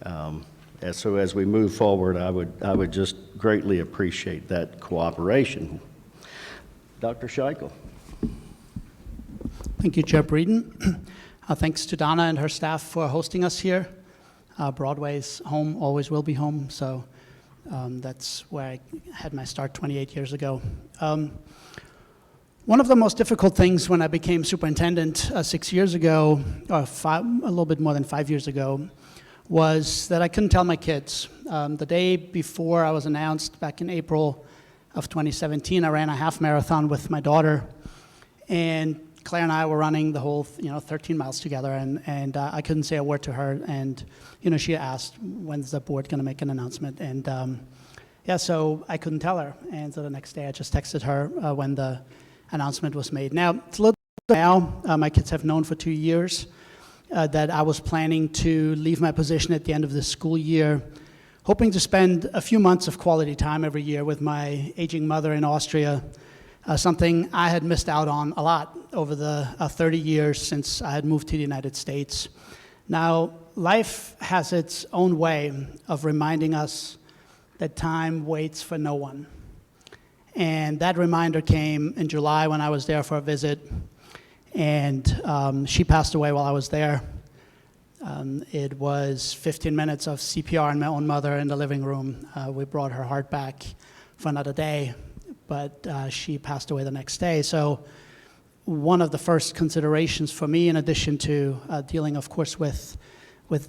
And so as we move forward, I would just greatly appreciate that cooperation. Dr. Scheichel. Thank you, Chair Breeden. Thanks to Donna and her staff for hosting us here. Broadway's home, always will be home, so that's where I had my start 28 years ago. One of the most difficult things when I became superintendent 6 years ago, or a little bit more than 5 years ago, was that I couldn't tell my kids. The day before I was announced, back in April of 2017, I ran a half marathon with my daughter, and Claire and I were running the whole 13 miles together, and I couldn't say a word to her, and she asked, when's the board going to make an announcement? And yeah, so I couldn't tell her, and so the next day I just texted her when the announcement was made. Now, it's a little bit now, my kids have known for 2 years that I was planning to leave my position at the end of the school year, hoping to spend a few months of quality time every year with my aging mother in Austria, something I had missed out on a lot over the 30 years since I had moved to the United States. Now, life has its own way of reminding us that time waits for no one. And that reminder came in July when I was there for a visit, and she passed away while I was there. It was 15 minutes of CPR on my own mother in the living room. We brought her heart back for another day, but she passed away the next day. So one of the first considerations for me, in addition to dealing, of course, with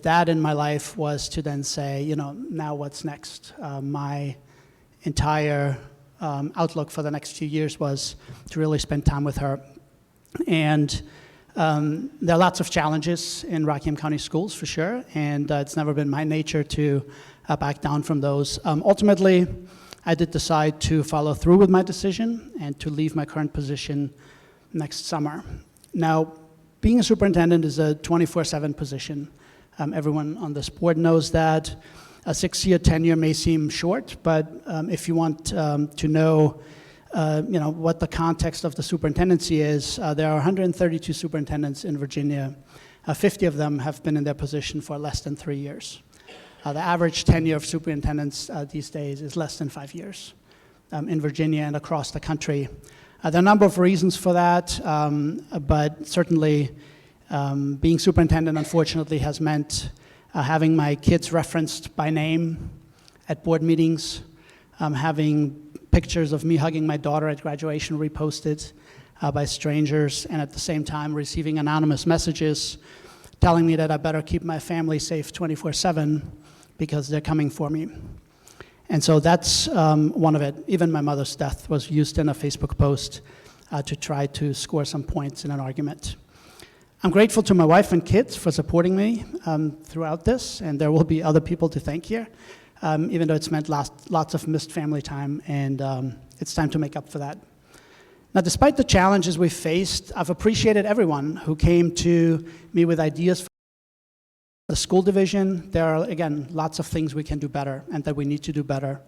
that in my life, was to then say, now what's next? My entire outlook for the next few years was to really spend time with her. And there are lots of challenges in Rockingham County schools, for sure, and it's never been my nature to back down from those. Ultimately, I did decide to follow through with my decision and to leave my current position next summer. Now, being a superintendent is a 24/7 position. Everyone on this board knows that. A 6-year tenure may seem short, but if you want to know what the context of the superintendency is, there are 132 superintendents in Virginia. 50 of them have been in their position for less than 3 years. The average tenure of superintendents these days is less than 5 years in Virginia and across the country. There are a number of reasons for that, but certainly being superintendent, unfortunately, has meant having my kids referenced by name at board meetings, having pictures of me hugging my daughter at graduation reposted by strangers, and at the same time receiving anonymous messages telling me that I better keep my family safe 24/7 because they're coming for me. And so that's one of it. Even my mother's death was used in a Facebook post to try to score some points in an argument. I'm grateful to my wife and kids for supporting me throughout this, and there will be other people to thank here, even though it's meant lots of missed family time, and it's time to make up for that. Now, despite the challenges we faced, I've appreciated everyone who came to me with ideas for the school division. There are, again, lots of things we can do better and that we need to do better.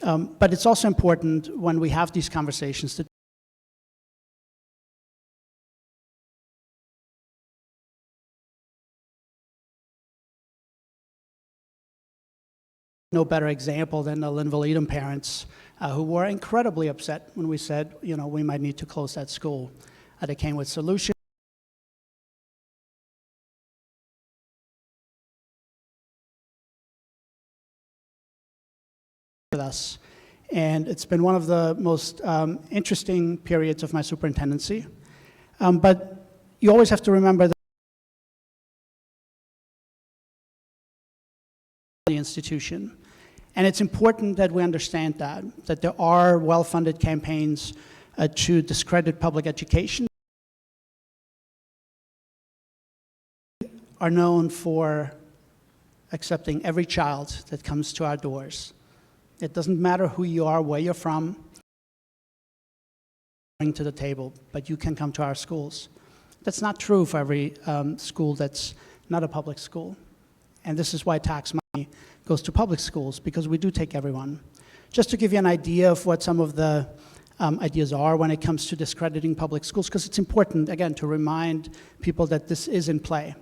But it's also important when we have these conversations to no better example than the Linville-Edom parents who were incredibly upset when we said, we might need to close that school. They came with solutions. With us. And it's been one of the most interesting periods of my superintendency. But you always have to remember that the institution. And it's important that we understand that there are well-funded campaigns to discredit public education. Are known for accepting every child that comes to our doors. It doesn't matter who you are, where you're from, bring to the table, but you can come to our schools. That's not true for every school that's not a public school. And this is why tax money goes to public schools, because we do take everyone. Just to give you an idea of what some of the ideas are when it comes to discrediting public schools, because it's important, again, to remind people that this is in play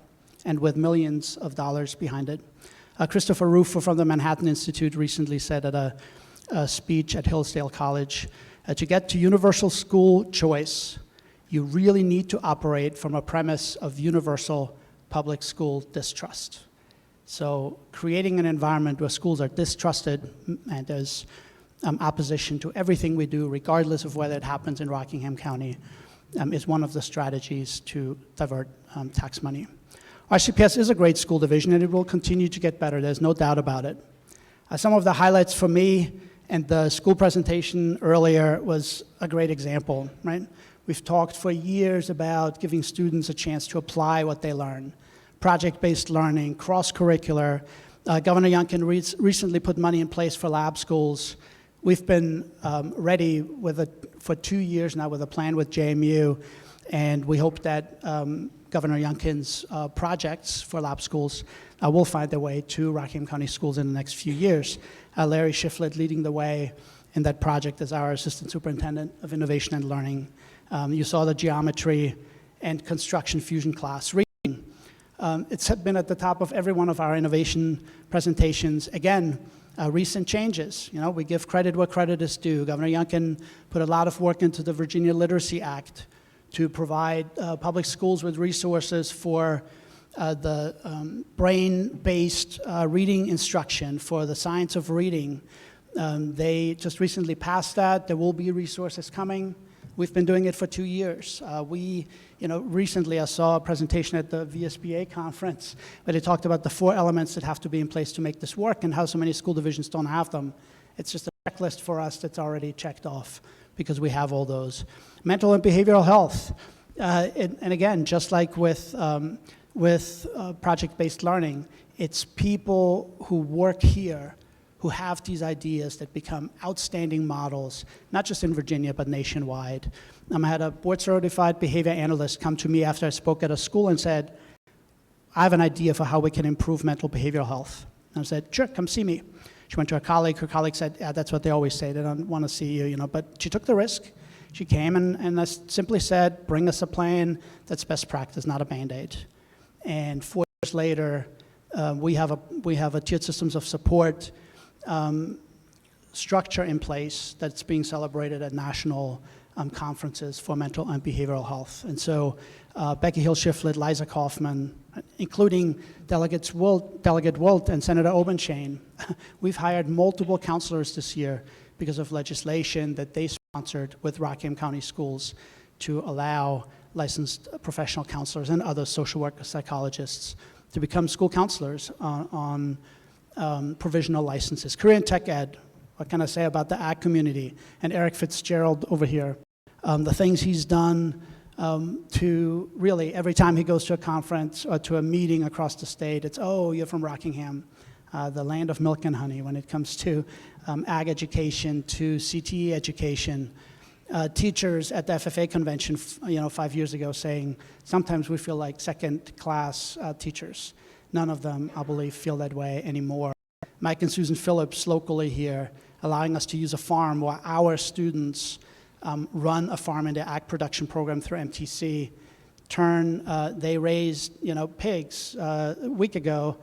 and with millions of dollars behind it. Christopher Rufo from the Manhattan Institute recently said at a speech at Hillsdale College, to get to universal school choice, you really need to operate from a premise of universal public school distrust. So creating an environment where schools are distrusted and there's opposition to everything we do, regardless of whether it happens in Rockingham County, is one of the strategies to divert tax money. RCPS is a great school division, and it will continue to get better. There's no doubt about it. Some of the highlights for me, and the school presentation earlier was a great example, right? We've talked for years about giving students a chance to apply what they learn. Project-based learning, cross-curricular. Governor Youngkin recently put money in place for lab schools. We've been ready for 2 years now with a plan with JMU, and we hope that Governor Youngkin's projects for lab schools will find their way to Rockingham County schools in the next few years. Larry Shiflett leading the way in that project as our Assistant Superintendent of Innovation and Learning. You saw the geometry and construction fusion class. Reading, it's been at the top of every one of our innovation presentations. Again, recent changes. You know, we give credit where credit is due. Governor Youngkin put a lot of work into the Virginia Literacy Act to provide public schools with resources for the brain-based reading instruction, for the science of reading. They just recently passed that. There will be resources coming. We've been doing it for 2 years. Recently I saw a presentation at the VSBA conference where they talked about the 4 elements that have to be in place to make this work and how so many school divisions don't have them. It's just a checklist for us that's already checked off because we have all those. Mental and behavioral health. And again, just like with project-based learning, it's people who work here who have these ideas that become outstanding models, not just in Virginia, but nationwide. I had a board-certified behavior analyst come to me after I spoke at a school and said, I have an idea for how we can improve mental behavioral health. And I said, sure, come see me. She went to her colleague said, yeah, that's what they always say, they don't want to see you, but she took the risk. She came and I simply said, bring us a plan that's best practice, not a Band-Aid. And 4 years later, we have a tiered systems of support structure in place that's being celebrated at national conferences for mental and behavioral health. And so Becky Hill Shiflett, Liza Kaufman, including Delegate Wilt and Senator Obenshain, we've hired multiple counselors this year because of legislation that they sponsored with Rockingham County Schools to allow licensed professional counselors and other social work psychologists to become school counselors on provisional licenses. Career and Tech Ed, what can I say about the ag community? And Eric Fitzgerald over here, the things he's done to really, every time he goes to a conference or to a meeting across the state, it's, oh, you're from Rockingham, the land of milk and honey when it comes to ag education, to CTE education. Teachers at the FFA convention, 5 years ago saying, sometimes we feel like second-class teachers. None of them, I believe, feel that way anymore. Mike and Susan Phillips locally here, allowing us to use a farm where our students run a farm in the ag production program through MTC. They raised, pigs. A week ago,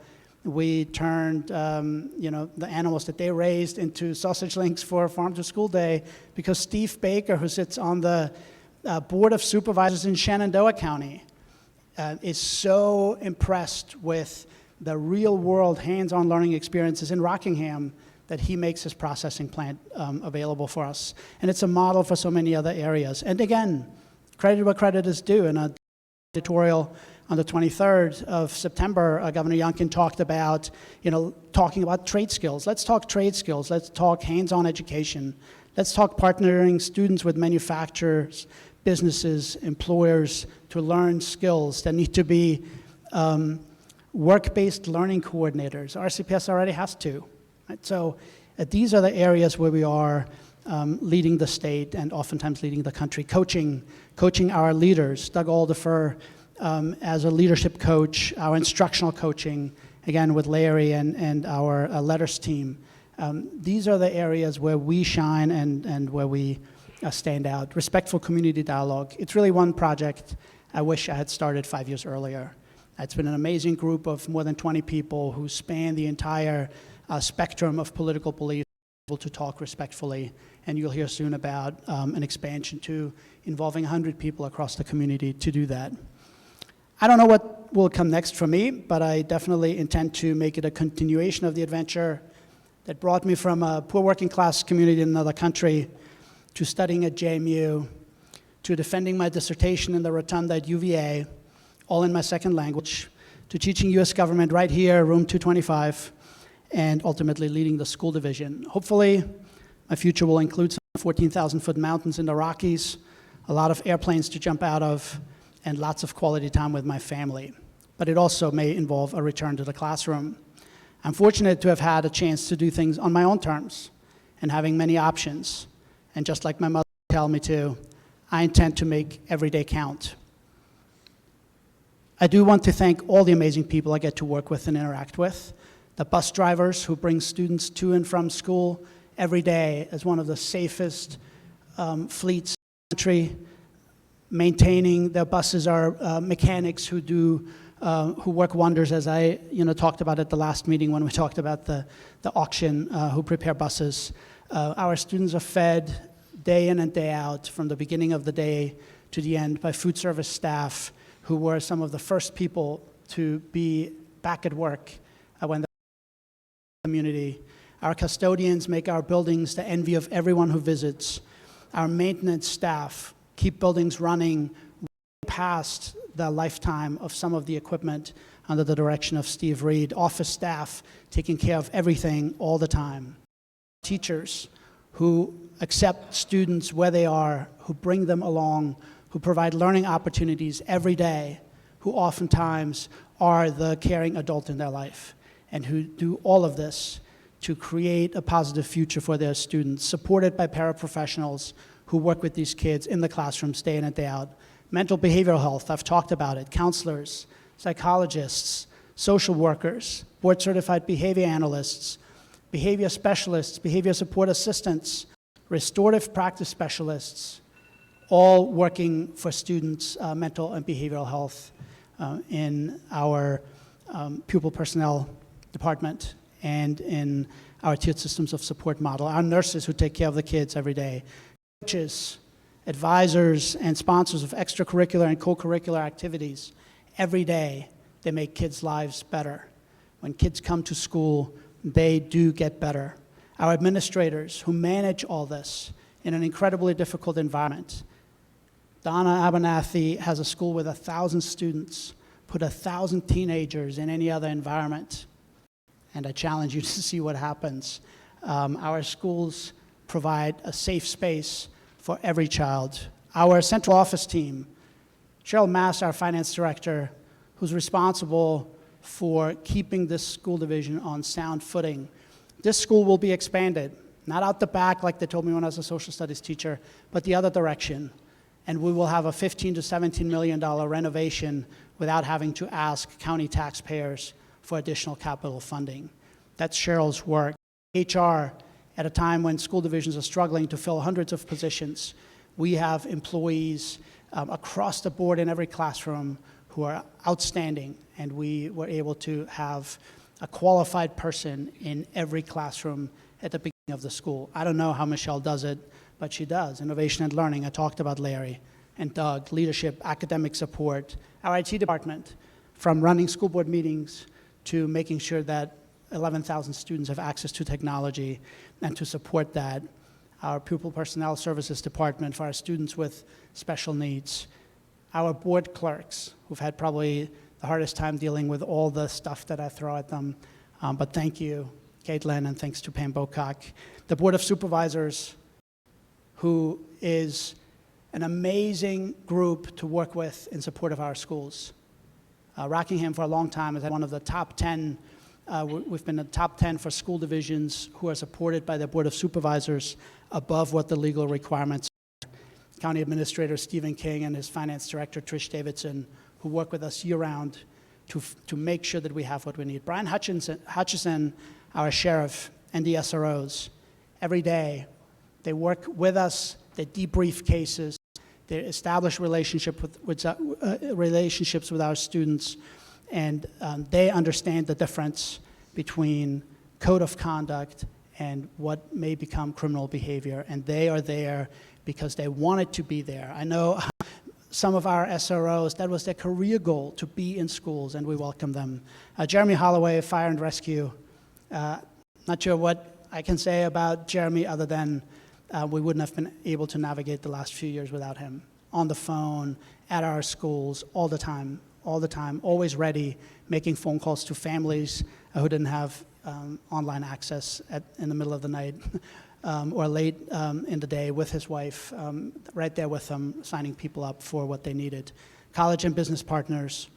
we turned, the animals that they raised into sausage links for Farm to School Day because Steve Baker, who sits on the Board of Supervisors in Shenandoah County, is so impressed with the real-world hands-on learning experiences in Rockingham that he makes his processing plant available for us. And it's a model for so many other areas. And again, credit where credit is due. In an editorial on the 23rd of September, Governor Youngkin talked about, talking about trade skills. Let's talk trade skills. Let's talk hands-on education. Let's talk partnering students with manufacturers, businesses, employers to learn skills. There need to be work-based learning coordinators. RCPS already has 2. Right? So these are the areas where we are leading the state and oftentimes leading the country, coaching our leaders. Doug Alderfer as a leadership coach, our instructional coaching, again, with Larry and our letters team. These are the areas where we shine and where we stand out. Respectful community dialogue. It's really one project I wish I had started 5 years earlier. It's been an amazing group of more than 20 people who span the entire spectrum of political beliefs, able to talk respectfully, and you'll hear soon about an expansion to involving 100 people across the community to do that. I don't know what will come next for me, but I definitely intend to make it a continuation of the adventure that brought me from a poor working class community in another country to studying at JMU, to defending my dissertation in the Rotunda at UVA, all in my second language, to teaching US government right here, room 225, and ultimately leading the school division. Hopefully, my future will include some 14,000-foot mountains in the Rockies, a lot of airplanes to jump out of, and lots of quality time with my family. But it also may involve a return to the classroom. I'm fortunate to have had a chance to do things on my own terms and having many options. And just like my mother would tell me to, I intend to make every day count. I do want to thank all the amazing people I get to work with and interact with. The bus drivers who bring students to and from school every day as one of the safest fleets in the country. Maintaining their buses are mechanics who work wonders, as I talked about at the last meeting when we talked about the auction, who prepare buses. Our students are fed day in and day out from the beginning of the day to the end by food service staff who were some of the first people to be back at work when the community. Our custodians make our buildings the envy of everyone who visits. Our maintenance staff keep buildings running past the lifetime of some of the equipment under the direction of Steve Reed. Office staff taking care of everything all the time. Teachers who accept students where they are, who bring them along, who provide learning opportunities every day, who oftentimes are the caring adult in their life, and who do all of this to create a positive future for their students, supported by paraprofessionals who work with these kids in the classrooms day in and day out. Mental behavioral health, I've talked about it, counselors, psychologists, social workers, board-certified behavior analysts, behavior specialists, behavior support assistants, restorative practice specialists, all working for students' mental and behavioral health in our pupil personnel department and in our tiered systems of support model. Our nurses who take care of the kids every day, coaches, advisors, and sponsors of extracurricular and co-curricular activities. Every day, they make kids' lives better. When kids come to school, they do get better. Our administrators who manage all this in an incredibly difficult environment. Donna Abernathy has a school with 1,000 students, put 1,000 teenagers in any other environment, and I challenge you to see what happens. Our schools provide a safe space for every child. Our central office team, Cheryl Mass, our finance director, who's responsible for keeping this school division on sound footing. This school will be expanded, not out the back like they told me when I was a social studies teacher, but the other direction. And we will have a $15 to $17 million renovation without having to ask county taxpayers for additional capital funding. That's Cheryl's work. HR, at a time when school divisions are struggling to fill hundreds of positions, we have employees across the board in every classroom who are outstanding, and we were able to have a qualified person in every classroom at the beginning of the school. I don't know how Michelle does it, but she does. Innovation and learning, I talked about Larry and Doug, leadership, academic support, our IT department, from running school board meetings to making sure that 11,000 students have access to technology, and to support that, our pupil personnel services department for our students with special needs, our board clerks, who've had probably the hardest time dealing with all the stuff that I throw at them, but thank you, Caitlin, and thanks to Pam Bocock. The Board of Supervisors, who is an amazing group to work with in support of our schools. Rockingham for a long time has had one of the top 10, we've been in the top 10 for school divisions who are supported by the Board of Supervisors above what the legal requirements are. County Administrator Stephen King and his Finance Director Trish Davidson, who work with us year-round, to make sure that we have what we need. Brian Hutchison, our sheriff, and the SROs, every day, they work with us, they debrief cases, they establish relationships with our students, and they understand the difference between code of conduct and what may become criminal behavior, and they are there because they wanted to be there. I know some of our SROs, that was their career goal, to be in schools, and we welcome them. Jeremy Holloway, Fire and Rescue, not sure what I can say about Jeremy other than we wouldn't have been able to navigate the last few years without him. On the phone, at our schools, all the time, always ready, making phone calls to families who didn't have online access in the middle of the night or late in the day with his wife, right there with them, signing people up for what they needed. College and business partners,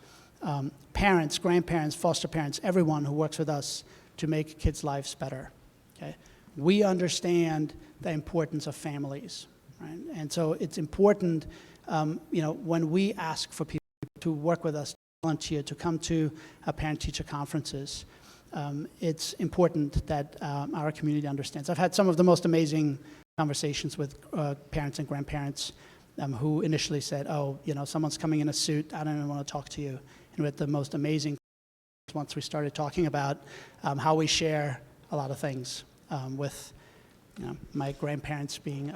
parents, grandparents, foster parents, everyone who works with us to make kids' lives better. Okay? We understand the importance of families, right? And so it's important, when we ask for people to work with us, to volunteer, to come to parent-teacher conferences, it's important that our community understands. I've had some of the most amazing conversations with parents and grandparents who initially said, someone's coming in a suit, I don't even want to talk to you. And we had the most amazing once we started talking about how we share a lot of things with my grandparents being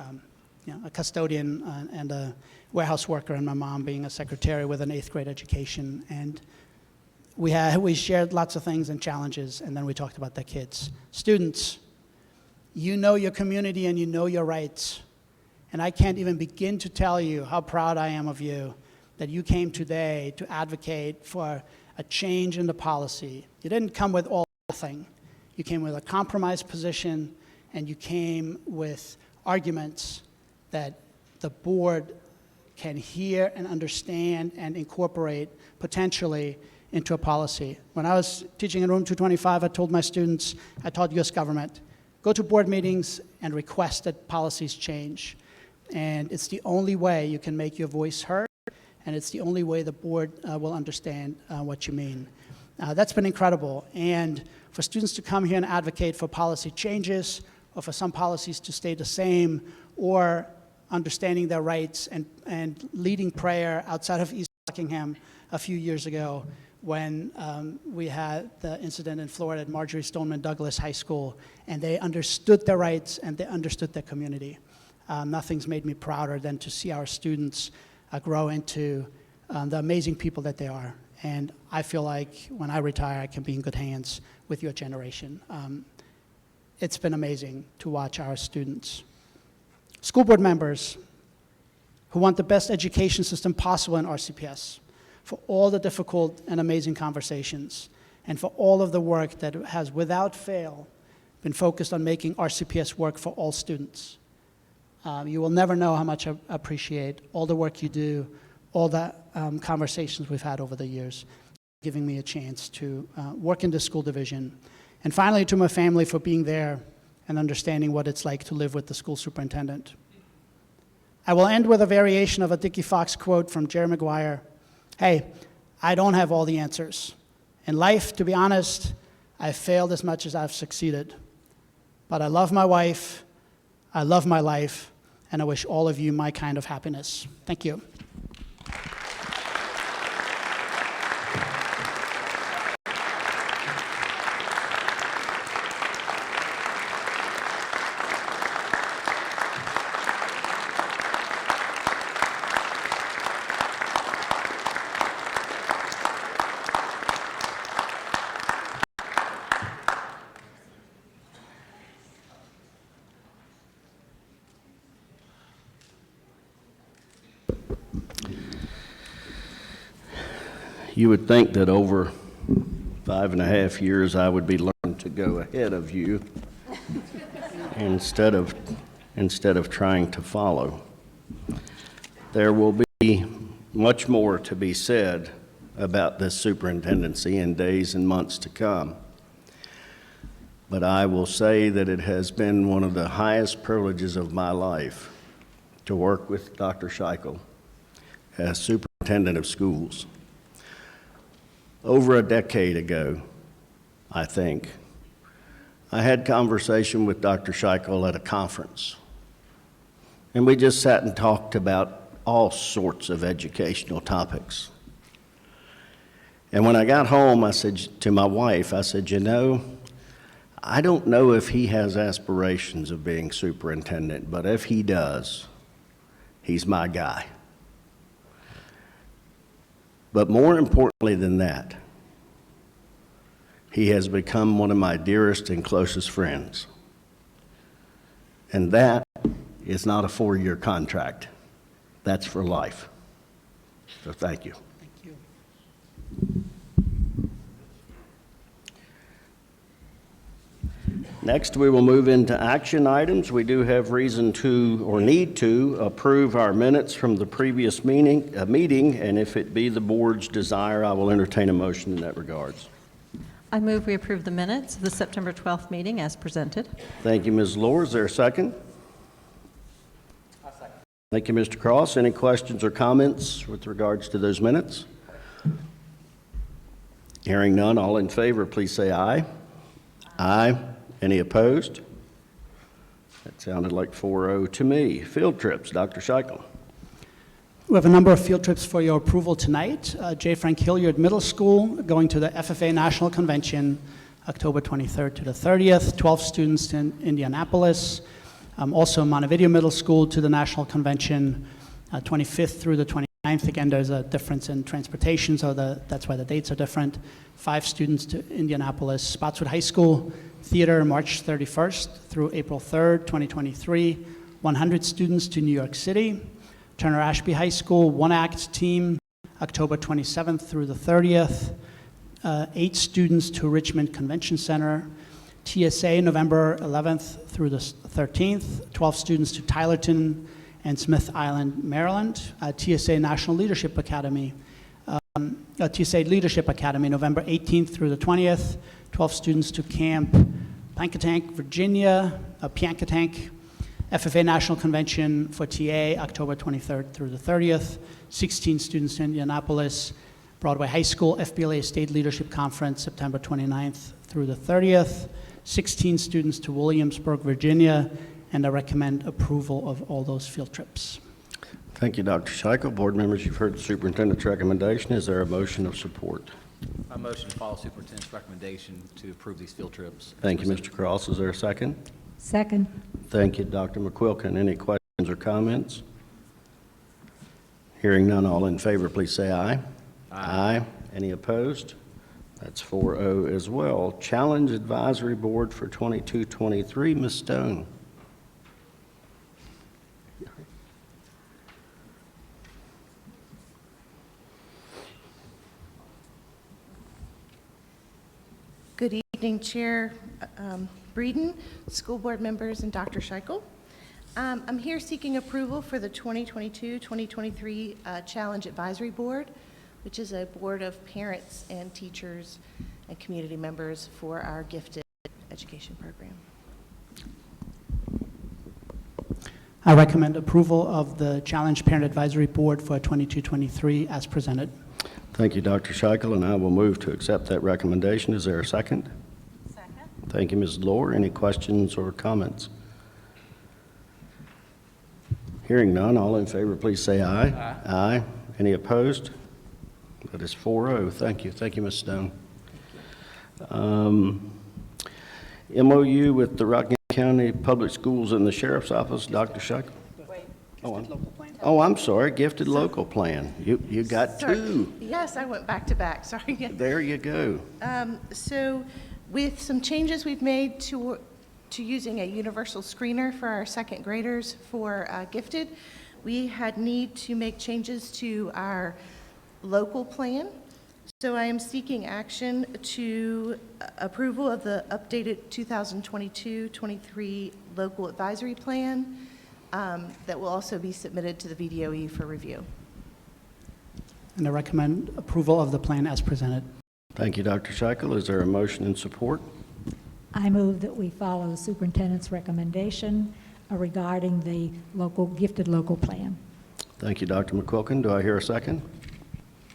a custodian and a warehouse worker, and my mom being a secretary with an 8th grade education. And we shared lots of things and challenges, and then we talked about the kids. Students, you know your community and you know your rights. And I can't even begin to tell you how proud I am of you that you came today to advocate for a change in the policy. You didn't come with all nothing. You came with a compromised position, and you came with arguments that the board can hear and understand and incorporate potentially into a policy. When I was teaching in room 225, I told my students, I taught U.S. government, go to board meetings and request that policies change. And it's the only way you can make your voice heard, and it's the only way the board will understand what you mean. That's been incredible. And for students to come here and advocate for policy changes, or for some policies to stay the same, or understanding their rights and leading prayer outside of East Rockingham a few years ago when we had the incident in Florida at Marjorie Stoneman Douglas High School, and they understood their rights and they understood their community. Nothing's made me prouder than to see our students grow into the amazing people that they are. And I feel like when I retire, I can be in good hands with your generation. It's been amazing to watch our students. School board members who want the best education system possible in RCPS, for all the difficult and amazing conversations, and for all of the work that has, without fail, been focused on making RCPS work for all students. You will never know how much I appreciate all the work you do, all the conversations we've had over the years, giving me a chance to work in the school division. And finally, to my family for being there and understanding what it's like to live with the school superintendent. I will end with a variation of a Dickie Fox quote from Jerry Maguire. Hey, I don't have all the answers. In life, to be honest, I've failed as much as I've succeeded. But I love my wife, I love my life, and I wish all of you my kind of happiness. Thank you. You would think that over 5.5 years I would be learning to go ahead of you instead of trying to follow. There will be much more to be said about this superintendency in days and months to come. But I will say that it has been one of the highest privileges of my life to work with Dr. Scheichel as superintendent of schools. over a decade ago, I think, I had conversation with Dr. Scheichel at a conference. And we just sat and talked about all sorts of educational topics. And when I got home, I said to my wife, I said, you know, I don't know if he has aspirations of being superintendent, but if he does, he's my guy. But more importantly than that, he has become one of my dearest and closest friends. And that is not a 4-year contract. That's for life. So thank you. Thank you. Next, we will move into action items. We do have reason to, or need to, approve our minutes from the previous meeting, and if it be the board's desire, I will entertain a motion in that regards. I move we approve the minutes of the September 12th meeting as presented. Thank you, Ms. Lohr. Is there a second? Thank you, Mr. Cross. Any questions or comments with regards to those minutes? Hearing none, all in favor, please say aye. Aye. Any opposed? That sounded like 4-0 to me. Field trips, Dr. Scheichel. We have a number of field trips for your approval tonight. J. Frank Hilliard Middle School going to the FFA National Convention, October 23rd to the 30th, 12 students in Indianapolis. Also Montevideo Middle School to the National Convention, 25th through the 29th. Again, there's a difference in transportation, so that's why the dates are different. 5 students to Indianapolis. Spotswood High School Theater, March 31st through April 3rd, 2023. 100 students to New York City. Turner Ashby High School one-act team, October 27th through the 30th. 8 students to Richmond Convention Center. TSA, November 11th through the 13th. 12 students to Tylerton and Smith Island, Maryland. TSA National Leadership Academy. TSA Leadership Academy, November 18th through the 20th. 12 students to Camp Pankatank, Virginia, Piankatank. FFA National Convention for TA, October 23rd through the 30th. 16 students to Indianapolis. Broadway High School FBLA State Leadership Conference, September 29th through the 30th. 16 students to Williamsburg, Virginia, and I recommend approval of all those field trips. Thank you, Dr. Scheichel. Board members, you've heard the superintendent's recommendation. Is there a motion of support? I motion to follow superintendent's recommendation to approve these field trips. Thank you, Mr. Cross. Is there a second? Second. Thank you, Dr. McQuilkin. Any questions or comments? Hearing none, all in favor, please say aye. Aye. Any opposed? That's 4-0 as well. Challenge Advisory Board for 22-23, Ms. Stone. Good evening, Chair Breeden, school board members, and Dr. Scheichel. I'm here seeking approval for the 2022-2023 Challenge Advisory Board, which is a board of parents and teachers and community members for our gifted education program. I recommend approval of the Challenge Parent Advisory Board for 22-23 as presented. Thank you, Dr. Scheichel, and I will move to accept that recommendation. Is there a second? Second. Thank you, Ms. Lohr. Any questions or comments? Hearing none, all in favor, please say aye. Aye. Aye. Any opposed? That is 4-0. Thank you. Thank you, Ms. Stone. MOU with the Rockingham County Public Schools and the Sheriff's Office, Dr. Scheichel. Oh, I'm sorry, gifted local plan. You got Sorry. 2. Yes, I went back to back, sorry. There you go. So with some changes we've made to using a universal screener for our second graders for gifted, we had need to make changes to our local plan. So I am seeking action to approval of the updated 2022-23 local advisory plan that will also be submitted to the VDOE for review. And I recommend approval of the plan as presented. Thank you, Dr. Scheichel. Is there a motion in support? I move that we follow the superintendent's recommendation regarding the gifted local plan. Thank you, Dr. McQuilkin. Do I hear a second?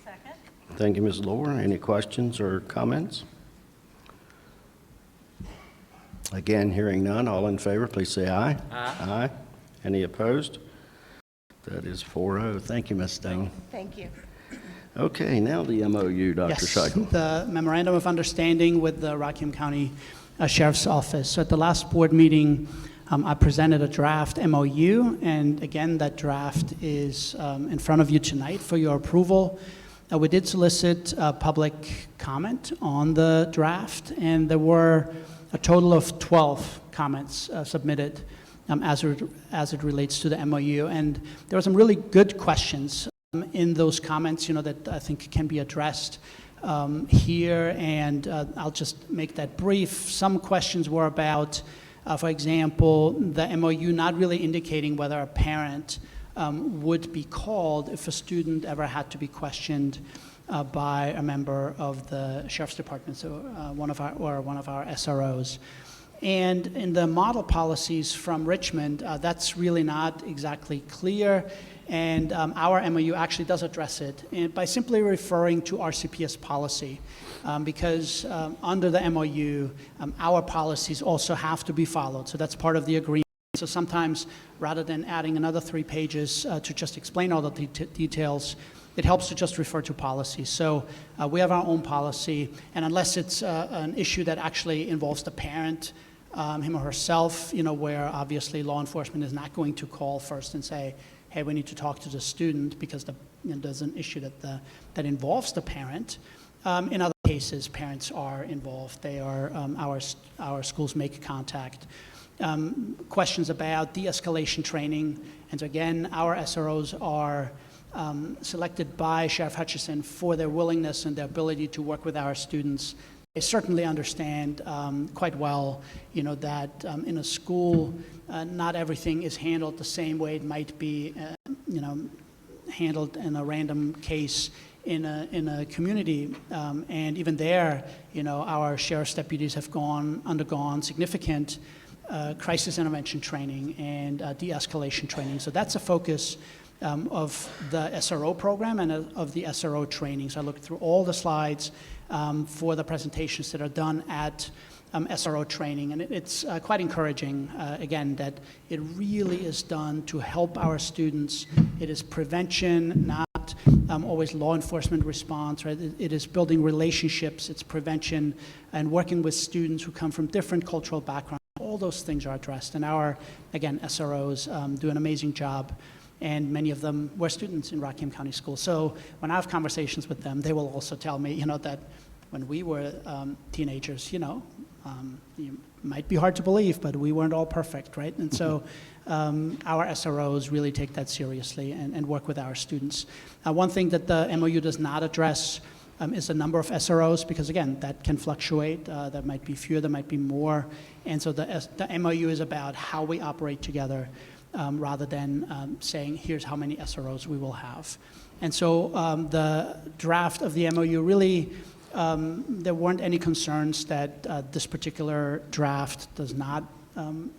Second. Thank you, Ms. Lohr. Any questions or comments? Again, hearing none, all in favor, please say aye. Aye. Aye. Any opposed? That is 4-0. Thank you, Ms. Stain. Thank you. Okay, now the MOU, Dr. Yes, Scheichel. the Memorandum of Understanding with the Rockingham County Sheriff's Office. So at the last board meeting, I presented a draft MOU, and again, that draft is in front of you tonight for your approval. We did solicit public comment on the draft, and there were a total of 12 comments submitted as it relates to the MOU. And there were some really good questions in those comments, that I think can be addressed here, and I'll just make that brief. Some questions were about, for example, the MOU not really indicating whether a parent would be called if a student ever had to be questioned by a member of the Sheriff's Department, so one of our SROs. And in the model policies from Richmond, that's really not exactly clear, and our MOU actually does address it, and by simply referring to RCPS policy, because under the MOU, our policies also have to be followed, so that's part of the agreement. So sometimes, rather than adding another 3 pages to just explain all the details, it helps to just refer to policy. So we have our own policy, and unless it's an issue that actually involves the parent, him or herself, where obviously law enforcement is not going to call first and say, hey, we need to talk to the student because there's an issue that involves the parent. In other cases, parents are involved. They are, our schools make contact. Questions about de-escalation training, and again, our SROs are selected by Sheriff Hutchison for their willingness and their ability to work with our students. They certainly understand quite well, that in a school, not everything is handled the same way it might be, handled in a random case in a community. And even there, our sheriff's deputies have undergone significant crisis intervention training and de-escalation training. So that's a focus of the SRO program and of the SRO training. So I looked through all the slides for the presentations that are done at SRO training, and it's quite encouraging, again, that it really is done to help our students. It is prevention, not always law enforcement response, right? It is building relationships, it's prevention, and working with students who come from different cultural backgrounds. All those things are addressed, and our, again, SROs do an amazing job, and many of them were students in Rockingham County Schools. So when I have conversations with them, they will also tell me, that when we were teenagers, it might be hard to believe, but we weren't all perfect, right? And so our SROs really take that seriously and work with our students. One thing that the MOU does not address is the number of SROs, because again, that can fluctuate. There might be fewer, there might be more. And so the MOU is about how we operate together rather than saying, here's how many SROs we will have. And so the draft of the MOU really, there weren't any concerns that this particular draft does not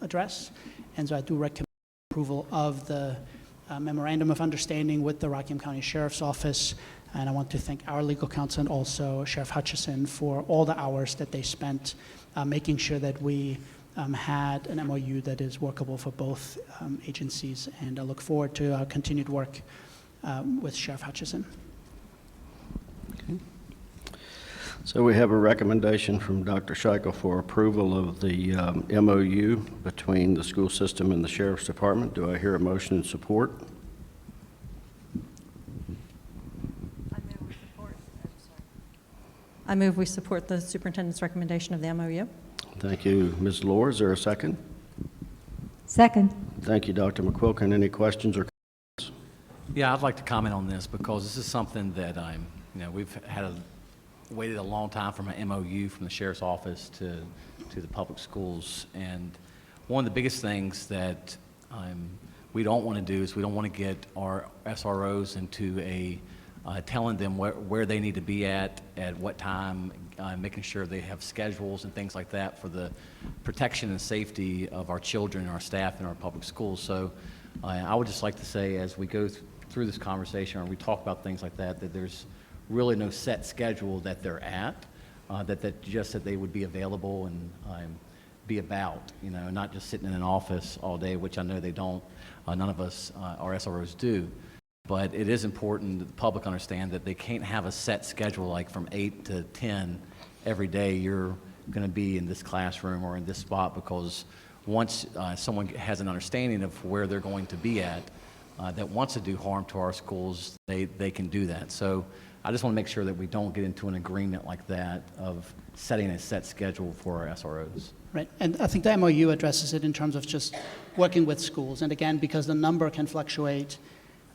address. And so I do recommend approval of the Memorandum of Understanding with the Rockingham County Sheriff's Office. And I want to thank our legal counsel and also Sheriff Hutchison for all the hours that they spent making sure that we had an MOU that is workable for both agencies. And I look forward to our continued work with Sheriff Hutchison. Okay. So we have a recommendation from Dr. Scheichel for approval of the MOU between the school system and the Sheriff's Department. Do I hear a motion in support? I move we support the superintendent's recommendation of the MOU. Thank you, Ms. Lohr. Is there a second? Second. Thank you, Dr. McQuilkin. Any questions or comments? Yeah, I'd like to comment on this because this is something that we've waited a long time from an MOU from the Sheriff's Office to the public schools. And one of the biggest things that we don't want to do is we don't want to get our SROs into telling them where they need to be at what time, making sure they have schedules and things like that for the protection and safety of our children, our staff, and our public schools. So I would just like to say, as we go through this conversation or we talk about things like that, that there's really no set schedule that they're at, that just that they would be available and be about, you know, not just sitting in an office all day, which I know they don't, none of us, our SROs do. But it is important that the public understand that they can't have a set schedule like from 8 to 10 every day you're going to be in this classroom or in this spot, because once someone has an understanding of where they're going to be at that wants to do harm to our schools, they can do that. So I just want to make sure that we don't get into an agreement like that of setting a set schedule for our SROs. Right, and I think the MOU addresses it in terms of just working with schools. And again, because the number can fluctuate,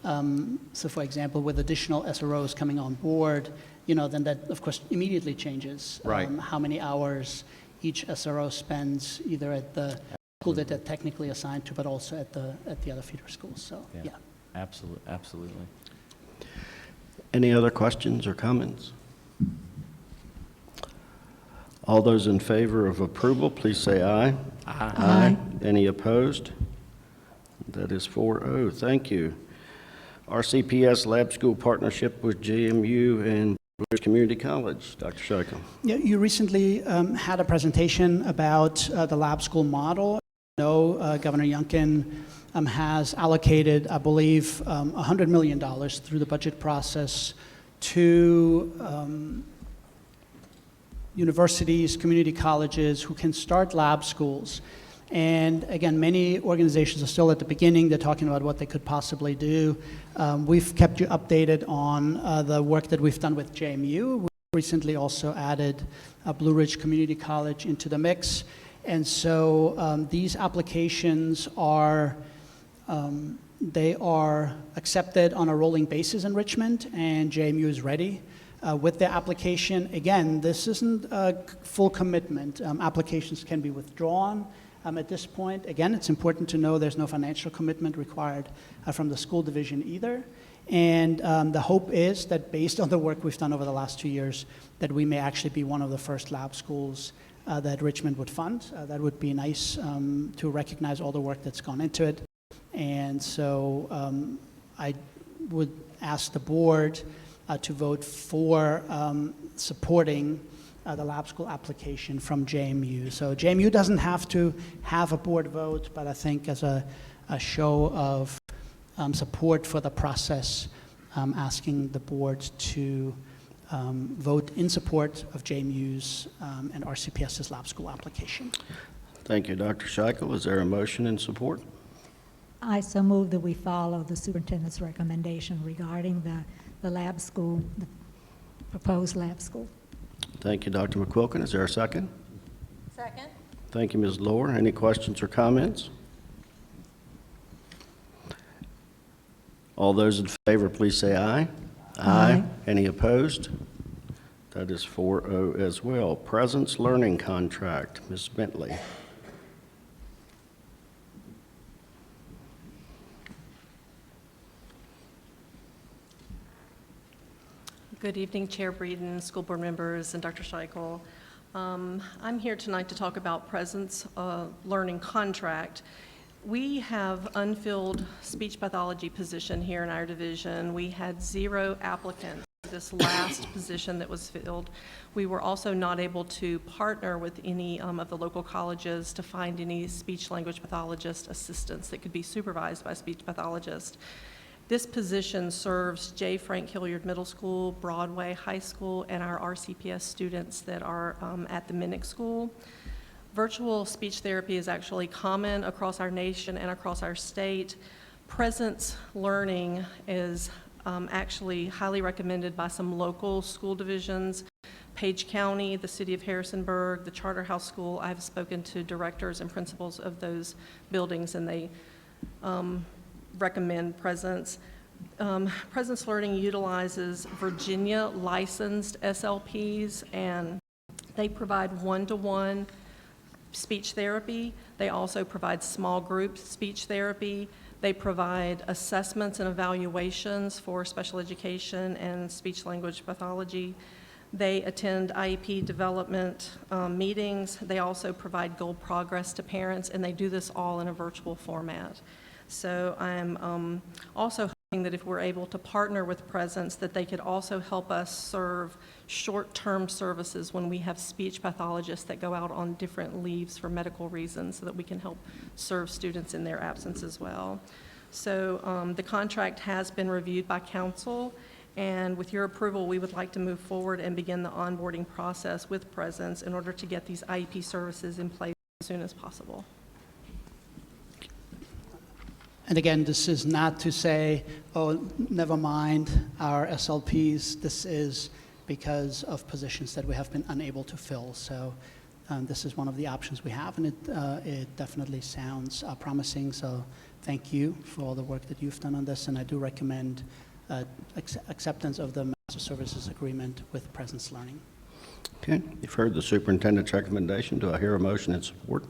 so for example, with additional SROs coming on board, you know, then that of course immediately changes Right. How many hours each SRO spends either at the school that they're technically assigned to, but also at the other feeder schools. So yeah. Absolutely. Any other questions or comments? All those in favor of approval, please say aye. Aye. Any opposed? That is 4-0. Thank you. RCPS Lab School Partnership with JMU and Blue Ridge Community College. Dr. Scheichel. Yeah, you recently had a presentation about the lab school model. I know Governor Youngkin has allocated, I believe, $100 million through the budget process to universities, community colleges who can start lab schools. And again, many organizations are still at the beginning. They're talking about what they could possibly do. We've kept you updated on the work that we've done with JMU. We recently also added Blue Ridge Community College into the mix. And so these applications are, they are accepted on a rolling basis in Richmond, and JMU is ready with their application. Again, this isn't a full commitment. Applications can be withdrawn. At this point, again, it's important to know there's no financial commitment required from the school division either. And the hope is that based on the work we've done over the last 2 years, that we may actually be one of the first lab schools that Richmond would fund. That would be nice to recognize all the work that's gone into it. And so I would ask the board to vote for supporting the lab school application from JMU. So JMU doesn't have to have a board vote, but I think as a show of support for the process, asking the board to vote in support of JMU's and RCPS's lab school application. Thank you, Dr. Scheichel. Is there a motion in support? I so move that we follow the superintendent's recommendation regarding the lab school, the proposed lab school. Thank you, Dr. McQuilkin. Is there a second? Second. Thank you, Ms. Lohr. Any questions or comments? All those in favor, please say aye. Aye. Any opposed? That is 4-0 as well. Presence Learning Contract, Ms. Bentley. Good evening, Chair Breeden, school board members, and Dr. Scheichel. I'm here tonight to talk about Presence Learning Contract. We have unfilled speech pathology position here in our division. We had 0 applicants for this last position that was filled. We were also not able to partner with any of the local colleges to find any speech language pathologist assistants that could be supervised by speech pathologists. This position serves J. Frank Hilliard Middle School, Broadway High School, and our RCPS students that are at the Minnick School. Virtual speech therapy is actually common across our nation and across our state. Presence learning is actually highly recommended by some local school divisions. Page County, the City of Harrisonburg, the Charterhouse School. I've spoken to directors and principals of those buildings, and they recommend Presence. Presence Learning utilizes Virginia licensed SLPs, and they provide one-to-one speech therapy. They also provide small group speech therapy. They provide assessments and evaluations for special education and speech language pathology. They attend IEP development meetings. They also provide goal progress to parents, and they do this all in a virtual format. So I'm also that if we're able to partner with Presence, that they could also help us serve short-term services when we have speech pathologists that go out on different leaves for medical reasons, so that we can help serve students in their absence as well. So the contract has been reviewed by council, and with your approval, we would like to move forward and begin the onboarding process with Presence in order to get these IEP services in place as soon as possible. And again, this is not to say, oh, never mind our SLPs. This is because of positions that we have been unable to fill. So this is one of the options we have, and it definitely sounds promising. So thank you for all the work that you've done on this, and I do recommend acceptance of the Master Services Agreement with Presence Learning. Okay, you've heard the superintendent's recommendation. Do I hear a motion in support?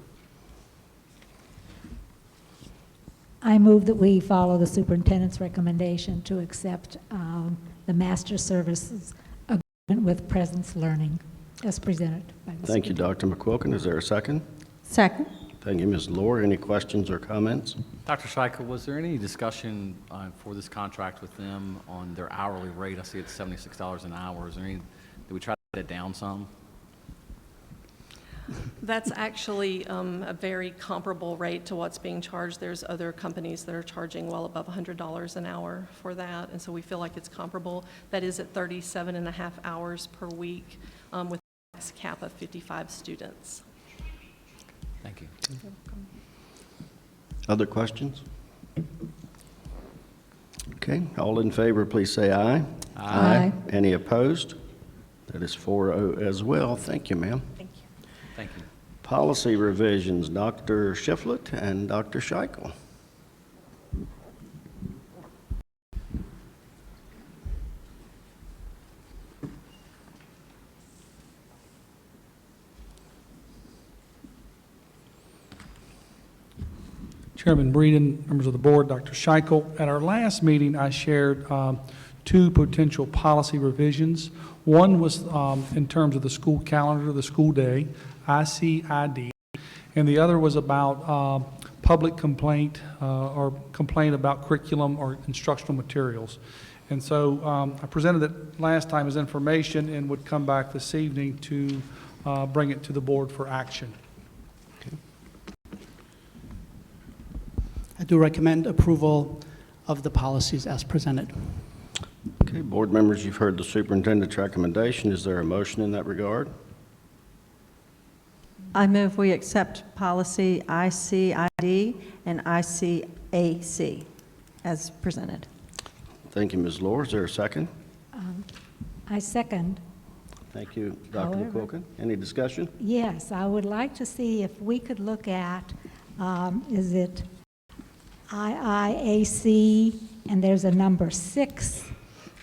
I move that we follow the superintendent's recommendation to accept the Master Services Agreement with Presence Learning as presented by the Thank you, Dr. McQuilkin. Is there a second? Second. Thank you, Ms. Lohr. Any questions or comments? Dr. Scheichel, was there any discussion for this contract with them on their hourly rate? I see it's $76 an hour. Is there any, did we try to get it down some? That's actually a very comparable rate to what's being charged. There's other companies that are charging well above $100 an hour for that, and so we feel like it's comparable. That is at 37.5 hours per week with a cap of 55 students. Thank you. Other questions? Okay, all in favor, please say aye. Aye. Any opposed? That is 4-0 as well. Thank you, ma'am. Thank you. Thank you. Policy revisions, Dr. Shiflett and Dr. Scheichel. Chairman Breeden, members of the board, Dr. Scheichel. At our last meeting, I shared two potential policy revisions. One was in terms of the school calendar, the school day, ICID, and the other was about public complaint or complaint about curriculum or instructional materials. And so I presented it last time as information and would come back this evening to bring it to the board for action. I do recommend approval of the policies as presented. Okay, board members, you've heard the superintendent's recommendation. Is there a motion in that regard? I move we accept policy ICID and ICAC as presented. Thank you, Ms. Lohr. Is there a second? I second. Thank you, Dr. However- McQuilkin. Any discussion? Yes, I would like to see if we could look at, is it IIAC, and there's a number 6,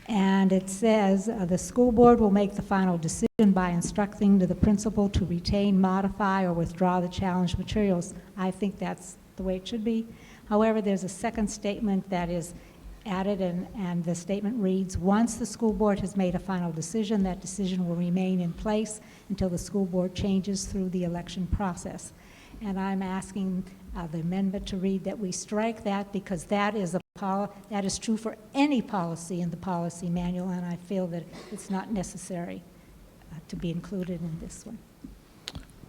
and it says, the school board will make the final decision by instructing the principal to retain, modify, or withdraw the challenged materials. I think that's the way it should be. However, there's a second statement that is added, and the statement reads, once the school board has made a final decision, that decision will remain in place until the school board changes through the election process. And I'm asking the amendment to read that we strike that, because that is that is true for any policy in the policy manual, and I feel that it's not necessary to be included in this one.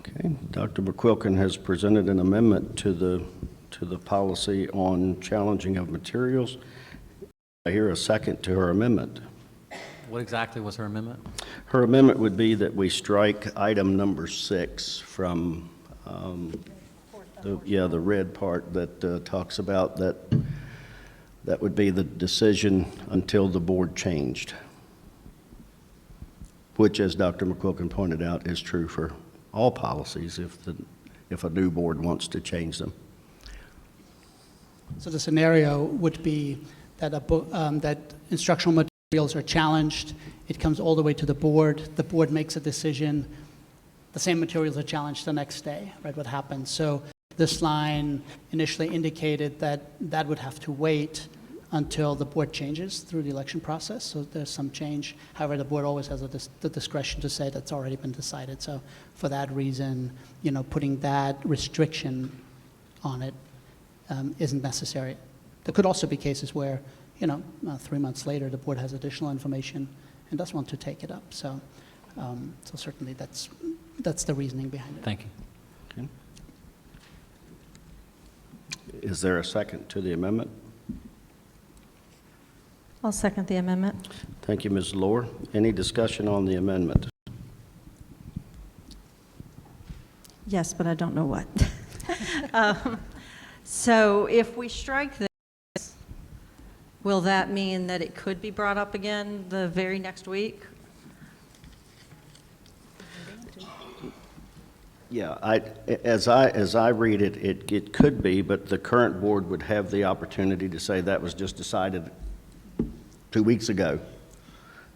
Okay, Dr. McQuilkin has presented an amendment to the policy on challenging of materials. I hear a second to her amendment. What exactly was her amendment? Her amendment would be that we strike item number 6 from the red part that talks about that would be the decision until the board changed, which, as Dr. McQuilkin pointed out, is true for all policies if a new board wants to change them. So the scenario would be that that instructional materials are challenged. It comes all the way to the board. The board makes a decision. The same materials are challenged the next day, right? What happens? So this line initially indicated that that would have to wait until the board changes through the election process. So there's some change. However, the board always has the discretion to say that's already been decided. So for that reason, putting that restriction on it isn't necessary. There could also be cases where, 3 months later, the board has additional information and does want to take it up. So, so certainly that's the reasoning behind it. Thank you. Okay. Is there a second to the amendment? I'll second the amendment. Thank you, Ms. Lohr. Any discussion on the amendment? Yes, but I don't know what. So if we strike this, will that mean that it could be brought up again the very next week? Yeah, as I read it, it could be, but the current board would have the opportunity to say that was just decided 2 weeks ago,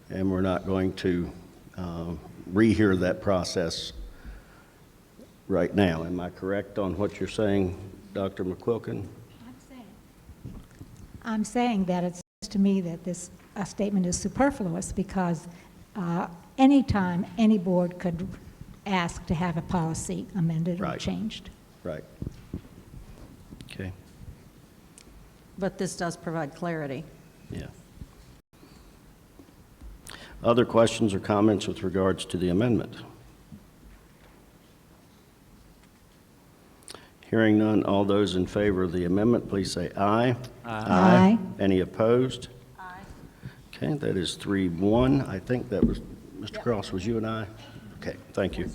and we're not going to rehear that process right now. Am I correct on what you're saying, Dr. McQuilkin? I'm saying that it seems to me that this statement is superfluous because anytime any board could ask to have a policy amended or Right. changed. Right. Okay. But this does provide clarity. Yeah. Other questions or comments with regards to the amendment? Hearing none, all those in favor of the amendment, please say aye. Aye. Any opposed? Aye. Okay, that is 3-1. I think that was, Mr. Cross, was you and I? Okay, thank you.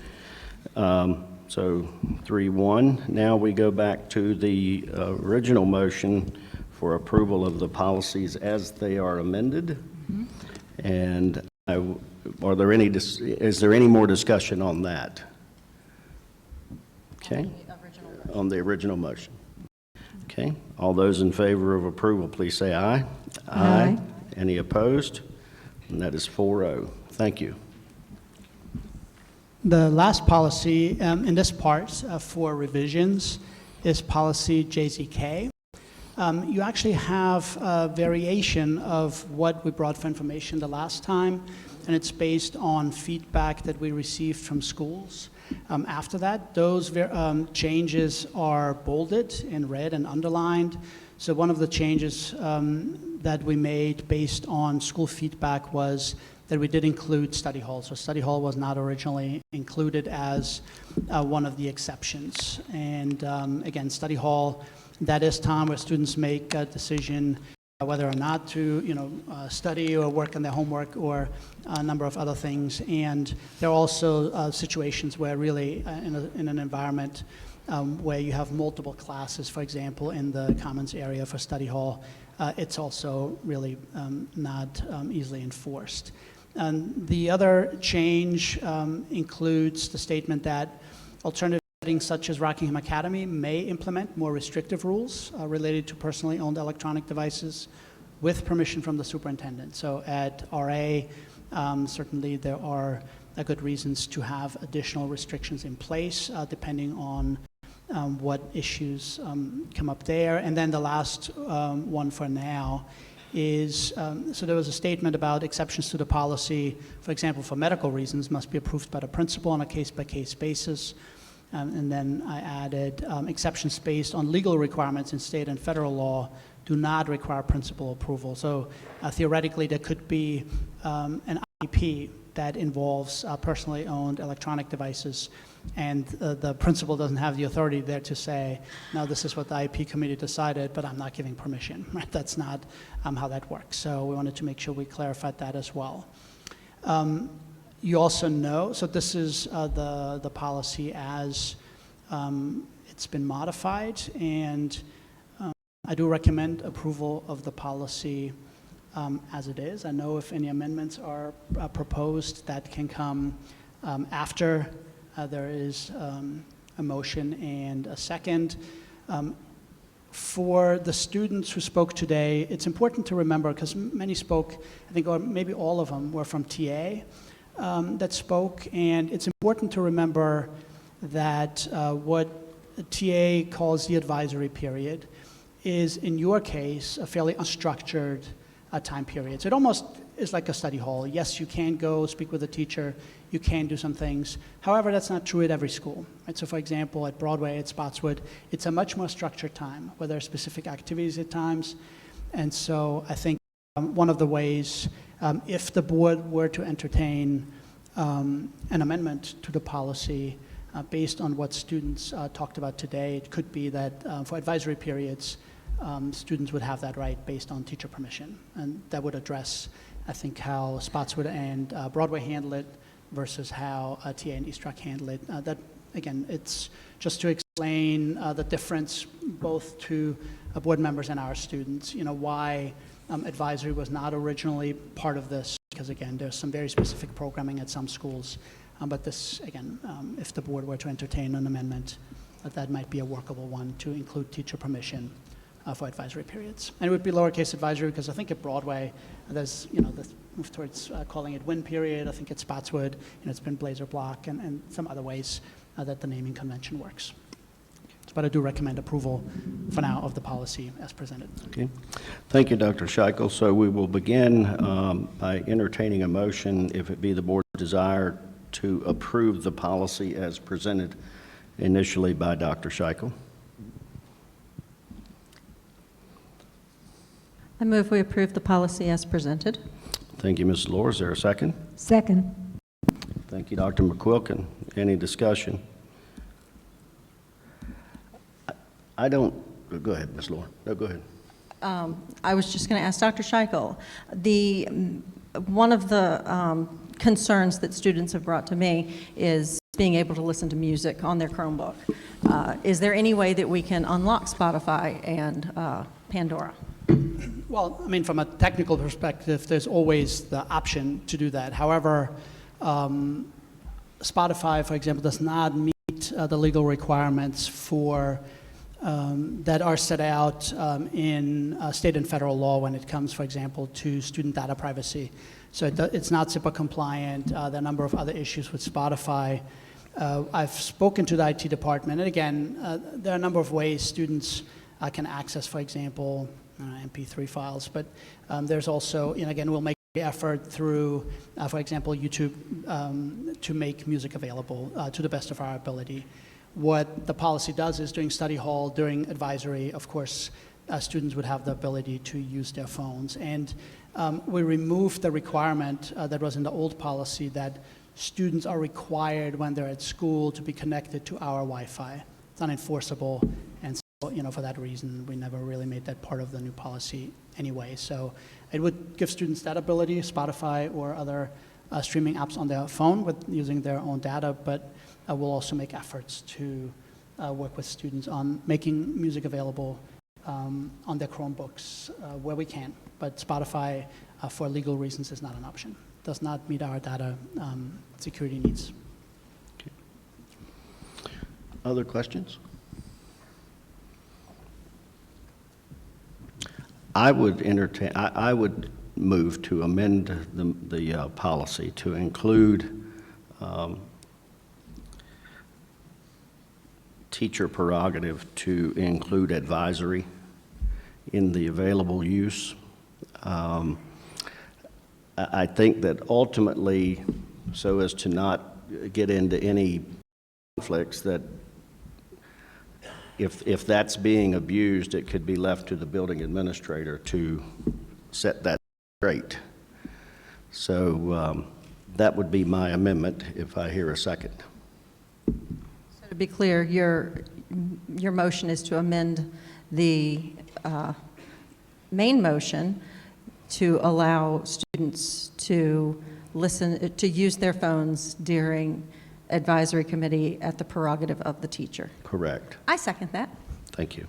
So 3-1. Now we go back to the original motion for approval of the policies as they are amended. And are there any, is there any more discussion on that? Okay. On the original motion. Okay. All those in favor of approval, please say aye. Aye. Any opposed? And that is 4-0. Thank you. The last policy in this part for revisions is policy JZK. You actually have a variation of what we brought for information the last time, and it's based on feedback that we received from schools. After that, those changes are bolded in red and underlined. So one of the changes that we made based on school feedback was that we did include study hall. So study hall was not originally included as one of the exceptions. And again, study hall, that is time where students make a decision whether or not to, study or work on their homework or a number of other things. And there are also situations where really in an environment where you have multiple classes, for example, in the commons area for study hall, it's also really not easily enforced. And the other change includes the statement that alternative settings such as Rockingham Academy may implement more restrictive rules related to personally owned electronic devices with permission from the superintendent. So at RA, certainly there are good reasons to have additional restrictions in place depending on what issues come up there. And then the last one for now is, so there was a statement about exceptions to the policy, for example, for medical reasons, must be approved by the principal on a case-by-case basis. And then I added exceptions based on legal requirements in state and federal law do not require principal approval. So theoretically, there could be an IEP that involves personally owned electronic devices, and the principal doesn't have the authority there to say, no, this is what the IEP committee decided, but I'm not giving permission. Right? That's not how that works. So we wanted to make sure we clarified that as well. You also know, so this is the policy as it's been modified, and I do recommend approval of the policy as it is. I know if any amendments are proposed, that can come after there is a motion and a second. For the students who spoke today, it's important to remember, because many spoke, I think, or maybe all of them were from TA that spoke, and it's important to remember that what TA calls the advisory period is, in your case, a fairly unstructured time period. So it almost is like a study hall. Yes, you can go speak with a teacher, you can do some things. However, that's not true at every school. Right? So for example, at Broadway, at Spotswood, it's a much more structured time, where there are specific activities at times. And so I think one of the ways, if the board were to entertain an amendment to the policy based on what students talked about today, it could be that for advisory periods, students would have that right based on teacher permission. And that would address, I think, how Spotswood and Broadway handle it versus how TA and East Rock handle it. That, again, it's just to explain the difference both to board members and our students, why advisory was not originally part of this, because again, there's some very specific programming at some schools. But this, again, if the board were to entertain an amendment, that might be a workable one to include teacher permission for advisory periods. And it would be lowercase advisory because I think at Broadway, there's, this move towards calling it win period. I think at Spotswood, it's been blazer block and some other ways that the naming convention works. But I do recommend approval for now of the policy as presented. Okay. Thank you, Dr. Scheichel. So we will begin by entertaining a motion, if it be the board's desire, to approve the policy as presented initially by Dr. Scheichel. I move we approve the policy as presented. Thank you, Ms. Lohr. Is there a second? Second. Thank you, Dr. McQuilkin. Any discussion? I don't, go ahead, Ms. Lohr. No, go ahead. I was just going to ask Dr. Scheichel, one of the concerns that students have brought to me is being able to listen to music on their Chromebook. Is there any way that we can unlock Spotify and Pandora? Well, I mean, from a technical perspective, there's always the option to do that. However, Spotify, for example, does not meet the legal requirements for that are set out in state and federal law when it comes, for example, to student data privacy. So it's not SIPA compliant. There are a number of other issues with Spotify. I've spoken to the IT department, and again, there are a number of ways students can access, for example, MP3 files, but there's also, again, we'll make the effort through, for example, YouTube to make music available to the best of our ability. What the policy does is during study hall, during advisory, of course, students would have the ability to use their phones. And we removed the requirement that was in the old policy that students are required when they're at school to be connected to our Wi-Fi. It's unenforceable, and so, for that reason, we never really made that part of the new policy anyway. So it would give students that ability, Spotify or other streaming apps on their phone with using their own data, but we'll also make efforts to work with students on making music available on their Chromebooks where we can. But Spotify, for legal reasons, is not an option. Does not meet our data security needs. Okay. Other questions? I would entertain. I would move to amend the policy to include teacher prerogative to include advisory in the available use. I think that ultimately, so as to not get into any conflicts, that if that's being abused, it could be left to the building administrator to set that straight. So that would be my amendment if I hear a second. So to be clear, your motion is to amend the main motion to allow students to use their phones during advisory committee at the prerogative of the teacher. Correct. I second that. Thank you.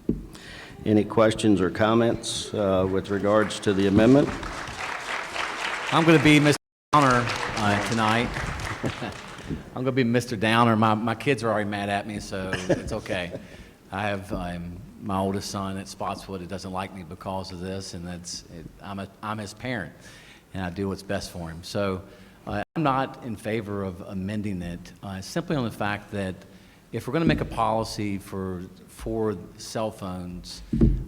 Any questions or comments with regards to the amendment? I'm going to be Mr. Downer tonight. I'm going to be Mr. Downer. My kids are already mad at me, so it's okay. I have my oldest son at Spotswood that doesn't like me because of this, and I'm his parent, and I do what's best for him. So I'm not in favor of amending it, simply on the fact that if we're going to make a policy for cell phones,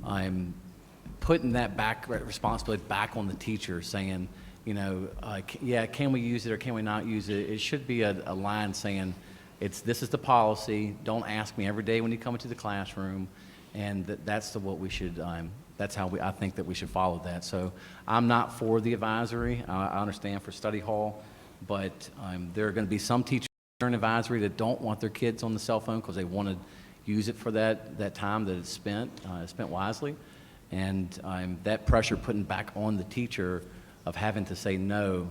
I'm putting that responsibility back on the teacher, saying, yeah, can we use it or can we not use it? It should be a line saying, this is the policy. Don't ask me every day when you come into the classroom, and that's what we should that's how I think that we should follow that. So I'm not for the advisory. I understand for study hall, but there are going to be some teachers during advisory that don't want their kids on the cell phone because they want to use it for that time that it's spent wisely. And that pressure putting back on the teacher of having to say no,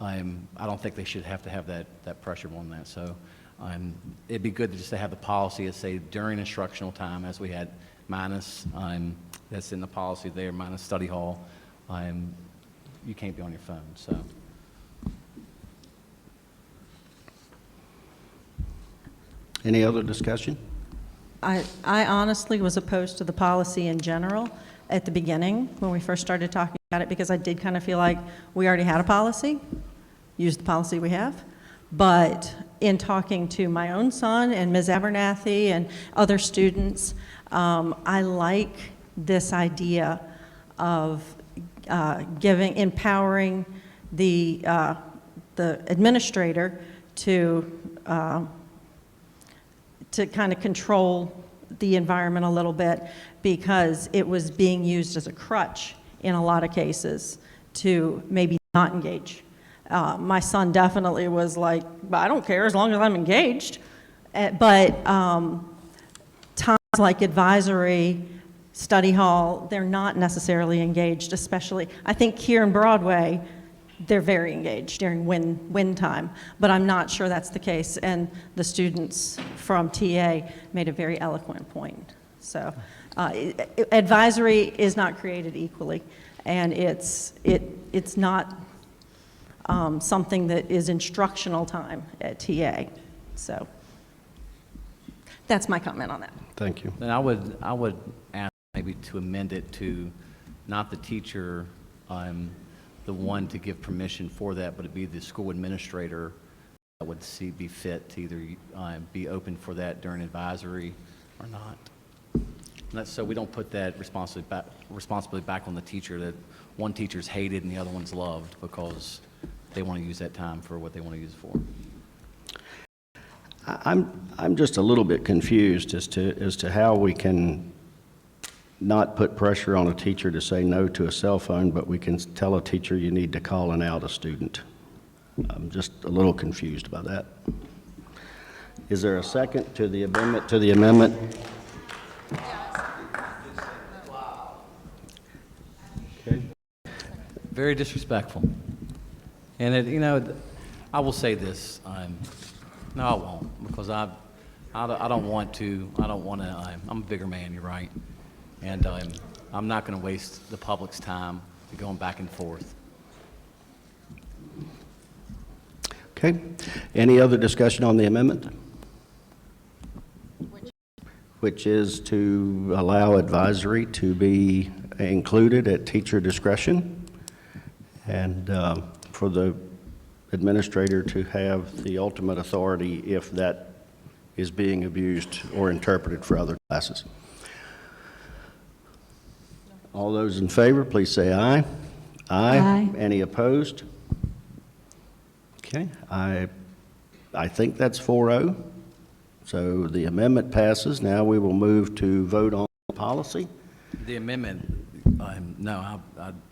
I don't think they should have to have that pressure on that. So it'd be good just to have the policy that say during instructional time, as we had minus, that's in the policy there, minus study hall, you can't be on your phone. So. Any other discussion? I honestly was opposed to the policy in general at the beginning when we first started talking about it, because I did kind of feel like we already had a policy, use the policy we have. But in talking to my own son and Ms. Abernathy and other students, I like this idea of empowering the administrator to kind of control the environment a little bit, because it was being used as a crutch in a lot of cases to maybe not engage. My son definitely was like, I don't care as long as I'm engaged. But times like advisory, study hall, they're not necessarily engaged, especially, I think here in Broadway, they're very engaged during win time, but I'm not sure that's the case. And the students from TA made a very eloquent point. So advisory is not created equally, and it's not something that is instructional time at TA. So that's my comment on that. Thank you. Then I would ask maybe to amend it to not the teacher, the one to give permission for that, but it'd be the school administrator that would be fit to either be open for that during advisory or not. So we don't put that responsibility back on the teacher, that one teacher's hated and the other one's loved because they want to use that time for what they want to use it for. I'm just a little bit confused as to how we can not put pressure on a teacher to say no to a cell phone, but we can tell a teacher you need to call and out a student. I'm just a little confused by that. Is there a second to the amendment? Okay. Very disrespectful. And I will say this. No, I won't, because I don't want to. I'm a bigger man. You're right. And I'm not going to waste the public's time going back and forth. Okay. Any other discussion on the amendment? Which is to allow advisory to be included at teacher discretion, and for the administrator to have the ultimate authority if that is being abused or interpreted for other classes. All those in favor, please say aye. Aye. Aye. Any opposed? Okay, I think that's 4-0. So the amendment passes. Now we will move to vote on the policy. The amendment, no,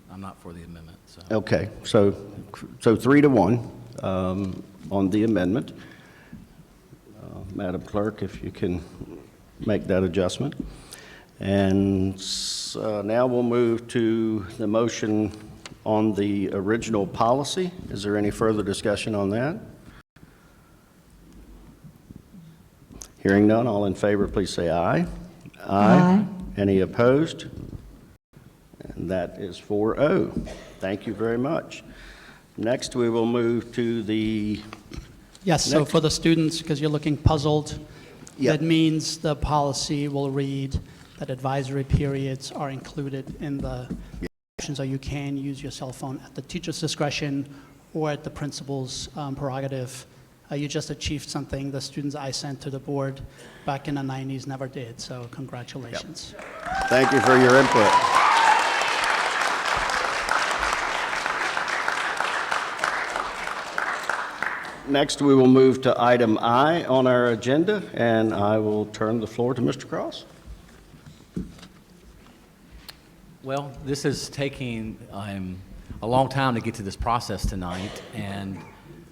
I'm not for the amendment. So. Okay, so 3-1 on the amendment. Madam Clerk, if you can make that adjustment. And now we'll move to the motion on the original policy. Is there any further discussion on that? Hearing none, all in favor, please say aye. Aye. Any opposed? And that is 4-0. Thank you very much. Next, we will move to the... Yes, so for the students, because you're looking puzzled, Yep. that means the policy will read that advisory periods are included in the options, so you can use your cell phone at the teacher's discretion or at the principal's prerogative. You just achieved something the students I sent to the board back in the 90s never did, so congratulations. Yep. Thank you for your input. Next, we will move to item I on our agenda, and I will turn the floor to Mr. Cross. Well, this is taking a long time to get to this process tonight, and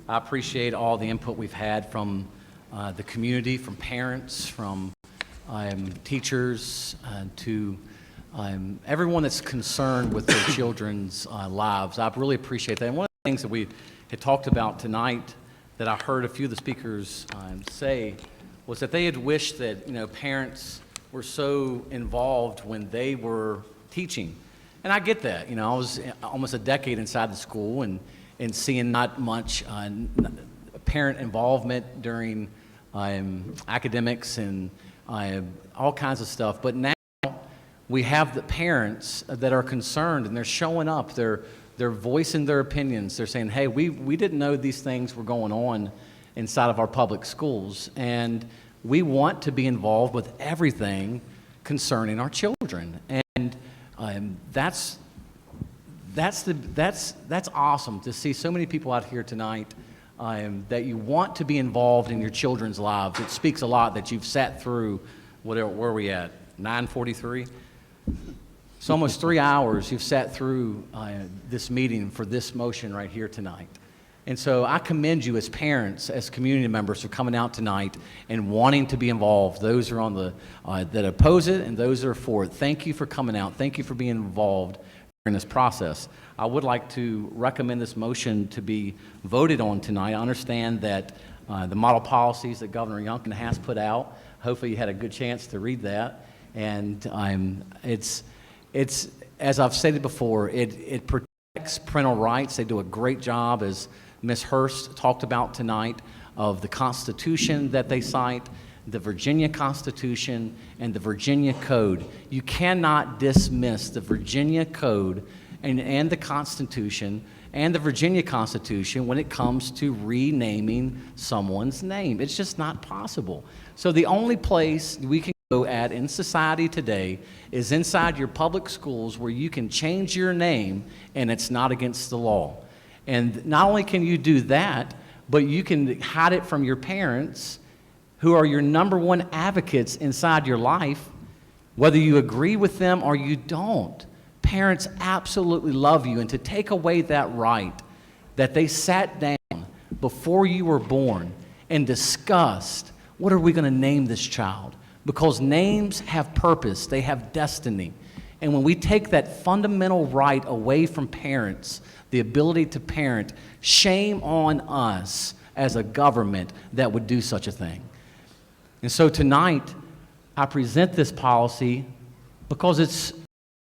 I appreciate all the input we've had from the community, from parents, from teachers, to everyone that's concerned with their children's lives. I really appreciate that. And one of the things that we had talked about tonight that I heard a few of the speakers say was that they had wished that, you know, parents were so involved when they were teaching. And I get that. You know, I was almost a decade inside the school and seeing not much parent involvement during academics and all kinds of stuff. But now we have the parents that are concerned, and they're showing up. They're voicing their opinions. They're saying, hey, we didn't know these things were going on inside of our public schools, and we want to be involved with everything concerning our children. And that's awesome to see so many people out here tonight that you want to be involved in your children's lives. It speaks a lot that you've sat through, where are we at, 9:43? So almost 3 hours you've sat through this meeting for this motion right here tonight. And so I commend you as parents, as community members for coming out tonight and wanting to be involved. Those are on the that oppose it and those that are for it. Thank you for coming out. Thank you for being involved in this process. I would like to recommend this motion to be voted on tonight. I understand that the model policies that Governor Youngkin has put out, hopefully you had a good chance to read that. And it's as I've stated before, it protects parental rights. They do a great job, as Ms. Hurst talked about tonight, of the Constitution that they cite, the Virginia Constitution, and the Virginia Code. You cannot dismiss the Virginia Code and the Constitution and the Virginia Constitution when it comes to renaming someone's name. It's just not possible. So the only place we can go at in society today is inside your public schools, where you can change your name and it's not against the law. And not only can you do that, but you can hide it from your parents, who are your number one advocates inside your life, whether you agree with them or you don't. Parents absolutely love you, and to take away that right, that they sat down before you were born and discussed, what are we going to name this child? Because names have purpose, they have destiny. And when we take that fundamental right away from parents, the ability to parent, shame on us as a government that would do such a thing. And so tonight, I present this policy because it's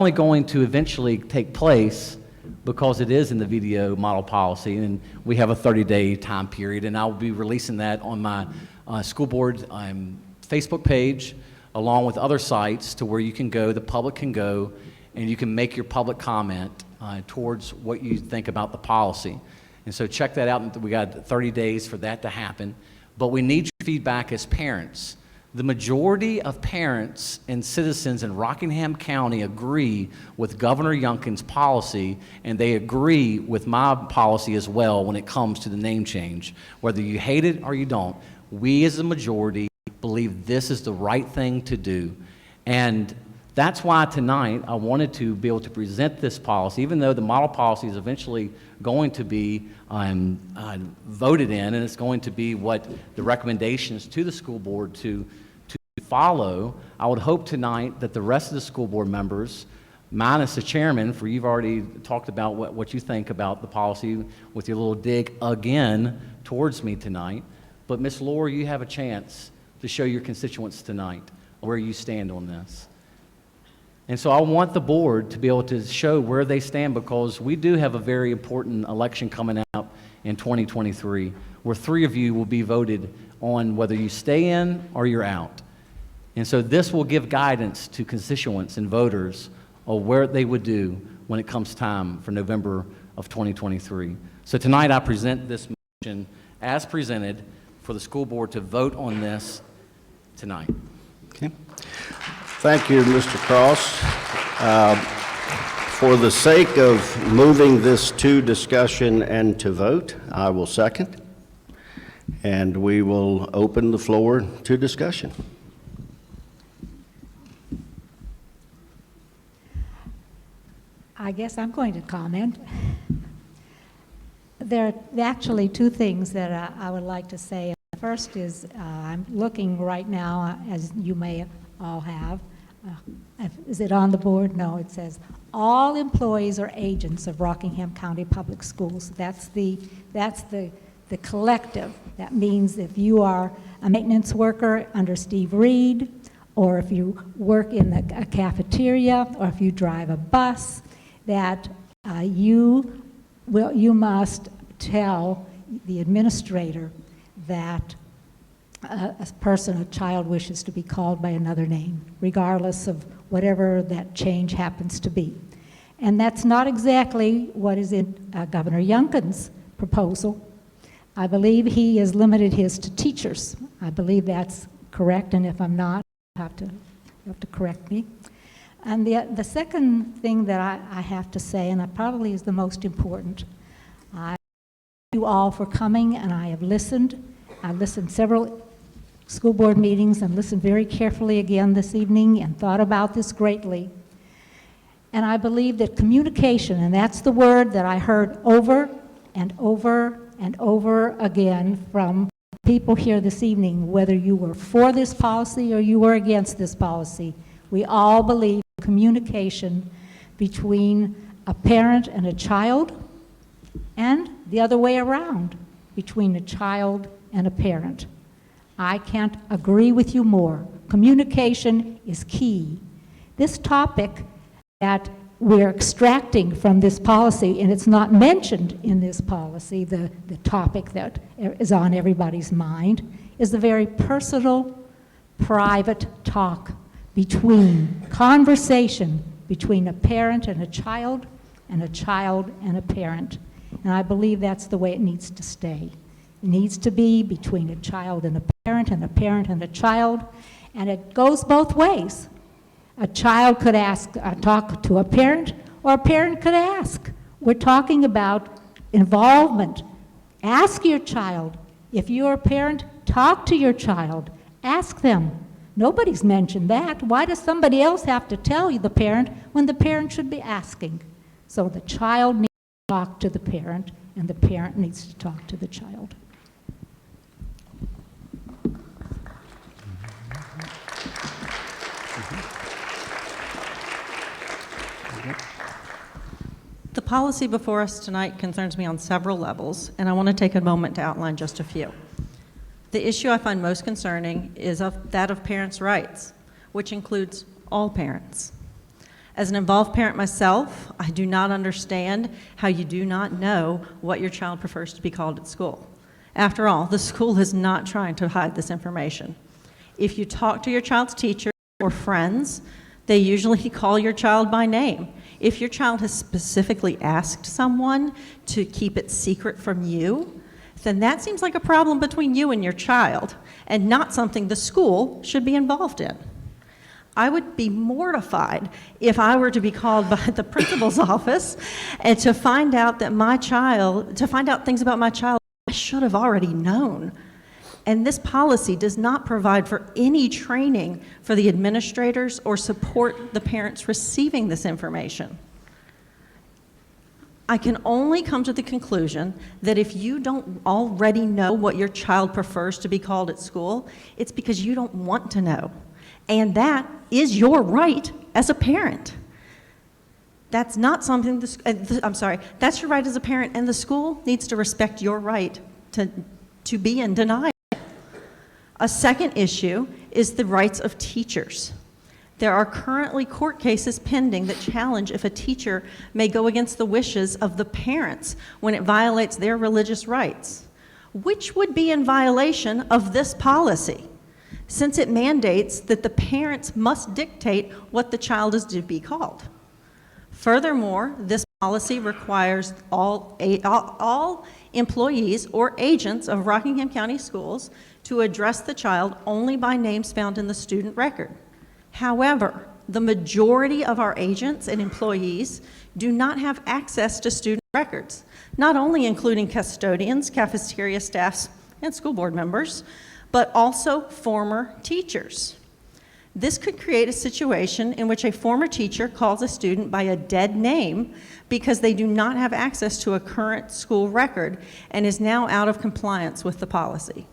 only going to eventually take place, because it is in the VDO model policy, and we have a 30-day time period, and I'll be releasing that on my school board Facebook page, along with other sites, to where you can go, the public can go, and you can make your public comment towards what you think about the policy. And so check that out. We got 30 days for that to happen. But we need your feedback as parents. The majority of parents and citizens in Rockingham County agree with Governor Youngkin's policy, and they agree with my policy as well when it comes to the name change. Whether you hate it or you don't, we as a majority believe this is the right thing to do. And that's why tonight I wanted to be able to present this policy, even though the model policy is eventually going to be voted in, and it's going to be what the recommendations to the school board to follow. I would hope tonight that the rest of the school board members, minus the chairman, for you've already talked about what you think about the policy with your little dig again towards me tonight, but Ms. Lohr, you have a chance to show your constituents tonight where you stand on this. And so I want the board to be able to show where they stand, because we do have a very important election coming up in 2023, where 3 of you will be voted on whether you stay in or you're out. And so this will give guidance to constituents and voters of where they would do when it comes time for November of 2023. So tonight I present this motion as presented for the school board to vote on this tonight. Okay. Thank you, Mr. Cross. For the sake of moving this to discussion and to vote, I will second. And we will open the floor to discussion. I guess I'm going to comment. There are actually two things that I would like to say. The first is I'm looking right now, as you may all have. Is it on the board? No, it says all employees or agents of Rockingham County Public Schools. That's the collective. That means if you are a maintenance worker under Steve Reed, or if you work in a cafeteria, or if you drive a bus, that you must tell the administrator that a child wishes to be called by another name, regardless of whatever that change happens to be. And that's not exactly what is in Governor Youngkin's proposal. I believe he has limited his to teachers. I believe that's correct, and if I'm not, you have to correct me. And the second thing that I have to say, and that probably is the most important, I thank you all for coming, and I have listened. I've listened several school board meetings and listened very carefully again this evening and thought about this greatly. And I believe that communication, and that's the word that I heard over and over and over again from people here this evening, whether you were for this policy or you were against this policy, we all believe communication between a parent and a child, and the other way around, between a child and a parent. I can't agree with you more. Communication is key. This topic that we're extracting from this policy, and it's not mentioned in this policy, the topic that is on everybody's mind, is the very personal, private talk conversation between a parent and a child and a parent. And I believe that's the way it needs to stay. It needs to be between a child and a parent and a parent and a child, and it goes both ways. A child could talk to a parent, or a parent could ask. We're talking about involvement. Ask your child. If you're a parent, talk to your child. Ask them. Nobody's mentioned that. Why does somebody else have to tell you, the parent, when the parent should be asking? So the child needs to talk to the parent, and the parent needs to talk to the child. The policy before us tonight concerns me on several levels, and I want to take a moment to outline just a few. The issue I find most concerning is that of parents' rights, which includes all parents. As an involved parent myself, I do not understand how you do not know what your child prefers to be called at school. After all, the school is not trying to hide this information. If you talk to your child's teacher or friends, they usually call your child by name. If your child has specifically asked someone to keep it secret from you, then that seems like a problem between you and your child, and not something the school should be involved in. I would be mortified if I were to be called by the principal's office and to find out things about my child I should have already known. And this policy does not provide for any training for the administrators or support the parents receiving this information. I can only come to the conclusion that if you don't already know what your child prefers to be called at school, it's because you don't want to know. And that is your right as a parent. That's not something, that's your right as a parent, and the school needs to respect your right to be in denial. A second issue is the rights of teachers. There are currently court cases pending that challenge if a teacher may go against the wishes of the parents when it violates their religious rights, which would be in violation of this policy, since it mandates that the parents must dictate what the child is to be called. Furthermore, this policy requires all employees or agents of Rockingham County Schools to address the child only by names found in the student record. However, the majority of our agents and employees do not have access to student records, not only including custodians, cafeteria staffs, and school board members, but also former teachers. This could create a situation in which a former teacher calls a student by a dead name because they do not have access to a current school record and is now out of compliance with the policy.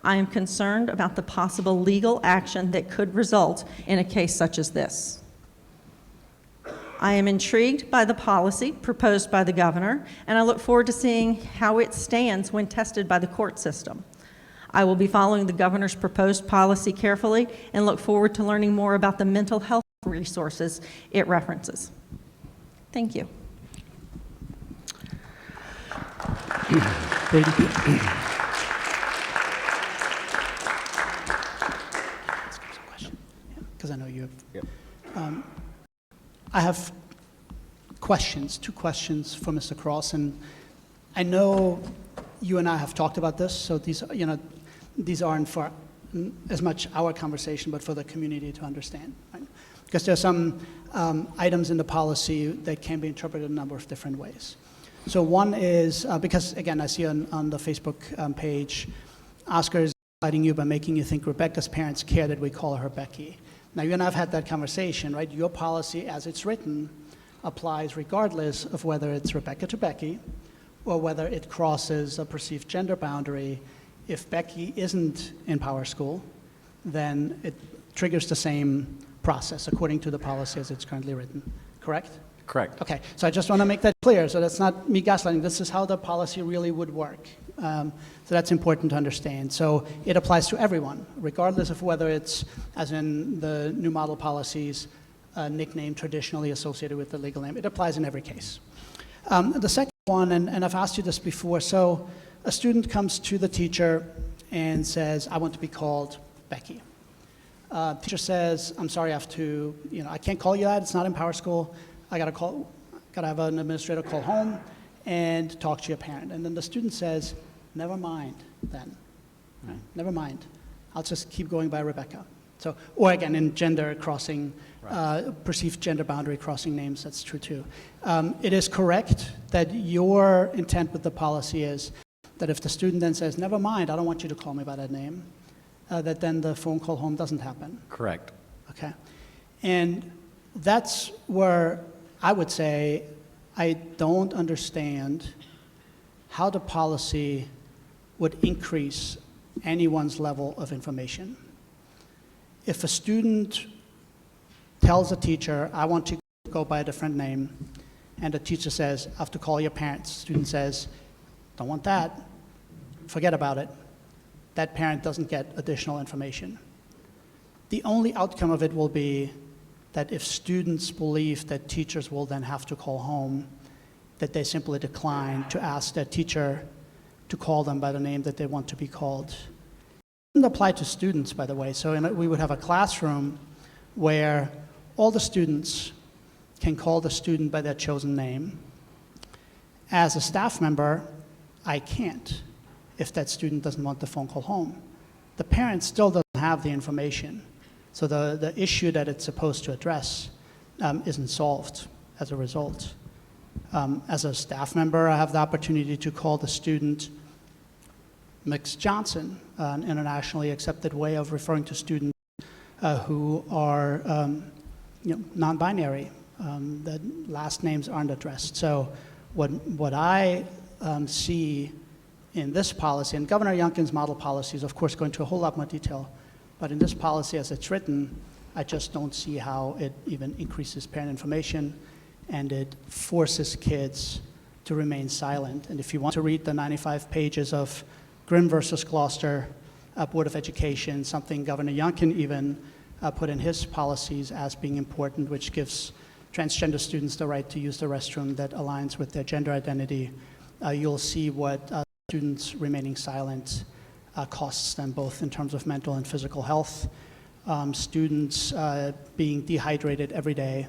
I am concerned about the possible legal action that could result in a case such as this. I am intrigued by the policy proposed by the governor, and I look forward to seeing how it stands when tested by the court system. I will be following the governor's proposed policy carefully and look forward to learning more about the mental health resources it references. Thank you. Because I know you have. I have questions, 2 questions for Mr. Cross, and I know you and I have talked about this, so these aren't for as much our conversation, but for the community to understand, right? Because there are some items in the policy that can be interpreted a number of different ways. So one is, because again, I see on the Facebook page, Oscar is citing you by making you think Rebecca's parents care that we call her Becky. Now, you and I have had that conversation, right? Your policy, as it's written, applies regardless of whether it's Rebecca to Becky or whether it crosses a perceived gender boundary. If Becky isn't in Power School, then it triggers the same process according to the policy as it's currently written, correct? Correct. Okay, so I just want to make that clear, so that's not me gaslighting. This is how the policy really would work. So that's important to understand. So it applies to everyone, regardless of whether it's, as in the new model policies, a nickname traditionally associated with the legal name. It applies in every case. The second one, and I've asked you this before, so a student comes to the teacher and says, I want to be called Becky. Teacher says, I'm sorry, I have to, I can't call you that, it's not in Power School. I gotta have an administrator call home and talk to your parent. And then the student says, never mind then, right? Never mind. I'll just keep going by Rebecca. So, or again, in gender crossing, perceived gender boundary crossing names, that's true too. It is correct that your intent with the policy is that if the student then says, never mind, I don't want you to call me by that name, that then the phone call home doesn't happen. Correct. Okay. And that's where I would say I don't understand how the policy would increase anyone's level of information. If a student tells a teacher, I want to go by a different name, and the teacher says, I have to call your parents, student says, don't want that, forget about it, that parent doesn't get additional information. The only outcome of it will be that if students believe that teachers will then have to call home, that they simply decline to ask their teacher to call them by the name that they want to be called. It doesn't apply to students, by the way. So we would have a classroom where all the students can call the student by their chosen name. As a staff member, I can't if that student doesn't want the phone call home. The parent still doesn't have the information. So the issue that it's supposed to address isn't solved as a result. As a staff member, I have the opportunity to call the student Mix Johnson, an internationally accepted way of referring to students who are non-binary, that last names aren't addressed. So what I see in this policy, and Governor Youngkin's model policy is of course going into a whole lot more detail, but in this policy as it's written, I just don't see how it even increases parent information, and it forces kids to remain silent. And if you want to read the 95 pages of Grimm versus Gloucester Board of Education, something Governor Youngkin even put in his policies as being important, which gives transgender students the right to use the restroom that aligns with their gender identity, you'll see what students remaining silent costs them, both in terms of mental and physical health. Students being dehydrated every day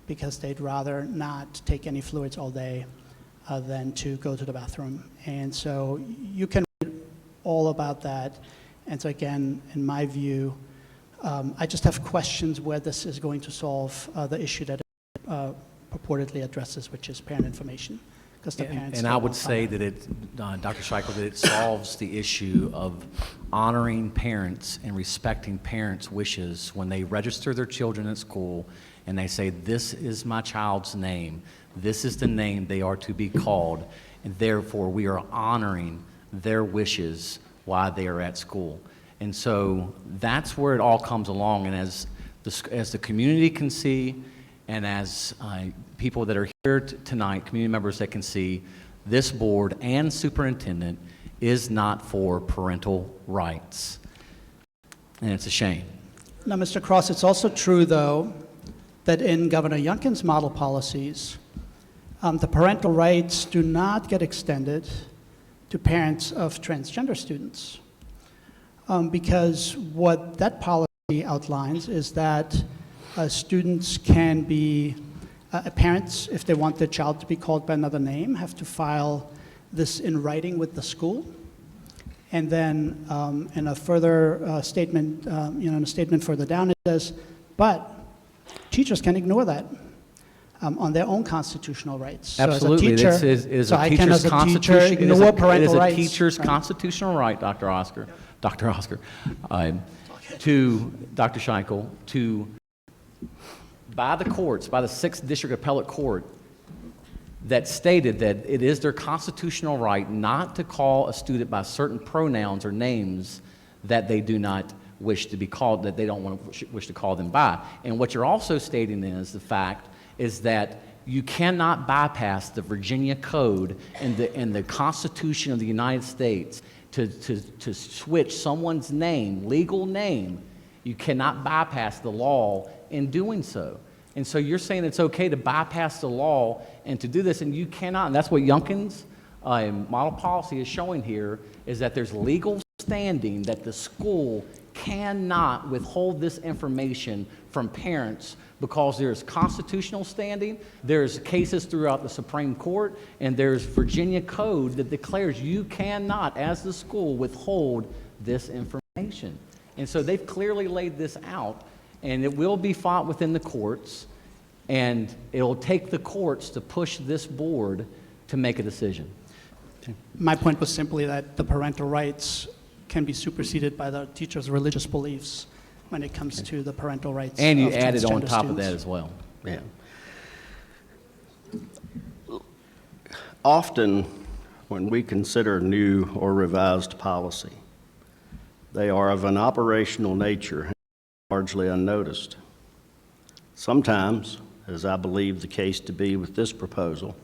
because they'd rather not take any fluids all day than to go to the bathroom. And so you can read all about that. And so again, in my view, I just have questions where this is going to solve the issue that it purportedly addresses, which is parent information. because the parents And I don't would want say that. that it, Dr. Scheichel, that it solves the issue of honoring parents and respecting parents' wishes when they register their children at school and they say, this is my child's name, this is the name they are to be called, and therefore we are honoring their wishes while they are at school. And so that's where it all comes along, and as the community can see, and as people that are here tonight, community members that can see, this board and superintendent is not for parental rights. And it's a shame. Now, Mr. Cross, it's also true, though, that in Governor Youngkin's model policies, the parental rights do not get extended to parents of transgender students. Because what that policy outlines is that students can be, parents, if they want their child to be called by another name, have to file this in writing with the school. And then in a further statement, in a statement further down, it says, but teachers can ignore that on their own constitutional rights. Absolutely. So as a teacher, It is so a I teacher's can, as a teacher, constitution. ignore parental rights. It is a teacher's right? constitutional right, Dr. Oscar, to Dr. Scheichel, to, by the courts, by the 6th District Appellate Court, that stated that it is their constitutional right not to call a student by certain pronouns or names that they do not wish to be called, that they don't wish to call them by. And what you're also stating is the fact is that you cannot bypass the Virginia Code and the Constitution of the United States to switch someone's name, legal name. You cannot bypass the law in doing so. And so you're saying it's okay to bypass the law and to do this, and you cannot. And that's what Youngkin's model policy is showing here, is that there's legal standing that the school cannot withhold this information from parents because there's constitutional standing, there's cases throughout the Supreme Court, and there's Virginia code that declares you cannot, as the school, withhold this information. And so they've clearly laid this out, and it will be fought within the courts, and it'll take the courts to push this board to make a decision. My point was simply that the parental rights can be superseded by the teacher's religious beliefs when it comes to the parental rights. And you of added on transgender top of students. that as well. Yeah. Often, when we consider new or revised policy, they are of an operational nature and largely unnoticed. Sometimes, as I believe the case to be with this proposal,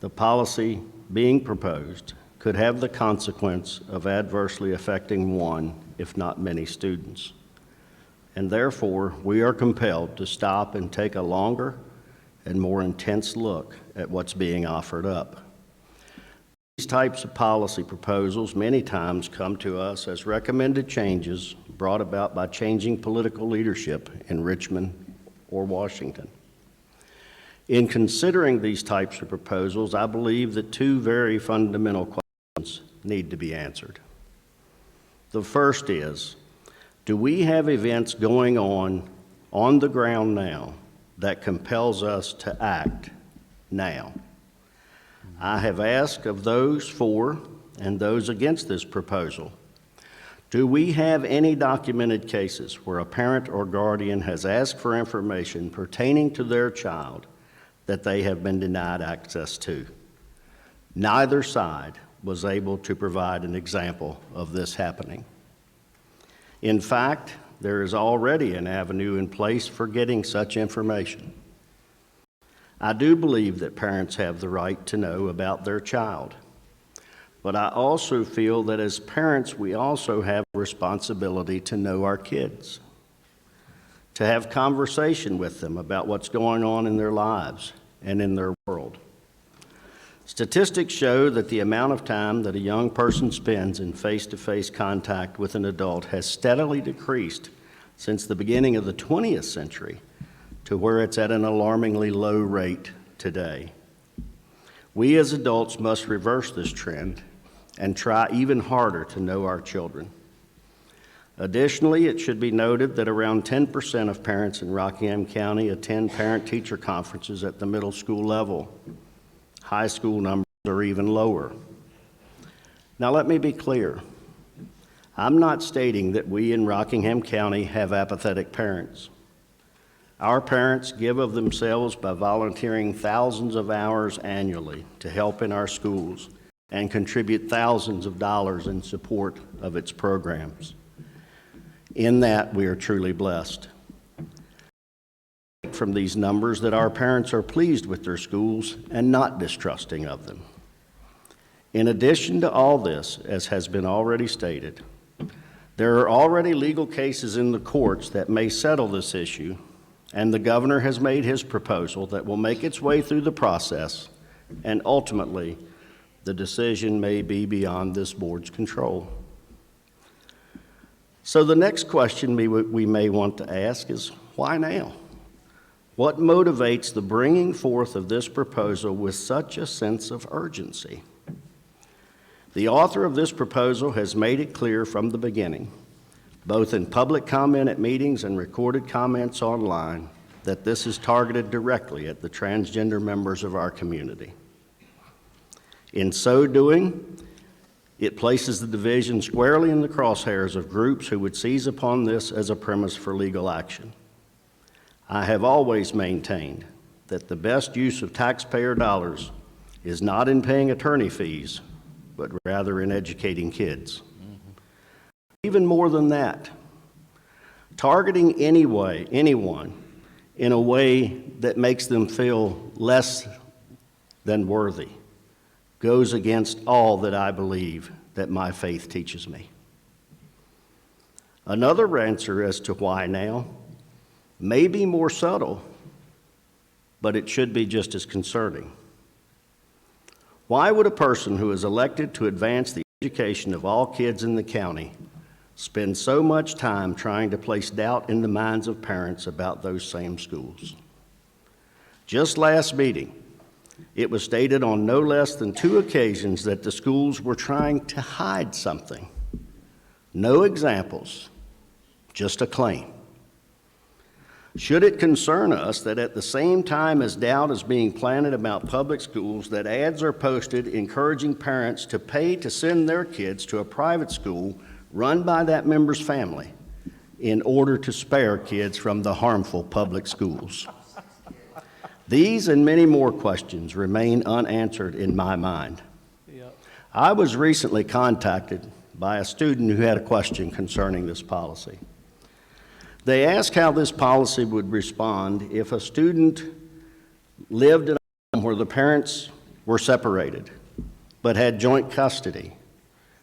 the policy being proposed could have the consequence of adversely affecting one, if not many, students. And therefore, we are compelled to stop and take a longer and more intense look at what's being offered up. These types of policy proposals many times come to us as recommended changes brought about by changing political leadership in Richmond or Washington. In considering these types of proposals, I believe that two very fundamental questions need to be answered. The first is, do we have events going on the ground now that compels us to act now? I have asked of those for and those against this proposal, do we have any documented cases where a parent or guardian has asked for information pertaining to their child that they have been denied access to? Neither side was able to provide an example of this happening. In fact, there is already an avenue in place for getting such information. I do believe that parents have the right to know about their child, but I also feel that as parents, we also have a responsibility to know our kids, to have conversation with them about what's going on in their lives and in their world. Statistics show that the amount of time that a young person spends in face-to-face contact with an adult has steadily decreased since the beginning of the 20th century to where it's at an alarmingly low rate today. We as adults must reverse this trend and try even harder to know our children. Additionally, it should be noted that around 10% of parents in Rockingham County attend parent-teacher conferences at the middle school level. High school numbers are even lower. Now, let me be clear. I'm not stating that we in Rockingham County have apathetic parents. Our parents give of themselves by volunteering thousands of hours annually to help in our schools and contribute thousands of dollars in support of its programs. In that, we are truly blessed. From these numbers that our parents are pleased with their schools and not distrusting of them. In addition to all this, as has been already stated, there are already legal cases in the courts that may settle this issue, and the governor has made his proposal that will make its way through the process, and ultimately, the decision may be beyond this board's control. So the next question we may want to ask is, why now? What motivates the bringing forth of this proposal with such a sense of urgency? The author of this proposal has made it clear from the beginning, both in public comment at meetings and recorded comments online, that this is targeted directly at the transgender members of our community. In so doing, it places the division squarely in the crosshairs of groups who would seize upon this as a premise for legal action. I have always maintained that the best use of taxpayer dollars is not in paying attorney fees, but rather in educating kids. Even more than that, targeting anyone in a way that makes them feel less than worthy goes against all that I believe that my faith teaches me. Another answer as to why now may be more subtle, but it should be just as concerning. Why would a person who is elected to advance the education of all kids in the county spend so much time trying to place doubt in the minds of parents about those same schools? Just last meeting, it was stated on no less than 2 occasions that the schools were trying to hide something. No examples, just a claim. Should it concern us that at the same time as doubt is being planted about public schools, that ads are posted encouraging parents to pay to send their kids to a private school run by that member's family in order to spare kids from the harmful public schools? These and many more questions remain unanswered in my mind. I was recently contacted by a student who had a question concerning this policy. They asked how this policy would respond if a student lived in a home where the parents were separated but had joint custody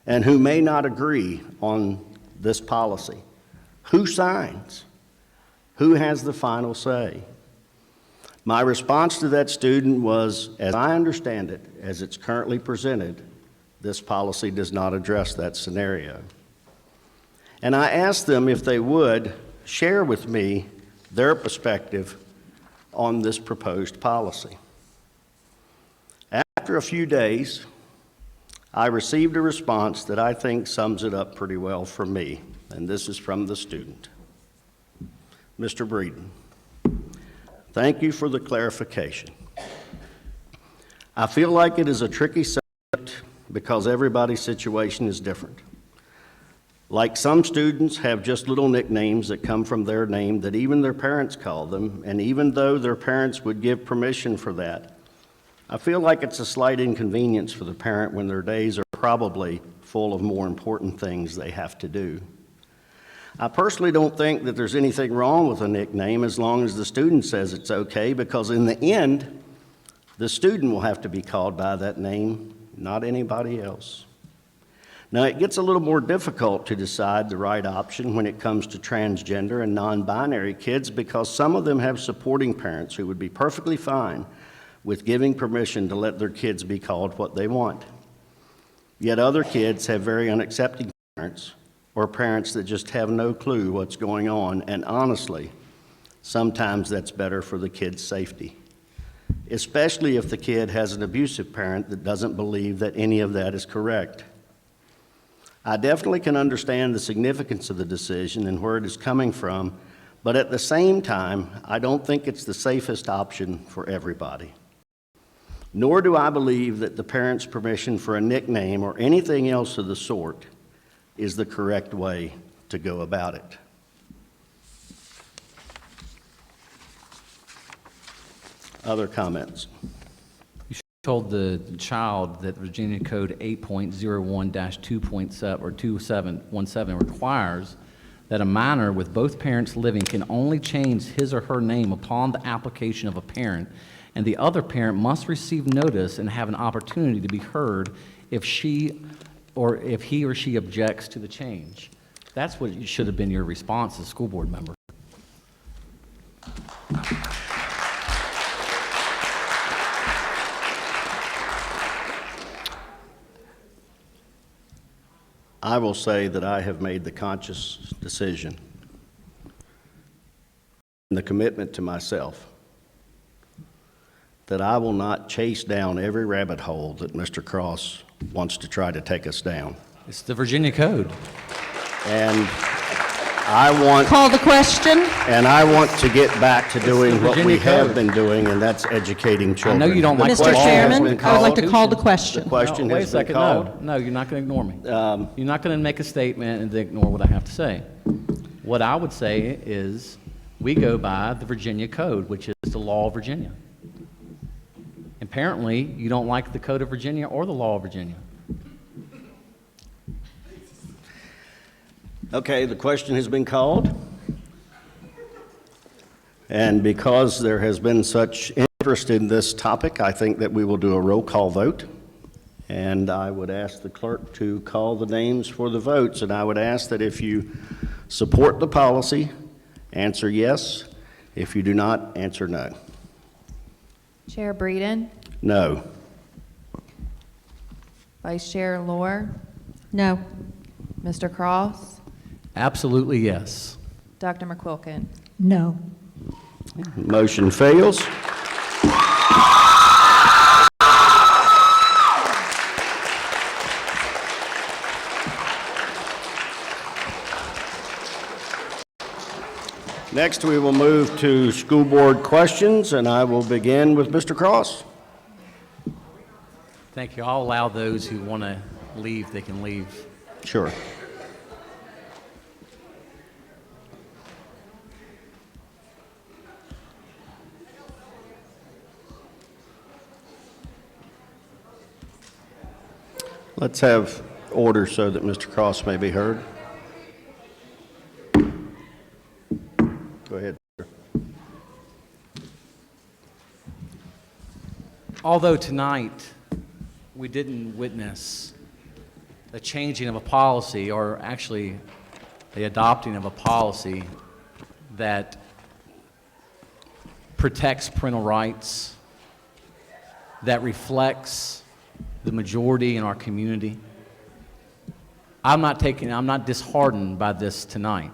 and who may not agree on this policy. Who signs? Who has the final say? My response to that student was, as I understand it, as it's currently presented, this policy does not address that scenario. And I asked them if they would share with me their perspective on this proposed policy. After a few days, I received a response that I think sums it up pretty well for me, and this is from the student. Mr. Breeden, thank you for the clarification. I feel like it is a tricky subject because everybody's situation is different. Like some students have just little nicknames that come from their name that even their parents call them, and even though their parents would give permission for that, I feel like it's a slight inconvenience for the parent when their days are probably full of more important things they have to do. I personally don't think that there's anything wrong with a nickname as long as the student says it's okay, because in the end, the student will have to be called by that name, not anybody else. Now, it gets a little more difficult to decide the right option when it comes to transgender and non-binary kids because some of them have supporting parents who would be perfectly fine with giving permission to let their kids be called what they want. Yet other kids have very unaccepting parents or parents that just have no clue what's going on, and honestly, sometimes that's better for the kid's safety, especially if the kid has an abusive parent that doesn't believe that any of that is correct. I definitely can understand the significance of the decision and where it is coming from, but at the same time, I don't think it's the safest option for everybody. nor do I believe that the parent's permission for a nickname or anything else of the sort is the correct way to go about it. Other comments? You told the child that Virginia Code 8.01-2.7 or 2717 requires that a minor with both parents living can only change his or her name upon the application of a parent, and the other parent must receive notice and have an opportunity to be heard if he or she objects to the change. That's what should have been your response as a school board member. I will say that I have made the conscious decision and the commitment to myself that I will not chase down every rabbit hole that Mr. Cross wants to try to take us down. It's the Virginia Code. And I want... Call the question. And I want to get back to doing what we Virginia have Code. been doing, and that's educating children. I know you don't like Mr. Chairman, I would like to call the question. The question No, wait a has been second. called. No, you're not going to ignore me. You're not going to make a statement and then ignore what I have to say. What I would say is we go by the Virginia Code, which is the law of Virginia. Apparently, you don't like the Code of Virginia or the law of Virginia. Okay, the question has been called. And because there has been such interest in this topic, I think that we will do a roll call vote. And I would ask the clerk to call the names for the votes. And I would ask that if you support the policy, answer yes. If you do not, answer no. Chair Breeden, No. Vice Chair Lohr, No. Mr. Cross, Absolutely yes. Dr. McQuilkin. No. Motion fails. Next, we will move to school board questions, and I will begin with Mr. Cross. Thank you. I'll allow those who want to leave, they can leave. Sure. Let's have order so that Mr. Cross may be heard. Go ahead, sir. Although tonight we didn't witness the changing of a policy, or actually the adopting of a policy that protects parental rights, that reflects the majority in our community, I'm not disheartened by this tonight,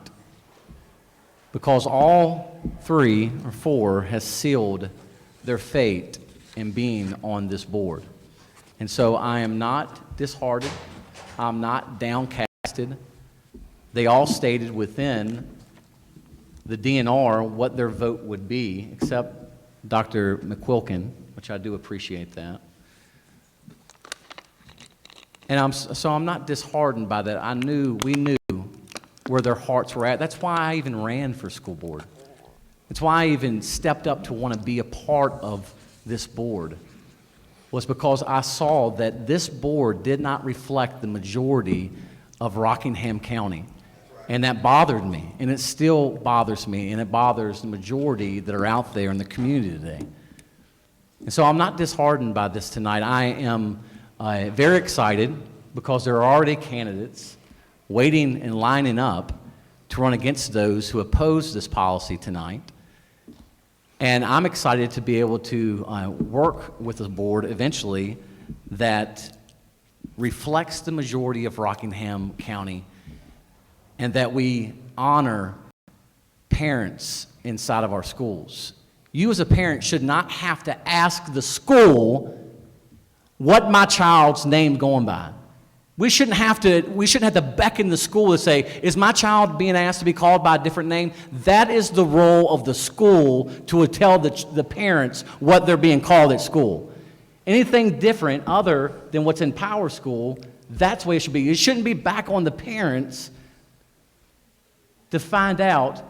because all three or four has sealed their fate in being on this board. And so I am not disheartened, I'm not downcasted. They all stated within the DNR what their vote would be, except Dr. McQuilkin, which I do appreciate that. And I'm not disheartened by that. We knew where their hearts were at. That's why I even ran for school board. It's why I even stepped up to want to be a part of this board, was because I saw that this board did not reflect the majority of Rockingham County. And that bothered me, and it still bothers me, and it bothers the majority that are out there in the community today. And so I'm not disheartened by this tonight. I am very excited because there are already candidates waiting and lining up to run against those who oppose this policy tonight. And I'm excited to be able to work with a board eventually that reflects the majority of Rockingham County, and that we honor parents inside of our schools. You as a parent should not have to ask the school what my child's name going by. We shouldn't have to beckon the school to say, is my child being asked to be called by a different name? That is the role of the school to tell the parents what they're being called at school. Anything different other than what's in Power School, that's the way it should be. It shouldn't be back on the parents to find out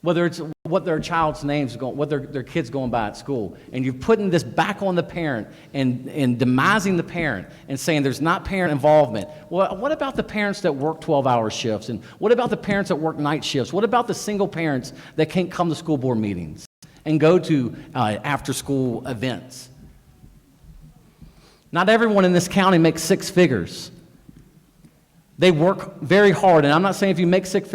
whether it's what their child's name's going, what their kid's going by at school. And you're putting this back on the parent and demising the parent and saying there's not parent involvement. Well, what about the parents that work 12-hour shifts? And what about the parents that work night shifts? What about the single parents that can't come to school board meetings and go to after-school events? Not everyone in this county makes six figures. They work very hard, and I'm not saying if you make six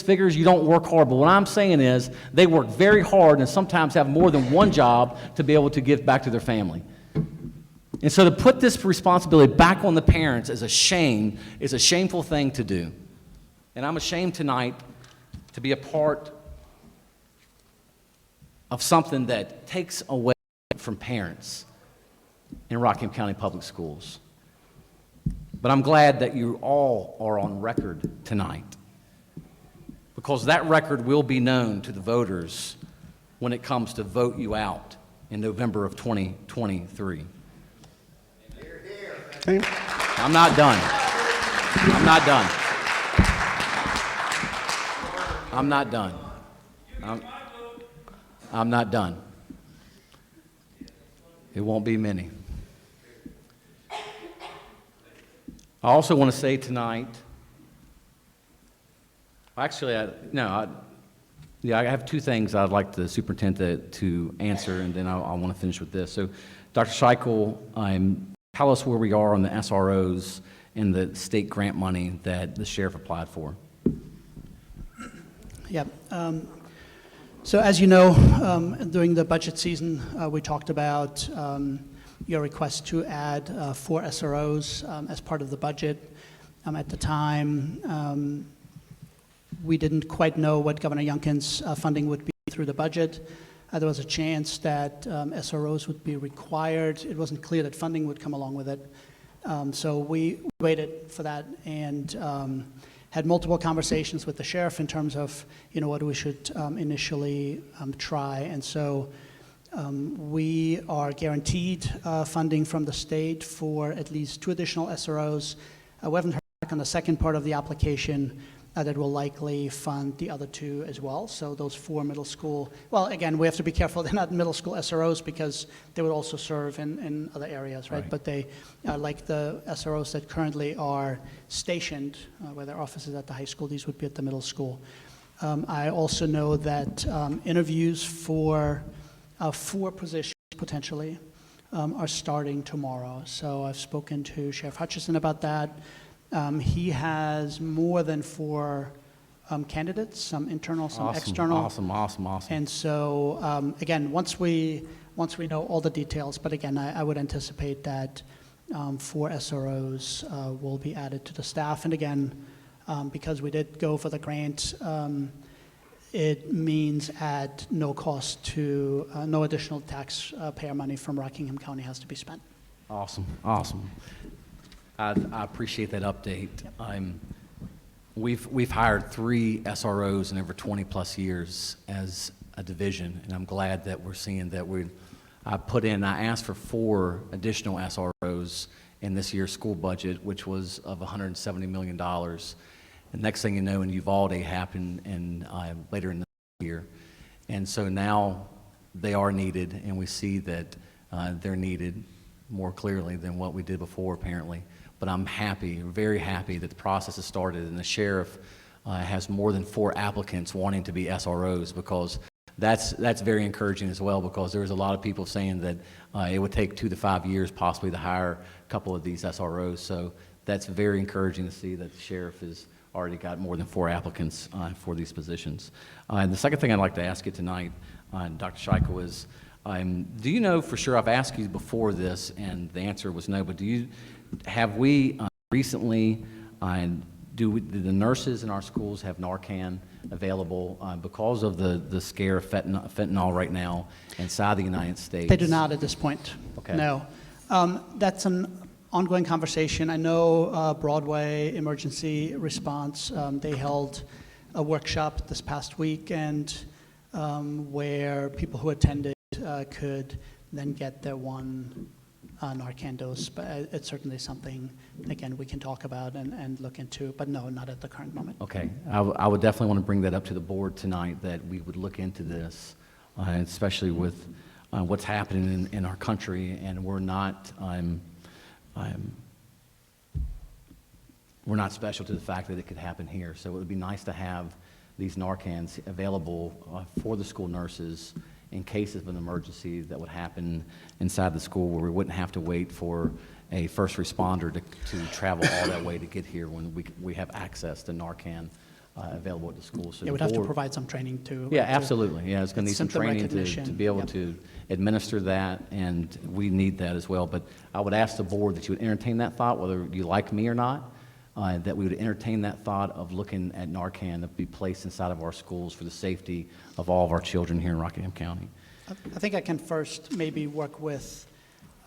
figures, you don't work hard, but what I'm saying is they work very hard and sometimes have more than one job to be able to give back to their family. And so to put this responsibility back on the parents is a shame, is a shameful thing to do. And I'm ashamed tonight to be a part of something that takes away from parents in Rockingham County Public Schools. But I'm glad that you all are on record tonight, because that record will be known to the voters when it comes to vote you out in November of 2023. I'm not done. I'm not done. I'm not done. I'm not done. It won't be many. I also want to say tonight, actually, I have two things I'd like the superintendent to answer, and then I want to finish with this. So, Dr. Scheichel, tell us where we are on the SROs and the state grant money that the sheriff applied for. Yeah. So as you know, during the budget season, we talked about your request to add 4 SROs as part of the budget. At the time, we didn't quite know what Governor Youngkin's funding would be through the budget. There was a chance that SROs would be required. It wasn't clear that funding would come along with it. So we waited for that and had multiple conversations with the sheriff in terms of, what we should initially try. And so we are guaranteed funding from the state for at least 2 additional SROs. We haven't heard back on the second part of the application that will likely fund the other 2 as well. So those 4 middle school, well, again, we have to be careful. They're not middle school SROs because they would also serve in other areas, right? But they are like the SROs that currently are stationed, where their office is at the high school. These would be at the middle school. I also know that interviews for 4 positions potentially are starting tomorrow. So I've spoken to Sheriff Hutchison about that. He has more than 4 candidates, some internal, some external. Awesome. And so again, once we know all the details, but again, I would anticipate that 4 SROs will be added to the staff. And again, because we did go for the grant, it means at no cost to, no additional taxpayer money from Rockingham County has to be spent. Awesome. I appreciate that update. We've hired 3 SROs in over 20-plus years as a division, and I'm glad that we're seeing that I asked for 4 additional SROs in this year's school budget, which was of $170 million. The next thing you know, in Uvalde happened later in the year. And so now they are needed, and we see that they're needed more clearly than what we did before, apparently. But I'm happy, very happy that the process has started, and the sheriff has more than 4 applicants wanting to be SROs, because that's very encouraging as well, because there was a lot of people saying that it would take 2 to 5 years possibly to hire a couple of these SROs. So that's very encouraging to see that the sheriff has already got more than 4 applicants for these positions. And the second thing I'd like to ask you tonight, Dr. Scheichel, is do you know for sure, I've asked you before this and the answer was no, but have we recently, do the nurses in our schools have Narcan available because of the scare of fentanyl right now inside the United States? They do not at this point. Okay. No. That's an ongoing conversation. I know Broadway Emergency Response, they held a workshop this past week, and where people who attended could then get their one Narcan dose, but it's certainly something, again, we can talk about and look into, but no, not at the current moment. Okay, I would definitely want to bring that up to the board tonight, that we would look into this, especially with what's happening in our country, and we're not special to the fact that it could happen here. So it would be nice to have these Narcans available for the school nurses in case of an emergency that would happen inside the school, where we wouldn't have to wait for a first responder to travel all that way to get here, when we have access to Narcan available at the school. So Yeah, we'd have to provide some training too. Yeah, absolutely. Yeah, it's going to need some symptom training to recognition. be able Yep. to administer that, and we need that as well. But I would ask the board that you would entertain that thought, whether you like me or not, that we would entertain that thought of looking at Narcan to be placed inside of our schools for the safety of all of our children here in Rockingham County. I think I can first maybe work with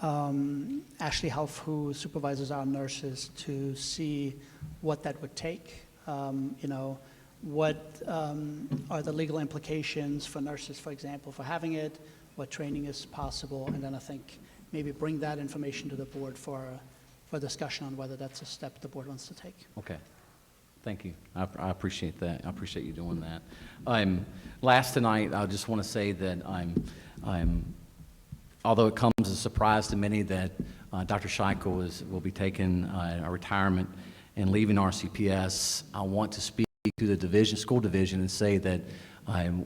Ashley Helf, who supervises our nurses, to see what that would take. What are the legal implications for nurses, for example, for having it, what training is possible, and then I think maybe bring that information to the board for discussion on whether that's a step the board wants to take. Okay. Thank you. I appreciate that. I appreciate you doing that. Last tonight, I just want to say that although it comes as a surprise to many that Dr. Scheichel will be taking a retirement and leaving RCPS, I want to speak to the school division and say that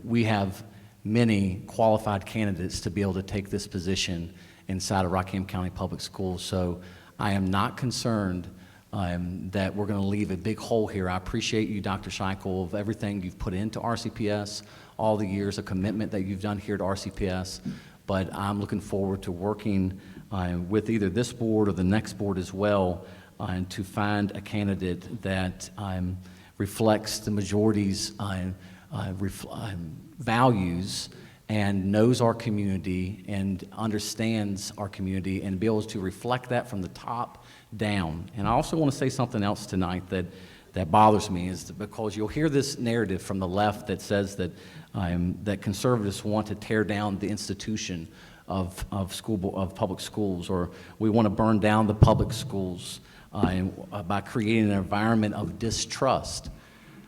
we have many qualified candidates to be able to take this position inside of Rockingham County Public Schools. So I am not concerned that we're going to leave a big hole here. I appreciate you, Dr. Scheichel, of everything you've put into RCPS, all the years of commitment that you've done here at RCPS, but I'm looking forward to working with either this board or the next board as well to find a candidate that reflects the majority's values and knows our community and understands our community, and be able to reflect that from the top down. And I also want to say something else tonight that bothers me, is because you'll hear this narrative from the left that says that that conservatives want to tear down the institution of public schools, or we want to burn down the public schools by creating an environment of distrust.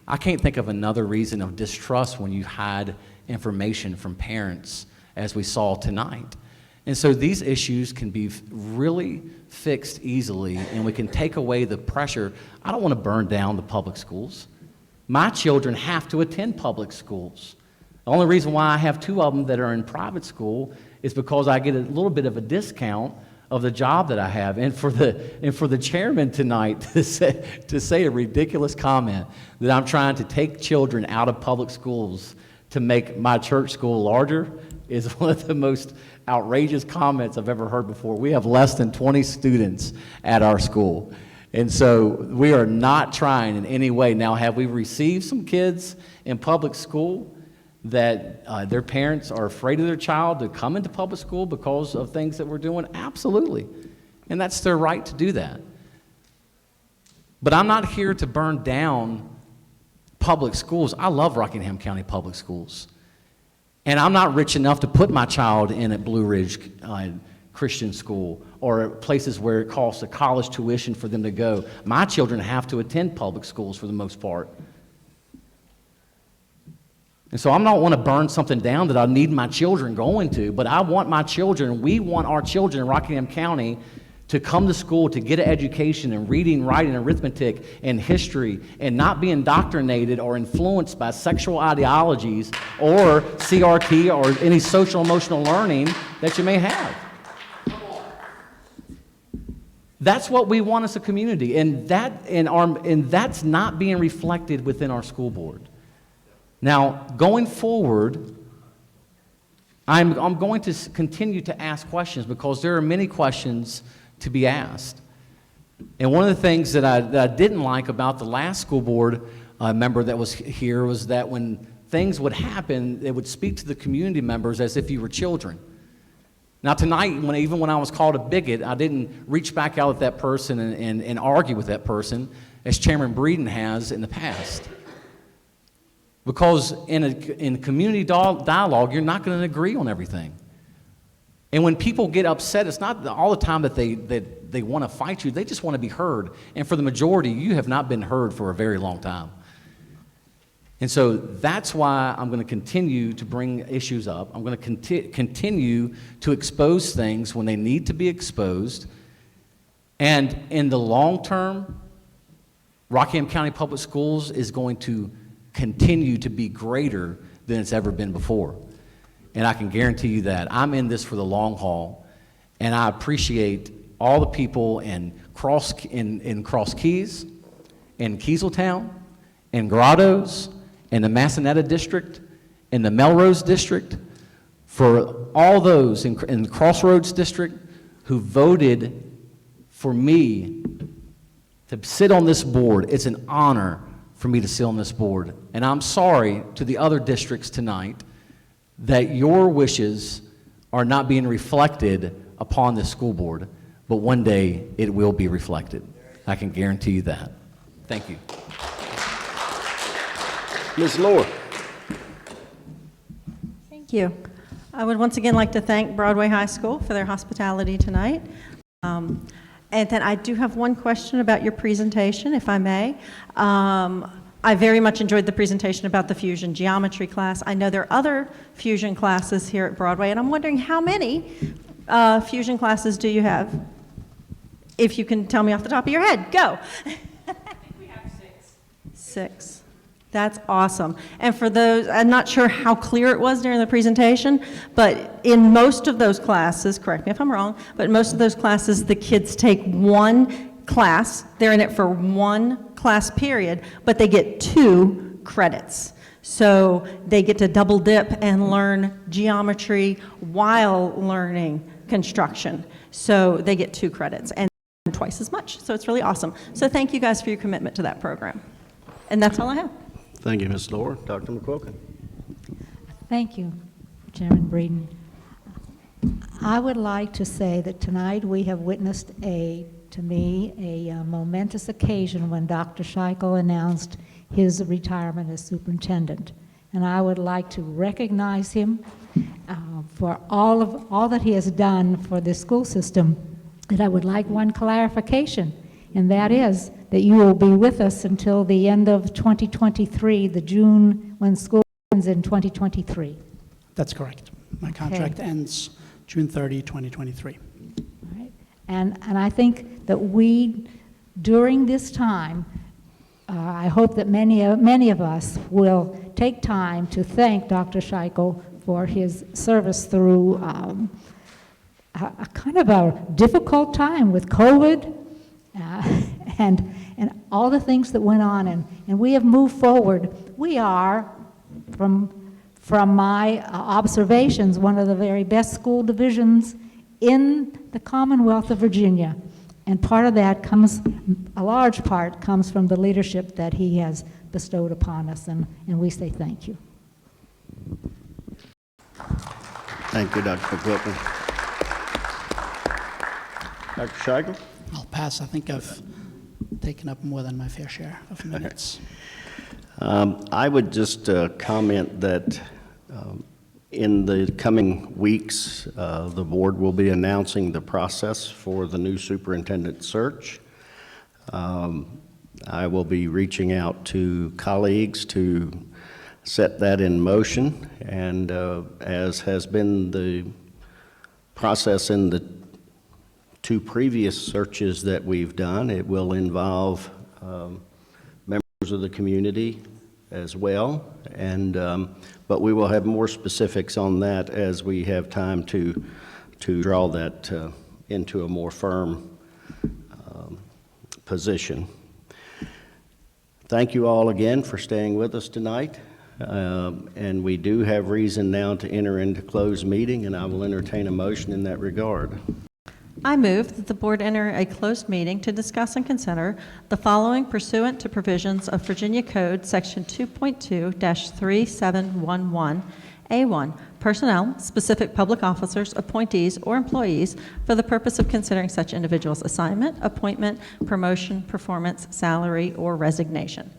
I can't think of another reason of distrust when you hide information from parents, as we saw tonight. And so these issues can be really fixed easily, and we can take away the pressure. I don't want to burn down the public schools. My children have to attend public schools. The only reason why I have 2 of them that are in private school is because I get a little bit of a discount of the job that I have. And for the chairman tonight to say a ridiculous comment that I'm trying to take children out of public schools to make my church school larger is one of the most outrageous comments I've ever heard before. We have less than 20 students at our school. And so we are not trying in any way. Now, have we received some kids in public school that their parents are afraid of their child to come into public school because of things that we're doing? Absolutely. And that's their right to do that. But I'm not here to burn down public schools. I love Rockingham County Public Schools. And I'm not rich enough to put my child in a Blue Ridge Christian school or places where it costs a college tuition for them to go. My children have to attend public schools for the most part. And so I don't want to burn something down that I need my children going to, but I want my children, we want our children in Rockingham County to come to school to get an education in reading, writing, arithmetic, and history, and not be indoctrinated or influenced by sexual ideologies or CRT or any social emotional learning that you may have. That's what we want as a community, and that's not being reflected within our school board. Now, going forward, I'm going to continue to ask questions, because there are many questions to be asked. And one of the things that I didn't like about the last school board member that was here was that when things would happen, they would speak to the community members as if you were children. Now tonight, even when I was called a bigot, I didn't reach back out at that person and argue with that person, as Chairman Breeden has in the past. Because in community dialogue, you're not going to agree on everything. And when people get upset, it's not all the time that they want to fight you. They just want to be heard. And for the majority, you have not been heard for a very long time. And so that's why I'm going to continue to bring issues up. I'm going to continue to expose things when they need to be exposed. And in the long term, Rockingham County Public Schools is going to continue to be greater than it's ever been before. And I can guarantee you that. I'm in this for the long haul, and I appreciate all the people in Cross Keys, in Kieseltown, in Grottoes, in the Massanetta District, in the Melrose District, for all those in the Crossroads District who voted for me to sit on this board. It's an honor for me to sit on this board. And I'm sorry to the other districts tonight that your wishes are not being reflected upon this school board, but one day it will be reflected. I can guarantee you that. Thank you. Ms. Lohr. Thank you. I would once again like to thank Broadway High School for their hospitality tonight. And then I do have one question about your presentation, if I may. I very much enjoyed the presentation about the fusion geometry class. I know there are other fusion classes here at Broadway, and I'm wondering how many fusion classes do you have? If you can tell me off the top of your head, go. I think we have 6. 6. That's awesome. And for those, I'm not sure how clear it was during the presentation, but in most of those classes, correct me if I'm wrong, but in most of those classes, the kids take one class, they're in it for one class period, but they get 2 credits. So they get to double dip and learn geometry while learning construction. So they get 2 credits and twice as much. So it's really awesome. So thank you guys for your commitment to that program. And that's all I have. Thank you, Ms. Lohr. Dr. McQuilkin. Thank you, Chairman Breeden. I would like to say that tonight we have witnessed to me, a momentous occasion when Dr. Scheichel announced his retirement as superintendent. And I would like to recognize him for all that he has done for the school system. And I would like one clarification, and that is that you will be with us until the end of 2023, the June, when school ends in 2023. That's correct. My contract ends June 30, 2023. And I think that we, during this time, I hope that many of us will take time to thank Dr. Scheichel for his service through a kind of a difficult time with COVID and all the things that went on. And we have moved forward. We are, from my observations, one of the very best school divisions in the Commonwealth of Virginia. And part of that comes, a large part comes from the leadership that he has bestowed upon us, and we say thank you. Thank you, Dr. McQuilkin. Dr. Scheichel? I'll pass. I think I've taken up more than my fair share of minutes. I would just comment that in the coming weeks, the board will be announcing the process for the new superintendent search. I will be reaching out to colleagues to set that in motion, and as has been the process in the 2 previous searches that we've done, it will involve members of the community as well, and but we will have more specifics on that as we have time to draw that into a more firm position. Thank you all again for staying with us tonight, and we do have reason now to enter into closed meeting, and I will entertain a motion in that regard. I move that the board enter a closed meeting to discuss and consider the following pursuant to provisions of Virginia Code Section 2.2-3711, A1, personnel, specific public officers, appointees, or employees for the purpose of considering such individual's assignment, appointment, promotion, performance, salary, or resignation.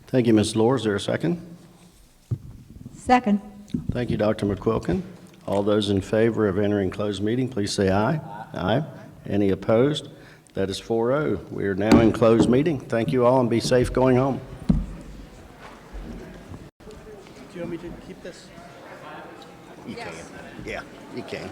Thank you, Ms. Lohr. Is there a second? Second. Thank you, Dr. McQuilkin. All those in favor of entering closed meeting, please say aye. Aye. Any opposed? That is 4-0. We are now in closed meeting. Thank you all and be safe going home. Do you want me to keep this? You can. Yeah, you can.